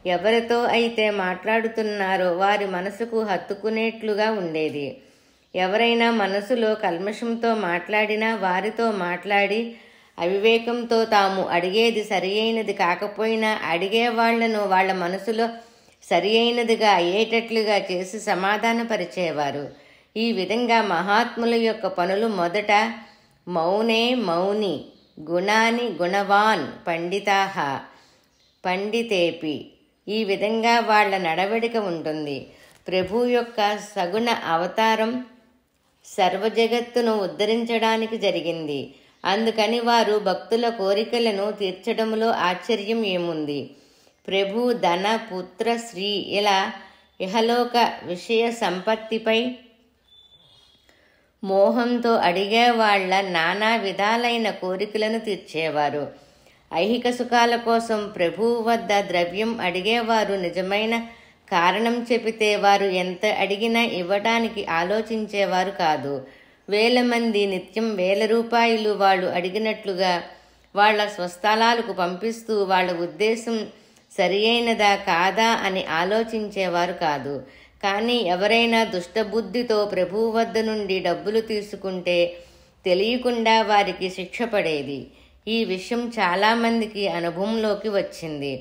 ఎవరితో అయితే మాట్లాడుతున్నారో వారి మనసుకు హత్తుకునేట్లుగా ఉండేది. ఎవరైనా మనసులో కల్మషంతో మాట్లాడినా వారితో మాట్లాడి అవివేకంతో తాము అడిగేది సరి అయినది కాకపోయినా అడిగే వాళ్లను వాళ్ల మనసులో సరి అయినదిగా అయ్యేటట్లుగా చేసి సమాధానపరిచేవారు. ఈ విధంగా మహాత్ముల యొక్క పనులు మొదట మౌనే మౌని, గుణాని గుణవాన్ పండితాహ పండితేపి, ఈ విధంగా వాళ్ల నడవడిక ఉంటుంది. ప్రభు యొక్క సగుణ అవతారం సర్వజగత్తును ఉద్ధరించడానికి జరిగింది. అందుకని వారు భక్తుల కోరికలను తీర్చడంలో ఆశ్చర్యం ఏముంది? ప్రభు ధన పుత్ర శ్రీ ఇలా ఇహలోక విషయ సంపత్తిపై మోహంతో అడిగేవాళ్ల నానా విధాలైన కోరికలను తీర్చేవారు. ఐహిక సుఖాల కోసం ప్రభువు వద్ద ద్రవ్యం అడిగేవారు నిజమైన కారణం చెబితే వారు ఎంత అడిగినా ఇవ్వడానికి ఆలోచించేవారు కాదు. వేల మంది నిత్యం 1000 రూపాయలు వాళ్ళు అడిగినట్లుగా వాళ్ల స్వస్థలాలకు పంపిస్తూ వాళ్ల ఉద్దేశం సరి అయినదా కాదా అని ఆలోచించేవారు కాదు. కానీ ఎవరైనా దుష్టబుద్ధితో ప్రభువు వద్ద నుండి డబ్బులు తీసుకుంటే తెలియకుండా వారికి శిక్ష పడేది. ఈ విషయం చాలామందికి అనుభవంలోకి వచ్చింది.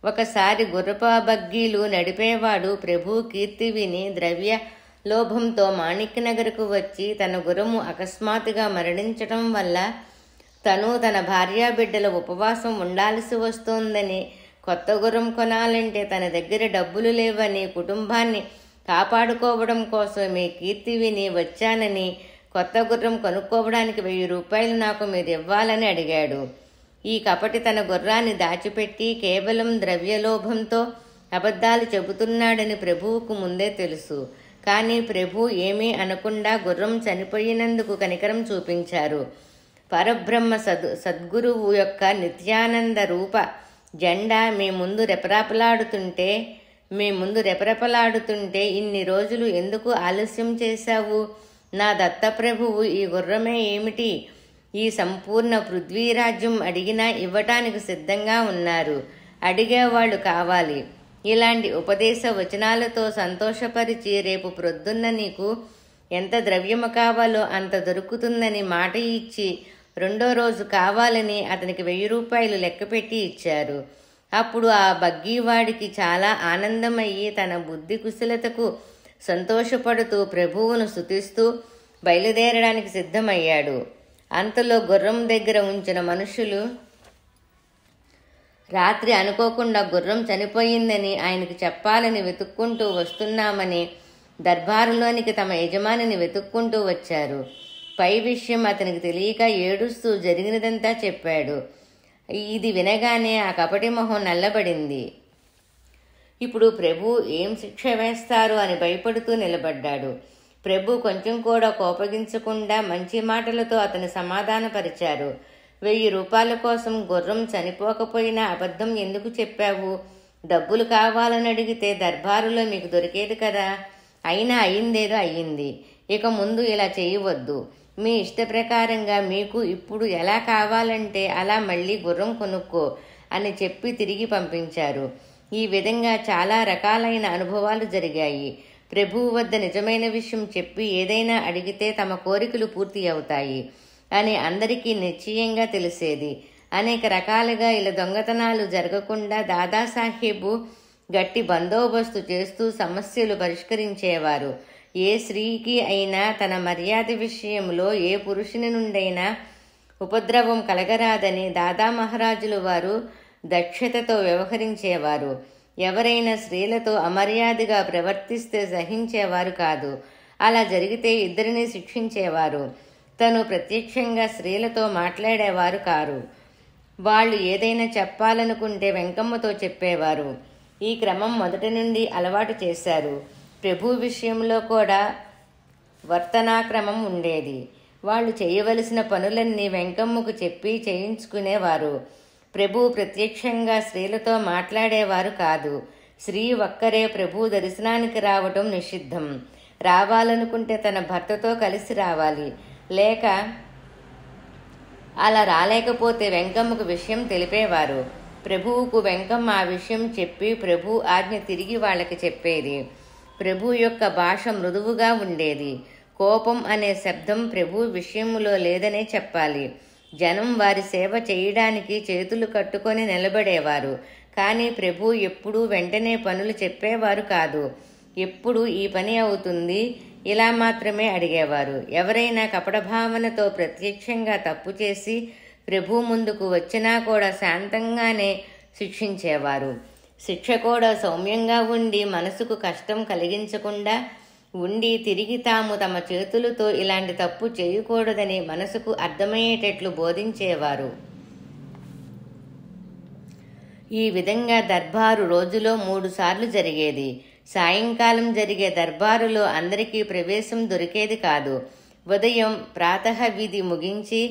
ఒకసారి గుర్రప బగ్గీలు నడిపేవాడు ప్రభు కీర్తి విని ద్రవ్య లోభంతో మాణిక్యనగర్కు వచ్చి తన గుర్రము అకస్మాత్తుగా మరణించటం వల్ల తను తన భార్యాబిడ్డల ఉపవాసం ఉండాల్సి వస్తోందని, కొత్త గుర్రం కొనాలంటే తన దగ్గర డబ్బులు లేవని, కుటుంబాన్ని కాపాడుకోవడం కోసం మీ కీర్తి విని వచ్చానని, కొత్త గుర్రం కొనుక్కోవడానికి 1000 రూపాయలు నాకు మీరు ఇవ్వాలని అడిగాడు. ఈ కపటి తన గుర్రాన్ని దాచిపెట్టి కేవలం ద్రవ్యలోభంతో అబద్ధాలు చెబుతున్నాడని ప్రభువుకు ముందే తెలుసు. కానీ ప్రభు ఏమీ అనకుండా గుర్రం చనిపోయినందుకు కనికరం చూపించారు. పరబ్రహ్మ సద్గురువు యొక్క నిత్యానంద రూప జెండా మీ ముందు రెపరెపలాడుతుంటే ఇన్ని రోజులు ఎందుకు ఆలస్యం చేశావు? నా దత్తప్రభువు ఈ గుర్రమే ఏమిటి, ఈ సంపూర్ణ పృథ్వీరాజ్యం అడిగినా ఇవ్వటానికి సిద్ధంగా ఉన్నారు. అడిగేవాళ్లు కావాలి. ఇలాంటి ఉపదేశ వచనాలతో సంతోషపరిచి రేపు ప్రొద్దున్న నీకు ఎంత ద్రవ్యము కావాలో అంత దొరుకుతుందని మాట ఇచ్చి 2వ రోజు కావాలని అతనికి 1000 రూపాయలు లెక్కపెట్టి ఇచ్చారు. అప్పుడు ఆ బగ్గీవాడికి చాలా ఆనందమయ్యి తన బుద్ధి కుశలతకు సంతోషపడుతూ ప్రభువును స్తుతిస్తూ బయలుదేరడానికి సిద్ధమయ్యాడు. అంతలో గుర్రం దగ్గర ఉంచిన మనుషులు రాత్రి అనుకోకుండా గుర్రం చనిపోయిందని ఆయనకి చెప్పాలని వెతుక్కుంటూ వస్తున్నామని దర్బారులోనికి తమ యజమానిని వెతుక్కుంటూ వచ్చారు. పై విషయం అతనికి తెలియక ఏడుస్తూ జరిగినదంతా చెప్పాడు. ఇది వినగానే ఆ కపటి మొహం నల్లబడింది. ఇప్పుడు ప్రభు ఏం శిక్ష వేస్తారు అని భయపడుతూ నిలబడ్డాడు. ప్రభు కొంచెం కూడా కోపగించకుండా మంచి మాటలతో అతని సమాధానపరిచారు. 1000 రూపాయల కోసం గుర్రం చనిపోకపోయినా అబద్ధం ఎందుకు చెప్పావు? డబ్బులు కావాలని అడిగితే దర్బారులో మీకు దొరికేది కదా. అయినా అయిందేదో అయ్యింది. ఇక ముందు ఇలా చేయవద్దు. మీ ఇష్ట ప్రకారంగా మీకు ఇప్పుడు ఎలా కావాలంటే అలా మళ్ళీ గుర్రం కొనుక్కో అని చెప్పి తిరిగి పంపించారు. ఈ విధంగా చాలా రకాలైన అనుభవాలు జరిగాయి. ప్రభువు వద్ద నిజమైన విషయం చెప్పి ఏదైనా అడిగితే తమ కోరికలు పూర్తి అవుతాయి అని అందరికీ నిశ్చయంగా తెలిసేది. అనేక రకాలుగా ఇలా దొంగతనాలు జరగకుండా దాదాసాహెబు గట్టి బందోబస్తు చేస్తూ సమస్యలు పరిష్కరించేవారు. ఏ స్త్రీకి అయినా తన మర్యాద విషయంలో ఏ పురుషుని నుండైనా ఉపద్రవం కలగరాదని దాదా మహారాజులు వారు దక్షతతో వ్యవహరించేవారు. ఎవరైనా స్త్రీలతో అమర్యాదగా ప్రవర్తిస్తే సహించేవారు కాదు. అలా జరిగితే ఇద్దరిని శిక్షించేవారు. తను ప్రత్యక్షంగా స్త్రీలతో మాట్లాడేవారు కారు. వాళ్ళు ఏదైనా చెప్పాలనుకుంటే వెంకమ్మతో చెప్పేవారు. ఈ క్రమం మొదటి నుండి అలవాటు చేశారు. ప్రభు విషయంలో కూడా వర్తనాక్రమం ఉండేది. వాళ్ళు చేయవలసిన పనులన్నీ వెంకమ్మకు చెప్పి చేయించుకునేవారు. ప్రభు ప్రత్యక్షంగా స్త్రీలతో మాట్లాడేవారు కాదు. స్త్రీ ఒక్కరే ప్రభు దర్శనానికి రావటం నిషిద్ధం. రావాలనుకుంటే తన భర్తతో కలిసి రావాలి. అలా రాలేకపోతే వెంకమ్మకు విషయం తెలిపేవారు. ప్రభువుకు వెంకమ్మ ఆ విషయం చెప్పి ప్రభు ఆజ్ఞ తిరిగి వాళ్ళకి చెప్పేది. ప్రభు యొక్క భాష మృదువుగా ఉండేది. కోపం అనే శబ్దం ప్రభు విషయంలో లేదనే చెప్పాలి. జనం వారి సేవ చేయడానికి చేతులు కట్టుకొని నిలబడేవారు. కానీ ప్రభు ఎప్పుడూ వెంటనే పనులు చెప్పేవారు కాదు. ఎప్పుడు ఈ పని అవుతుంది ఇలా మాత్రమే అడిగేవారు. ఎవరైనా కపటభావనతో ప్రత్యక్షంగా తప్పు చేసి ప్రభు ముందుకు వచ్చినా కూడా శాంతంగానే శిక్షించేవారు. శిక్ష కూడా సౌమ్యంగా ఉండి మనసుకు కష్టం కలిగించకుండా ఉండి తిరిగి తాము తమ చేతులతో ఇలాంటి తప్పు చేయకూడదని మనసుకు అర్థమయ్యేటట్లు బోధించేవారు. ఈ విధంగా దర్బారు రోజులో 3 సార్లు జరిగేది. సాయంకాలం జరిగే దర్బారులో అందరికీ ప్రవేశం దొరికేది కాదు. ఉదయం ప్రాతః విధి ముగించి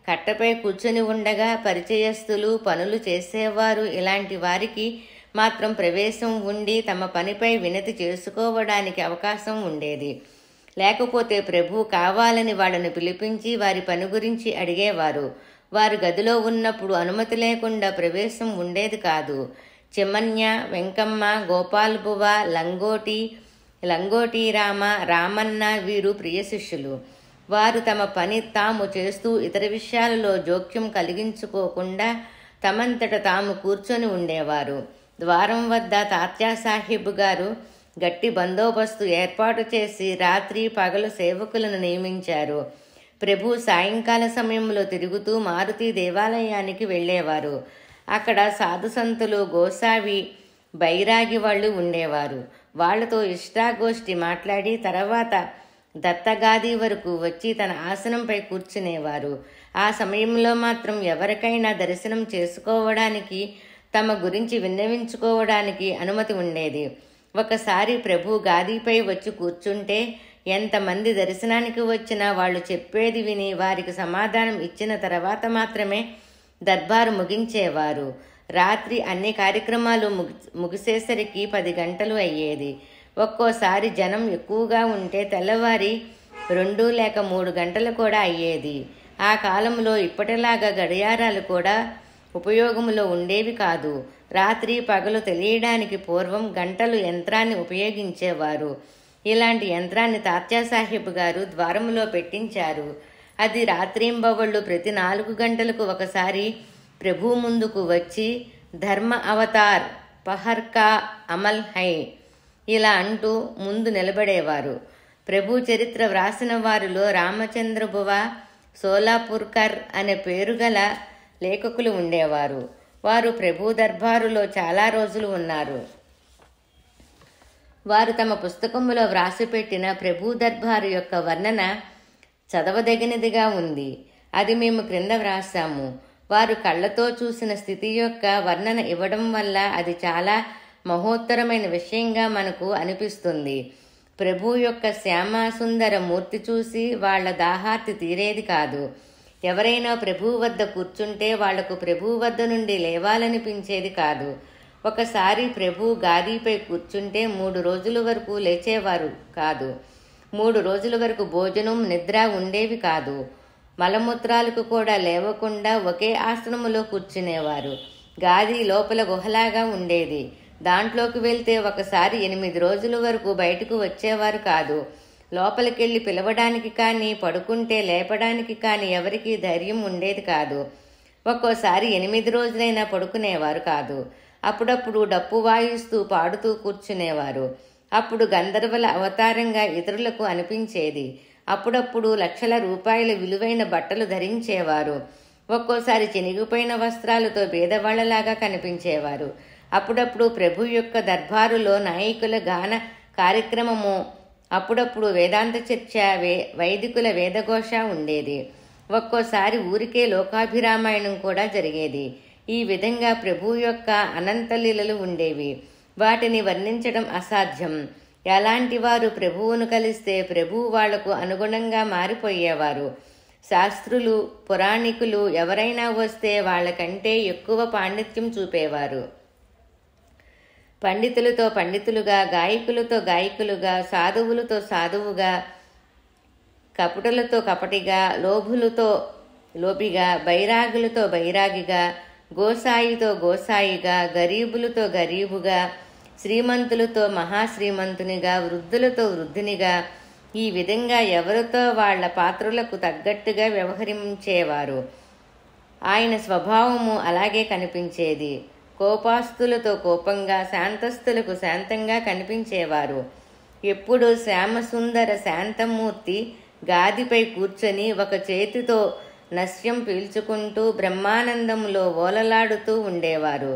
కట్టపై కూర్చొని ఉండగా పరిచయస్తులు, పనులు చేసేవారు ఇలాంటి వారికి మాత్రం ప్రవేశం ఉండి తమ పనిపై వినతి చేసుకోవడానికి అవకాశం ఉండేది. లేకపోతే ప్రభు కావాలని వాళ్ళని పిలిపించి వారి పని గురించి అడిగేవారు. వారు గదిలో ఉన్నప్పుడు అనుమతి లేకుండా ప్రవేశం ఉండేది కాదు. చెమన్య, వెంకమ్మ, గోపాల్బువ, లంగోటి రామ, రామన్న వీరు ప్రియ శిష్యులు. వారు తమ పని తాము చేస్తూ ఇతర విషయాలలో జోక్యం కలిగించుకోకుండా తమంతట తాము కూర్చొని ఉండేవారు. ద్వారం వద్ద తాత్యా సాహిబ్ గారు గట్టి బందోబస్తు ఏర్పాటు చేసి రాత్రి పగలు సేవకులను నియమించారు. ప్రభు సాయంకాల సమయంలో తిరుగుతూ మారుతి దేవాలయానికి వెళ్ళేవారు. అక్కడ సాధుసంతులు, గోసావి, బైరాగి వాళ్ళు ఉండేవారు. వాళ్లతో ఇష్టాగోష్ఠి మాట్లాడి తర్వాత దత్తగాది వరకు వచ్చి తన ఆసనంపై కూర్చునేవారు. ఆ సమయంలో మాత్రం ఎవరికైనా దర్శనం చేసుకోవడానికి, తమ గురించి విన్నవించుకోవడానికి అనుమతి ఉండేది. ఒకసారి ప్రభు గాదీపై వచ్చి కూర్చుంటే ఎంతమంది దర్శనానికి వచ్చినా వాళ్ళు చెప్పేది విని వారికి సమాధానం ఇచ్చిన తర్వాత మాత్రమే దర్బారు ముగించేవారు. రాత్రి అన్ని కార్యక్రమాలు ముగిసేసరికి 10 గంటలు అయ్యేది. ఒక్కోసారి జనం ఎక్కువగా ఉంటే తెల్లవారి 2 లేక 3 గంటలు కూడా అయ్యేది. ఆ కాలంలో ఇప్పటిలాగా గడియారాలు కూడా ఉపయోగంలో ఉండేవి కాదు. రాత్రి పగలు తెలియడానికి పూర్వం గంటలు యంత్రాన్ని ఉపయోగించేవారు. ఇలాంటి యంత్రాన్ని తాత్యా సాహిబ్ గారు ద్వారంలో పెట్టించారు. అది రాత్రింబవళ్ళు ప్రతి 4 గంటలకు ఒకసారి ప్రభు ముందుకు వచ్చి ధర్మ అవతార్ పహర్కా అమల్ హై ఇలా అంటూ ముందు నిలబడేవారు. ప్రభు చరిత్ర వ్రాసిన వారిలో రామచంద్రబువ సోలాపూర్కర్ అనే పేరు గల లేఖకులు ఉండేవారు. వారు ప్రభు దర్బారులో చాలా రోజులు ఉన్నారు. వారు తమ పుస్తకములో వ్రాసిపెట్టిన ప్రభు దర్బారు యొక్క వర్ణన చదవదగినదిగా ఉంది. అది మేము క్రింద వ్రాసాము. వారు కళ్ళతో చూసిన స్థితి యొక్క వర్ణన ఇవ్వడం వల్ల అది చాలా మహోత్తరమైన విషయంగా మనకు అనిపిస్తుంది. ప్రభు యొక్క శ్యామసుందర మూర్తి చూసి వాళ్ల దాహార్తి తీరేది కాదు. ఎవరైనా ప్రభువు వద్ద కూర్చుంటే వాళ్లకు ప్రభువు వద్ద నుండి లేవాలనిపించేది కాదు. ఒకసారి ప్రభు గాదీపై కూర్చుంటే 3 రోజుల వరకు లేచేవారు కాదు. 3 రోజుల వరకు భోజనం, నిద్ర ఉండేవి కాదు. మలమూత్రాలకు కూడా లేవకుండా ఒకే ఆసనములో కూర్చునేవారు. గాది లోపల గుహలాగా ఉండేది. దాంట్లోకి వెళ్తే ఒకసారి 8 రోజుల వరకు బయటకు వచ్చేవారు కాదు. లోపలికెళ్ళి పిలవడానికి కానీ, పడుకుంటే లేపడానికి కానీ ఎవరికీ ధైర్యం ఉండేది కాదు. ఒక్కోసారి 8 రోజులైనా పడుకునేవారు కాదు. అప్పుడప్పుడు డప్పు వాయిస్తూ పాడుతూ కూర్చునేవారు. అప్పుడు గంధర్వుల అవతారంగా ఇతరులకు అనిపించేది. అప్పుడప్పుడు లక్షల రూపాయల విలువైన బట్టలు ధరించేవారు. ఒక్కోసారి చినిగిపోయిన వస్త్రాలతో బీదవాళ్లలాగా కనిపించేవారు. అప్పుడప్పుడు ప్రభు యొక్క దర్బారులో నాయకుల గాన కార్యక్రమము, అప్పుడప్పుడు వేదాంత చర్చ, వైదికుల వేదఘోష ఉండేది. ఒక్కోసారి ఊరికే లోకాభిరామాయణం కూడా జరిగేది. ఈ విధంగా ప్రభు యొక్క అనంత లీలలు ఉండేవి. వాటిని వర్ణించడం అసాధ్యం. ఎలాంటి వారు ప్రభువును కలిస్తే ప్రభువు వాళ్లకు అనుగుణంగా మారిపోయేవారు. శాస్త్రులు, పురాణికులు ఎవరైనా వస్తే వాళ్లకంటే ఎక్కువ పాండిత్యం చూపేవారు. పండితులతో పండితులుగా, గాయకులతో గాయకులుగా, సాధువులతో సాధువుగా, కపటులతో కపటిగా, లోభులతో లోపిగా, బైరాగులతో బైరాగిగా, గోసాయితో గోసాయిగా, గరీబులతో గరీబుగా, శ్రీమంతులతో మహాశ్రీమంతునిగా, వృద్ధులతో వృద్ధునిగా, ఈ విధంగా ఎవరితో వాళ్ల పాత్రలకు తగ్గట్టుగా వ్యవహరించేవారు. ఆయన స్వభావము అలాగే కనిపించేది. కోపాస్తులతో కోపంగా, శాంతస్థులకు శాంతంగా కనిపించేవారు. ఎప్పుడు శ్యామసుందర శాంతమూర్తి గాదిపై కూర్చొని ఒక చేతితో నస్యం పీల్చుకుంటూ బ్రహ్మానందంలో ఓలలాడుతూ ఉండేవారు.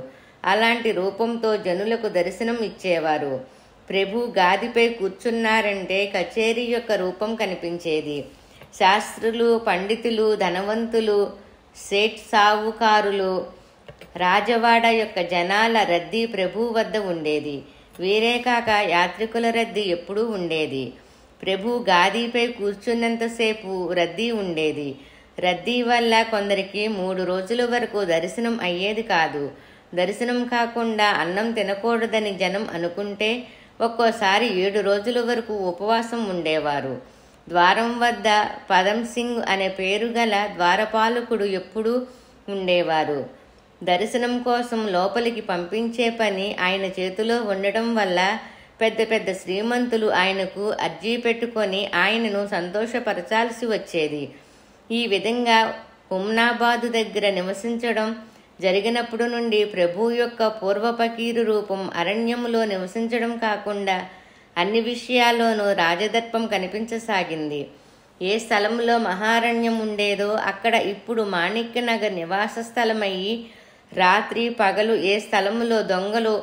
అలాంటి రూపంతో జనులకు దర్శనం ఇచ్చేవారు. ప్రభు గాదిపై కూర్చున్నారంటే కచేరీ యొక్క రూపం కనిపించేది. శాస్త్రులు, పండితులు, ధనవంతులు, సేట్ సావుకారులు, రాజవాడ యొక్క జనాల రద్దీ ప్రభు వద్ద ఉండేది. వీరే కాక యాత్రికుల రద్దీ ఎప్పుడూ ఉండేది. ప్రభు గాదీపై కూర్చున్నంతసేపు రద్దీ ఉండేది. రద్దీ వల్ల కొందరికి 3 రోజుల వరకు దర్శనం అయ్యేది కాదు. దర్శనం కాకుండా అన్నం తినకూడదని జనం అనుకుంటే ఒక్కోసారి 7 రోజుల వరకు ఉపవాసం ఉండేవారు. ద్వారం వద్ద పదం సింగ్ అనే పేరు గల ద్వారపాలకుడు ఎప్పుడూ ఉండేవారు. దర్శనం కోసం లోపలికి పంపించే పని ఆయన చేతిలో ఉండటం వల్ల పెద్ద పెద్ద శ్రీమంతులు ఆయనకు అర్జీ పెట్టుకొని ఆయనను సంతోషపరచాల్సి వచ్చేది. ఈ విధంగా హుమ్నాబాదు దగ్గర నివసించడం జరిగినప్పుడు నుండి ప్రభు యొక్క పూర్వపకీరు రూపం అరణ్యములో నివసించడం కాకుండా అన్ని విషయాల్లోనూ రాజదర్పం కనిపించసాగింది. ఏ స్థలంలో మహారణ్యం ఉండేదో అక్కడ ఇప్పుడు మాణిక్యనగర్ నివాస స్థలమయ్యి, రాత్రి పగలు ఏ స్థలములో దొంగలు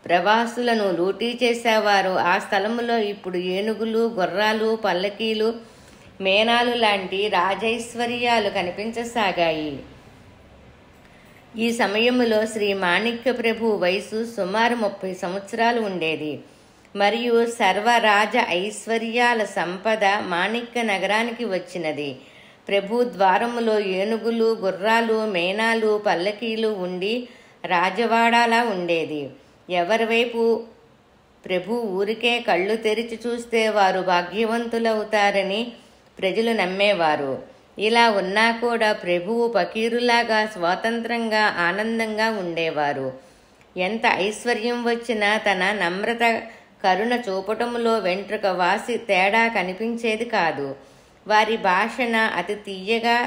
ప్రవాసులను లూటీ చేసేవారో ఆ స్థలములో ఇప్పుడు ఏనుగులు, గుర్రాలు, పల్లకీలు, మేనాలు లాంటి రాజైశ్వర్యాలు కనిపించసాగాయి. ఈ సమయములో శ్రీ మాణిక్య ప్రభు వయసు సుమారు 30 సంవత్సరాలు ఉండేది. మరియు సర్వరాజ ఐశ్వర్యాల సంపద మాణిక్య నగరానికి వచ్చినది. ప్రభు ద్వారములో ఏనుగులు, గుర్రాలు, మేనాలు, పల్లకీలు ఉండి రాజవాడాలా ఉండేది. ఎవరి వైపు ప్రభు ఊరికే కళ్ళు తెరిచి చూస్తే వారు భాగ్యవంతులవుతారని ప్రజలు నమ్మేవారు. ఇలా ఉన్నా కూడా ప్రభువు పకీరులాగా స్వాతంత్రంగా ఆనందంగా ఉండేవారు. ఎంత ఐశ్వర్యం వచ్చినా తన నమ్రత కరుణ చూపటములో వెంట్రుక వాసి తేడా కనిపించేది కాదు. వారి భాషణ అతి తీయగా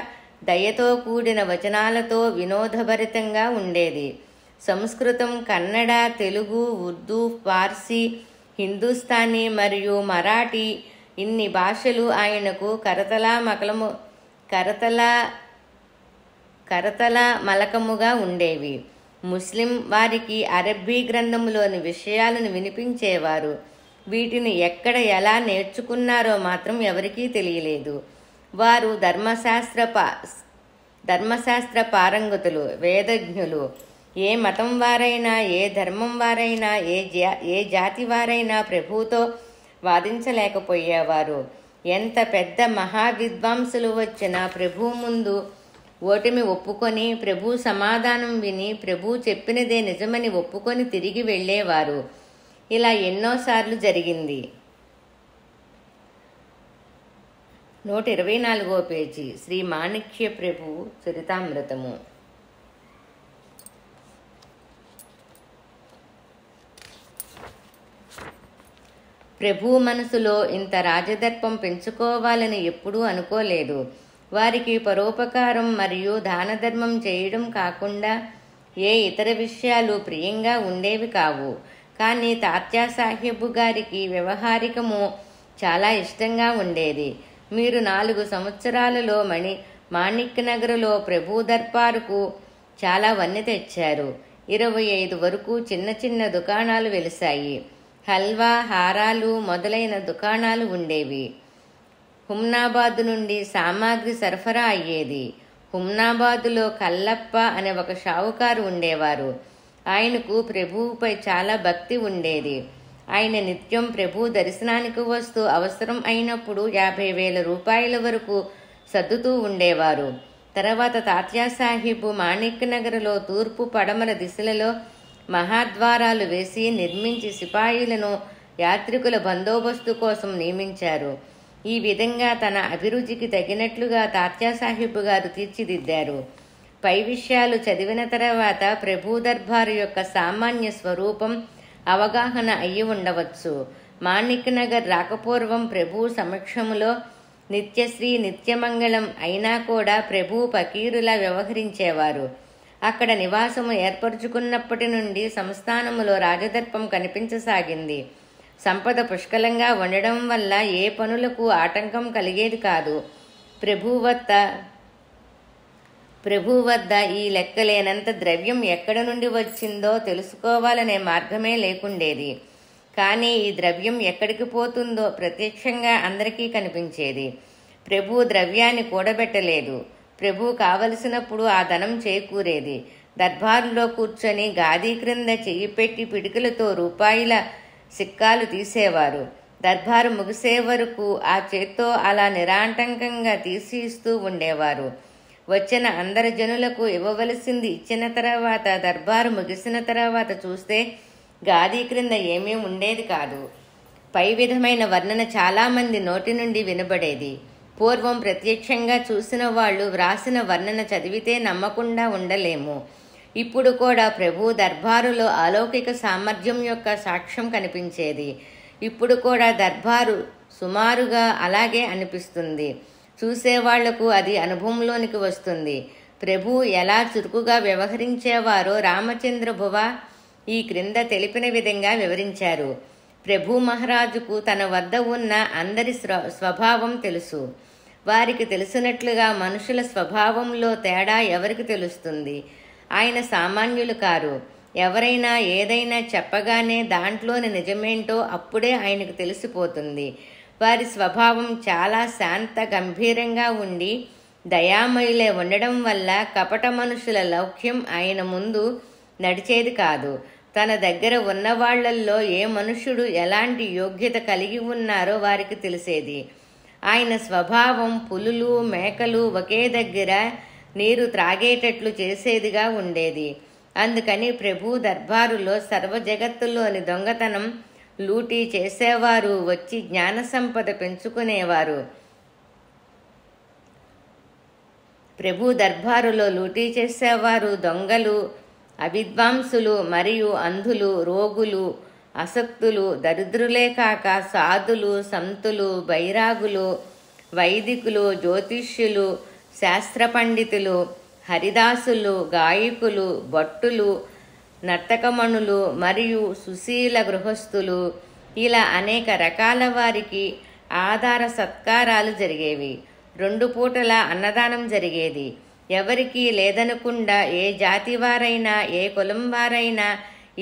దయతో కూడిన వచనాలతో వినోదభరితంగా ఉండేది. సంస్కృతం, కన్నడ, తెలుగు, ఉర్దూ, ఫార్సీ, హిందూస్థానీ మరియు మరాఠీ ఇన్ని భాషలు ఆయనకు కరతల మలకముగా ఉండేవి. ముస్లిం వారికి అరబ్బీ గ్రంథములోని విషయాలను వినిపించేవారు. వీటిని ఎక్కడ ఎలా నేర్చుకున్నారో మాత్రం ఎవరికీ తెలియలేదు. వారు ధర్మశాస్త్ర పారంగతులు, వేదజ్ఞులు. ఏ మతం వారైనా, ఏ ధర్మం వారైనా, ఏ జాతి వారైనా ప్రభువుతో వాదించలేకపోయేవారు. ఎంత పెద్ద మహావిద్వాంసులు వచ్చినా ప్రభు ముందు ఓటమి ఒప్పుకొని, ప్రభు సమాధానం విని, ప్రభు చెప్పినదే నిజమని ఒప్పుకొని తిరిగి వెళ్ళేవారు. ఇలా ఎన్నోసార్లు జరిగింది. 124వ పేజీ. శ్రీ మాణిక్య ప్రభు చరితామృతము. ప్రభు మనసులో ఇంత రాజదర్పం పెంచుకోవాలని ఎప్పుడూ అనుకోలేదు. వారికి పరోపకారం మరియు దానధర్మం చేయడం కాకుండా ఏ ఇతర విషయాలు ప్రియంగా ఉండేవి కావు. కానీ తాత్యా సాహెబు గారికి వ్యవహారికము చాలా ఇష్టంగా ఉండేది. మీరు 4 సంవత్సరాలలో మాణిక్యనగర్లో ప్రభు దర్బారుకు చాలా వన్నె తెచ్చారు. 25 వరకు చిన్న చిన్న దుకాణాలు వెలిశాయి. హల్వా, హారాలు మొదలైన దుకాణాలు ఉండేవి. హుమ్నాబాద్ నుండి సామాగ్రి సరఫరా అయ్యేది. హుమ్నాబాదులో కల్లప్ప అనే ఒక షావుకారు ఉండేవారు. ఆయనకు ప్రభువుపై చాలా భక్తి ఉండేది. ఆయన నిత్యం ప్రభు దర్శనానికి వస్తూ అవసరం అయినప్పుడు 50,000 రూపాయల వరకు సర్దుతూ ఉండేవారు. తర్వాత తాత్యా సాహిబు మాణిక్యనగర్లో తూర్పు పడమర దిశలలో మహాద్వారాలు వేసి నిర్మించి సిపాయిలను యాత్రికుల బందోబస్తు కోసం నియమించారు. ఈ విధంగా తన అభిరుచికి తగినట్లుగా తాత్యా సాహిబు గారు తీర్చిదిద్దారు. పై విషయాలు చదివిన తర్వాత ప్రభు దర్బారు యొక్క సామాన్య స్వరూపం అవగాహన అయ్యి ఉండవచ్చు. మాణిక్ నగర్ రాకపూర్వం ప్రభు సమక్షములో నిత్యశ్రీ నిత్యమంగళం అయినా కూడా ప్రభు ఫకీరులా వ్యవహరించేవారు. అక్కడ నివాసము ఏర్పరచుకున్నప్పటి నుండి సంస్థానములో రాజదర్పం కనిపించసాగింది. సంపద పుష్కలంగా ఉండడం వల్ల ఏ పనులకు ఆటంకం కలిగేది కాదు. ప్రభు వద్ద ఈ లెక్కలేనంత ద్రవ్యం ఎక్కడ నుండి వచ్చిందో తెలుసుకోవాలనే మార్గమే లేకుండేది. కానీ ఈ ద్రవ్యం ఎక్కడికి పోతుందో ప్రత్యక్షంగా అందరికీ కనిపించేది. ప్రభు ద్రవ్యాన్ని కూడబెట్టలేదు. ప్రభు కావలసినప్పుడు ఆ ధనం చేకూరేది. దర్బారులో కూర్చొని గాదీ క్రింద చెయ్యి పెట్టి పిడికలతో రూపాయల సిక్కాలు తీసేవారు. దర్బారు ముగిసే వరకు ఆ చేత్తో అలా నిరాటంకంగా తీసి ఇస్తూ ఉండేవారు. వచ్చిన అందరి జనులకు ఇవ్వవలసింది ఇచ్చిన తర్వాత దర్బారు ముగిసిన తర్వాత చూస్తే గాదీ క్రింద ఏమీ ఉండేది కాదు. పై విధమైన వర్ణన చాలామంది నోటి నుండి వినబడేది. పూర్వం ప్రత్యక్షంగా చూసిన వాళ్ళు వ్రాసిన వర్ణన చదివితే నమ్మకుండా ఉండలేము. ఇప్పుడు కూడా ప్రభు దర్బారులో అలౌకిక సామర్థ్యం యొక్క సాక్ష్యం కనిపించేది. ఇప్పుడు కూడా దర్బారు సుమారుగా అలాగే అనిపిస్తుంది. చూసేవాళ్లకు అది అనుభవంలోనికి వస్తుంది. ప్రభు ఎలా చురుకుగా వ్యవహరించేవారో రామచంద్ర భువ ఈ క్రింద తెలిపిన విధంగా వివరించారు. ప్రభు మహారాజుకు తన వద్ద ఉన్న అందరి స్వభావం తెలుసు. వారికి తెలిసినట్లుగా మనుషుల స్వభావంలో తేడా ఎవరికి తెలుస్తుంది? ఆయన సామాన్యులు కారు. ఎవరైనా ఏదైనా చెప్పగానే దాంట్లోని నిజమేంటో అప్పుడే ఆయనకు తెలిసిపోతుంది. వారి స్వభావం చాలా శాంత గంభీరంగా ఉండి దయామయులే ఉండడం వల్ల కపట మనుషుల లౌక్యం ఆయన ముందు నడిచేది కాదు. తన దగ్గర ఉన్నవాళ్లల్లో ఏ మనుష్యుడు ఎలాంటి యోగ్యత కలిగి ఉన్నారో వారికి తెలిసేది. ఆయన స్వభావం పులులు మేకలు ఒకే దగ్గర నీరు త్రాగేటట్లు చేసేదిగా ఉండేది. అందుకని ప్రభు దర్బారులో సర్వ జగత్తులోని దొంగతనం లూటీ చేసేవారు వచ్చి జ్ఞాన సంపద పెంచుకునేవారు. ప్రభు దర్బారులో లూటీ చేసేవారు దొంగలు, అవిద్వాంసులు మరియు అంధులు, రోగులు, అసక్తులు, దరిద్రులే కాక సాధులు, సంతులు, బైరాగులు, వైదికులు, జ్యోతిష్యులు, శాస్త్ర పండితులు, హరిదాసులు, గాయకులు, భట్టులు, నర్తకమణులు మరియు సుశీల గృహస్థులు, ఇలా అనేక రకాల వారికి ఆధార సత్కారాలు జరిగేవి. 2 పూటల అన్నదానం జరిగేది. ఎవరికీ లేదనకుండా ఏ జాతి వారైనా ఏ కులం వారైనా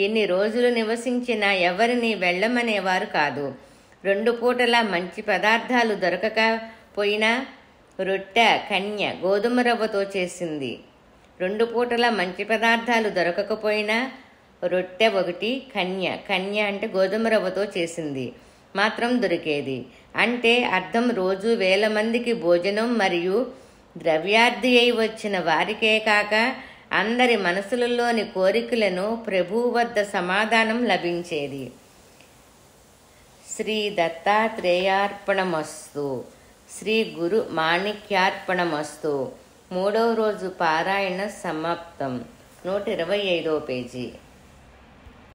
ఎన్ని రోజులు నివసించినా ఎవరిని వెళ్ళమనేవారు కాదు. 2 పూటల మంచి పదార్థాలు దొరకకపోయినా రొట్టె కన్య గోధుమ రవ్వతో చేసింది. 2 పూటల మంచి పదార్థాలు దొరకకపోయినా రొట్టె ఒకటి కన్య అంటే గోధుమ రవ్వతో చేసింది మాత్రం దొరికేది. అంటే అర్థం రోజు 1000 మందికి భోజనం మరియు ద్రవ్యార్థి అయి వచ్చిన వారికే కాక అందరి మనసులలోని కోరికలను ప్రభువు వద్ద సమాధానం లభించేది. శ్రీ దత్తాత్రేయార్పణమస్తు. శ్రీ గురు మాణిక్యార్పణమస్తు. 3వ రోజు పారాయణ సమాప్తం. 125వ పేజీ.